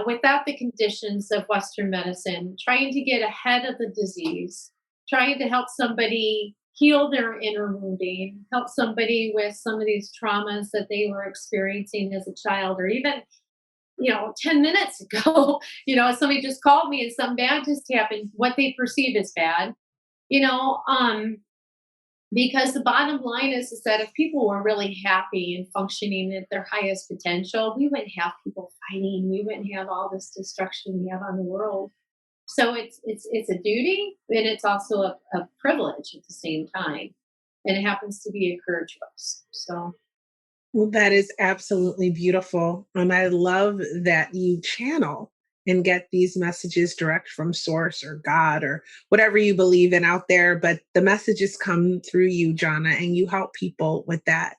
without the conditions of Western medicine, trying to get ahead of the disease, trying to help somebody heal their inner wounding, help somebody with some of these traumas that they were experiencing as a child, or even, 10 minutes ago, somebody just called me and something bad just happened, what they perceive as bad, you know, um, because the bottom line is that if people were really happy and functioning at their highest potential, we wouldn't have people fighting. We wouldn't have all this destruction we have on the world. So it's a duty, and it's also a privilege at the same time. And it happens to be a career choice. So Well, that is absolutely beautiful. And I love that you channel and get these messages direct from source or God or whatever you believe in out there. But the messages come through you, Johnna, and you help people with that,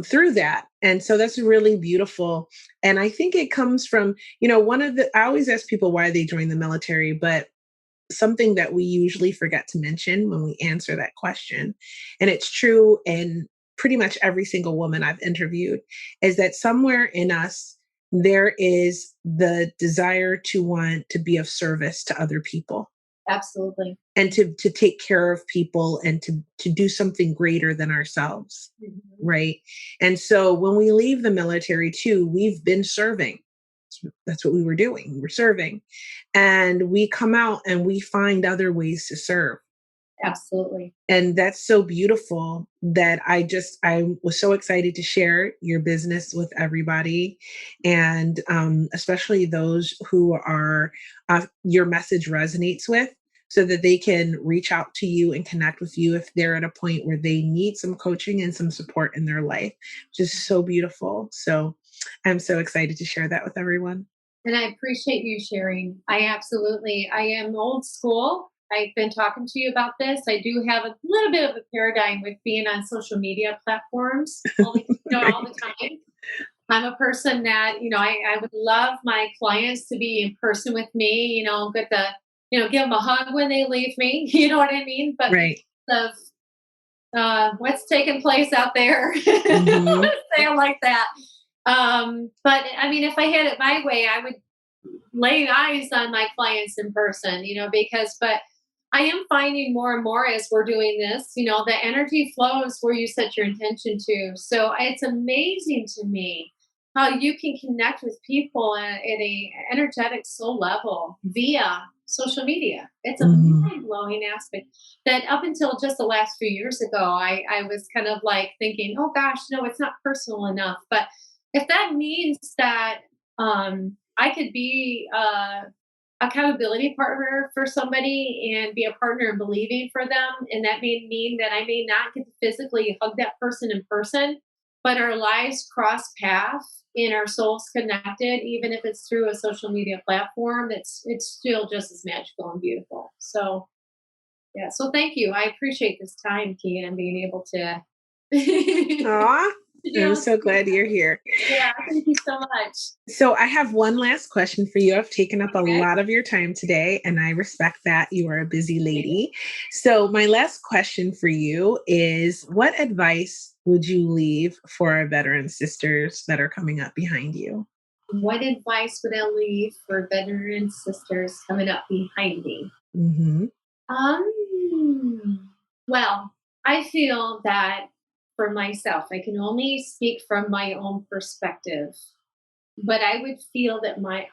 through that. And so that's really beautiful. And I think it comes from, I always ask people why they join the military, but something that we usually forget to mention when we answer that question, and it's true in pretty much every single woman I've interviewed, is that somewhere in us, there is the desire to want to be of service to other people absolutely. and to take care of people and to do something greater than ourselves, Mhm. right? And so when we leave the military too, we've been serving. That's what we were doing. We were serving. And we come out and we find other ways to serve. Absolutely. And that's so beautiful that I was so excited to share your business with everybody, and especially those who are your message resonates with, so that they can reach out to you and connect with you if they're at a point where they need some coaching and some support in their life, which is so beautiful. So I'm so excited to share that with everyone. And I appreciate you sharing. I am old school. I've been talking to you about this. I do have a little bit of a paradigm with being on social media platforms all Right. the time. I'm a person that, I would love my clients to be in person with me, get the, give them a hug when they leave me, you know what I mean? But Right. because of what's taking place out there, Hmm. let's say it like that. But I mean, if I had it my way, I would lay eyes on my clients in person, but I am finding more and more as we're doing this, the energy flows where you set your intention to. So it's amazing to me how you can connect with people at a energetic soul level via social media. It's a Hmm. mind blowing aspect that up until just the last few years ago, I was kind of like thinking, oh gosh, no, it's not personal enough. But if that means that I could be accountability partner for somebody and be a partner in believing for them. And that may mean that I may not get to physically hug that person in person, but our lives cross paths and our souls connected, even if it's through a social media platform, it's still just as magical and beautiful. So yeah, so thank you. I appreciate this time, Kia, and being able to to Aw, be I'm able to so do glad you're that. here. Yeah, thank you so much. So I have one last question for you. I've taken up a Okay. lot of your time today, and I respect that you are a busy lady. So my last question for you is, what advice would you leave for our veteran sisters that are coming up behind you? What advice would I leave for veteran sisters coming up behind me? Hmm. Well, I feel that for myself, I can only speak from my own perspective. But I feel that my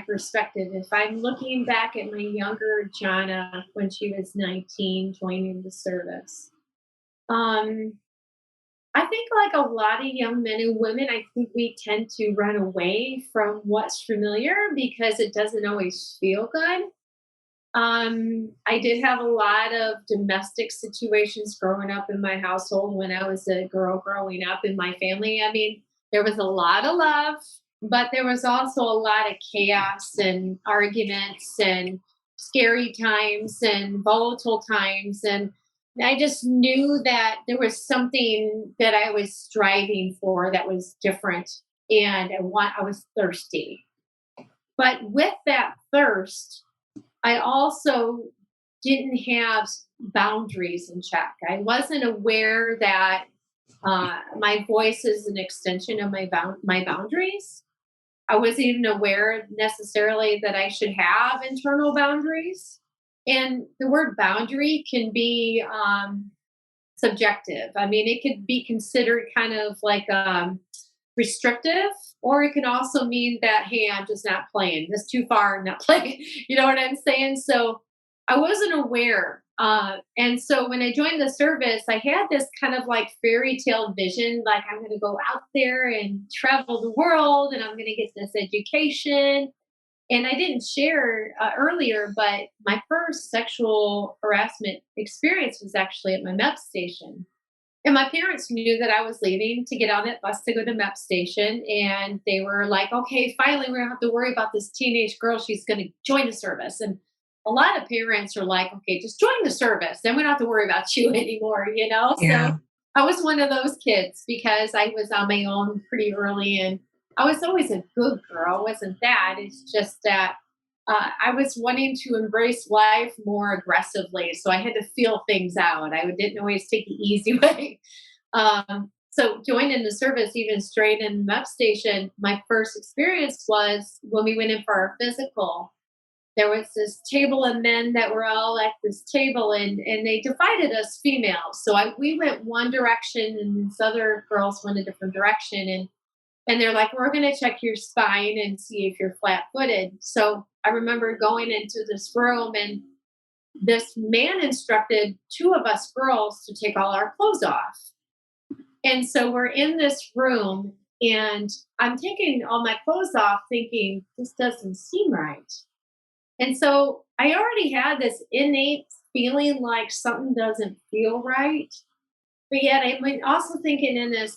perspective, if I'm looking back at my younger Johnna when she was 19 joining the service, um, I think like a lot of young men and women, I think we tend to run away from what's familiar because it doesn't always feel good. I did have a lot of domestic situations growing up in my household when I was a girl growing up in my family. I mean, there was a lot of love, but there was also a lot of chaos and arguments and scary times and volatile times. And I just knew that there was something that I was striving for that was different. And I was thirsty. But with that thirst, I also didn't have boundaries in check. I wasn't aware that my voice is an extension of my boundaries. I wasn't even aware necessarily that I should have internal boundaries. And the word boundary can be subjective. I mean, it could be considered kind of like restrictive, or it can also mean that, hey, I'm just not playing. This too far, I'm not playing. You know what I'm saying? So I wasn't aware. And so when I joined the service, I had this kind of like fairy tale vision, like I'm going to go out there and travel the world and I'm going to get this education. And I didn't share earlier, but my first sexual harassment experience was actually at my MEPS station. And my parents knew that I was leaving to get on that bus to go to MEP station. And they were like, okay, finally, we don't have to worry about this teenage girl. She's going to join the service. And a lot of parents are like, okay, just join the service. Then we don't have to worry about you anymore, you know? So Yeah. I was one of those kids because I was on my own pretty early. And I was always a good girl, wasn't that? It's just that I was wanting to embrace life more aggressively, so I had to feel things out. I didn't always take the easy way. So joining the service, even straight in the MEP station, my first experience was when we went in for our physical. There was this table of men that were all at this table, and they divided us females. So we went one direction, and these other girls went a different direction, and they're like, we're going to check your spine and see if you're flat footed. So I remember going into this room, and this man instructed two of us girls to take all our clothes off. And so we're in this room, and I'm taking all my clothes off, thinking, this doesn't seem right. And so I already had this innate feeling like something doesn't feel right. But yet I'm also thinking in this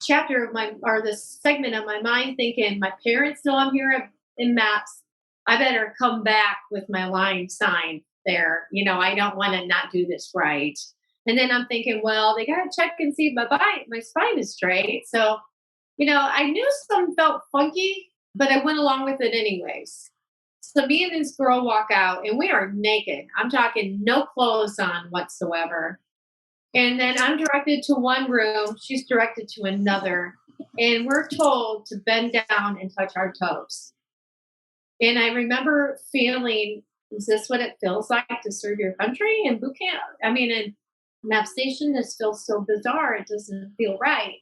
chapter of my or this segment of my mind thinking my parents know I'm here in maps. I better come back with my line signed there. You know, I don't want to not do this right. And then I'm thinking, well, they got to check and see if my spine is straight. So, I knew something felt funky, but I went along with it anyways. So me and this girl walk out, and we are naked. I'm talking no clothes on whatsoever. And then I'm directed to one room, she's directed to another, and we're told to bend down and touch our toes. And I remember feeling, is this what it feels like to serve your country in boot camp? I mean, in map station, this feels so bizarre. It doesn't feel right.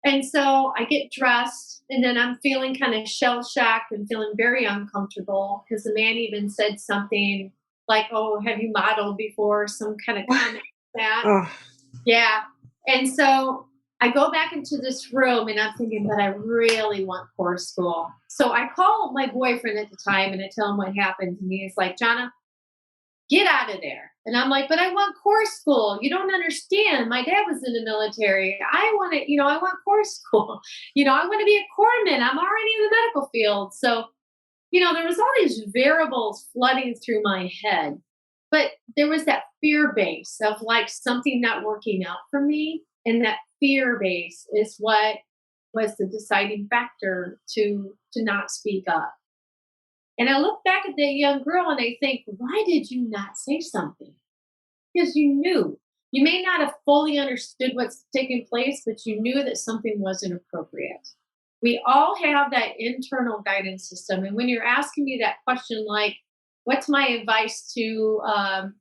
And so I get dressed, and then I'm feeling kind of shell shocked and feeling very uncomfortable because the man even said something like, oh, have you modeled before? Some kind of comment like that. Oh, Yeah. And so I go back into this room and I'm thinking, but I really want core school. So I call my boyfriend at the time and I tell him what happened. And he's like, Johnna, get out of there. And I'm like, but I want core school. You don't understand. My dad was in the military. I want to, I want core school. I want to be a corpsman. I'm already in the medical field. So, there was all these variables flooding through my head. But there was that fear base of like something not working out for me. And that fear base is what was the deciding factor to not speak up. And I look back at that young girl and I think, why did you not say something? Because you knew. You may not have fully understood what's taking place, but you knew that something wasn't appropriate. We all have that internal guidance system. And when you're asking me that question, like, what's my advice to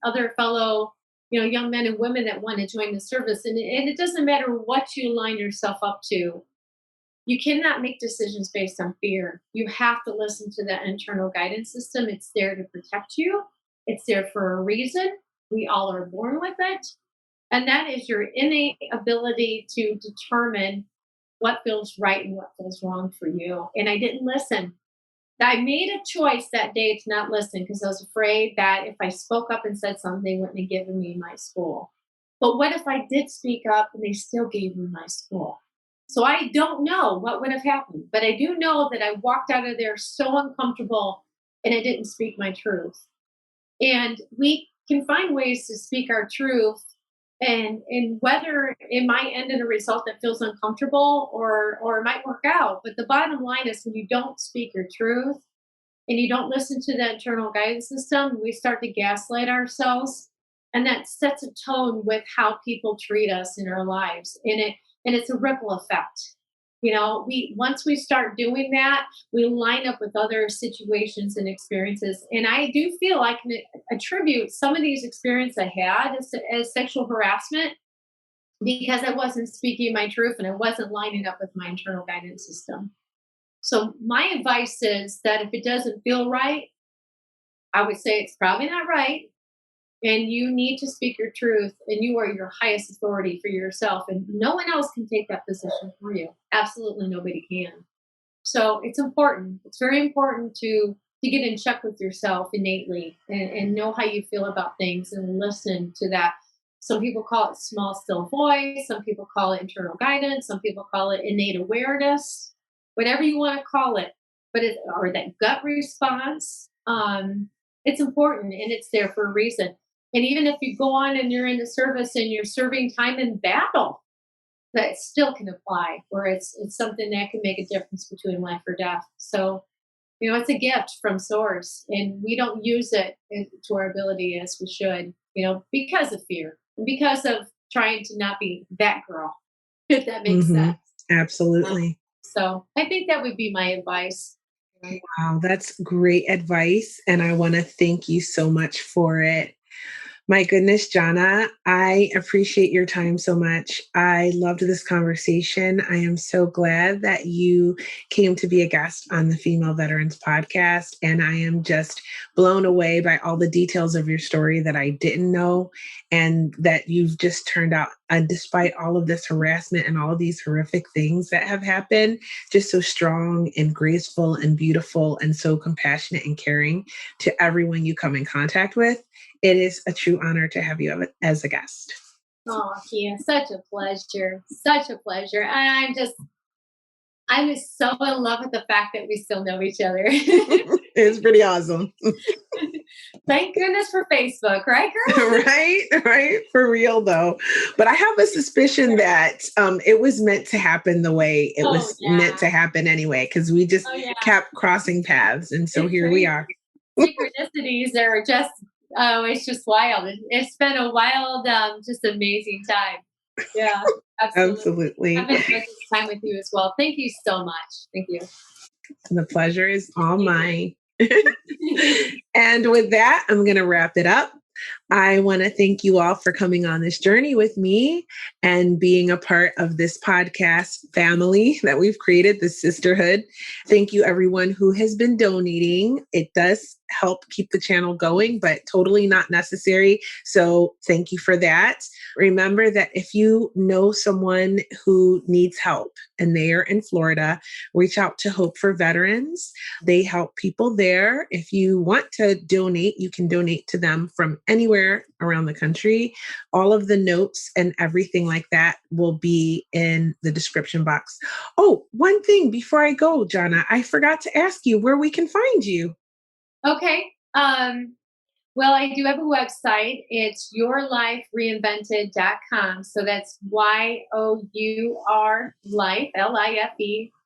other fellow, young men and women that want to join the service? And it doesn't matter what you line yourself up to. You cannot make decisions based on fear. You have to listen to that internal guidance system. It's there to protect you. It's there for a reason. We all are born with it. And that is your innate ability to determine what feels right and what feels wrong for you. And I didn't listen. I made a choice that day to not listen because I was afraid that if I spoke up and said something, they wouldn't have given me my school. But what if I did speak up and they still gave me my school? So I don't know what would have happened, but I do know that I walked out of there so uncomfortable and I didn't speak my truth. And we can find ways to speak our truth, and whether it might end in a result that feels uncomfortable or it might work out. But the bottom line is when you don't speak your truth and you don't listen to the internal guidance system, we start to gaslight ourselves. And that sets a tone with how people treat us in our lives. And it's a ripple effect. We once we start doing that, we line up with other situations and experiences. And I do feel I can attribute some of these experiences I had as sexual harassment because I wasn't speaking my truth and I wasn't lining up with my internal guidance system. So my advice is that if it doesn't feel right, I would say it's probably not right. And you need to speak your truth, and you are your highest authority for yourself. And no one else can take that position for you. Absolutely nobody can. So it's important. It's very important to get in check with yourself innately and know how you feel about things and listen to that. Some people call it small, still voice. Some people call it internal guidance. Some people call it innate awareness, whatever you want to call it. But or that gut response. It's important and it's there for a reason. And even if you go on and you're in the service and you're serving time in battle, that still can apply where it's something that can make a difference between life or death. So, it's a gift from source and we don't use it to our ability as we should, because of fear and because of trying to not be that girl, if that makes Hmm. sense. Uh, Absolutely. so I think that would be my advice. Wow, that's great advice. And I want to thank you so much for it. My goodness, Johnna, I appreciate your time so much. I loved this conversation. I am so glad that you came to be a guest on the Female Veterans Podcast. And I am just blown away by all the details of your story that I didn't know, and that you've just turned out, despite all of this harassment and all of these horrific things that have happened, just so strong and graceful and beautiful and so compassionate and caring to everyone you come in contact with. It is a true honor to have you as a guest. Oh, Kia, such a pleasure. Such a pleasure. And I'm just so in love with the fact that we still know each other. It's pretty awesome. Thank goodness for Facebook, right, girl? Right, right, for real though. But I have a suspicion that it was meant to happen the way it Oh was meant yeah. to happen anyway, because we just Oh yeah. kept crossing paths. And so It's here we crazy. are. Synchronicities are just it's just wild. It's been a wild, just amazing time. Yeah, absolutely. I've Absolutely. enjoyed this time with you as well. Thank you so much. Thank you. The pleasure is all mine. And with that, I'm going to wrap it up. I want to thank you all for coming on this journey with me and being a part of this podcast family that we've created, this sisterhood. Thank you, everyone who has been donating. It does help keep the channel going, but totally not necessary. So thank you for that. Remember that if you know someone who needs help and they are in Florida, reach out to Hope for Veterans. They help people there. If you want to donate, you can donate to them from anywhere around the country. All of the notes and everything like that will be in the description box. Oh, one thing before I go, Johnna, I forgot to ask you where we can find you. Okay. Well, I do have a website. It's yourlifereinvented.com. So that's YOUR LIFE.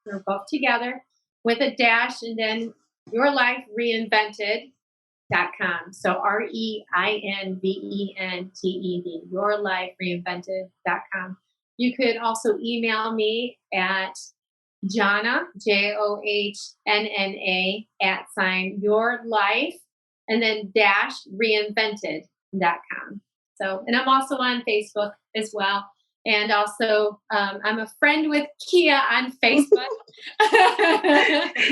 They're both together with a dash and then yourlifereinvented.com. So REINVENTED, yourlifereinvented.com. You could also email me at Johnna, JOHNNA, your life, and then dash reinvented.com. So, and I'm also on Facebook as well. And also, I'm a friend with Kia on Facebook.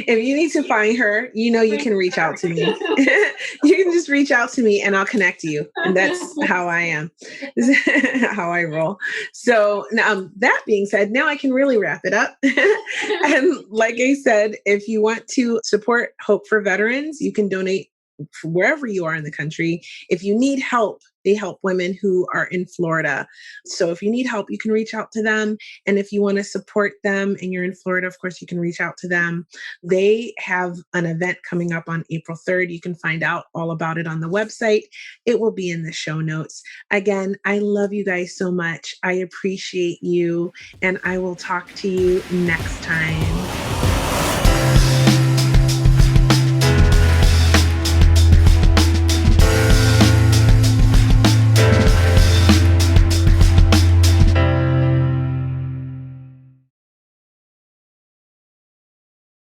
If you need to find her, you can reach out to me. You can just reach out to me and I'll connect you. And that's how I am, how I roll. So now, that being said, now I can really wrap it up. And like I said, if you want to support Hope for Veterans, you can donate wherever you are in the country. If you need help, they help women who are in Florida. So if you need help, you can reach out to them. And if you want to support them and you're in Florida, of course, you can reach out to them. They have an event coming up on April 3rd. You can find out all about it on the website. It will be in the show notes. Again, I love you guys so much. I appreciate you, and I will talk to you next time.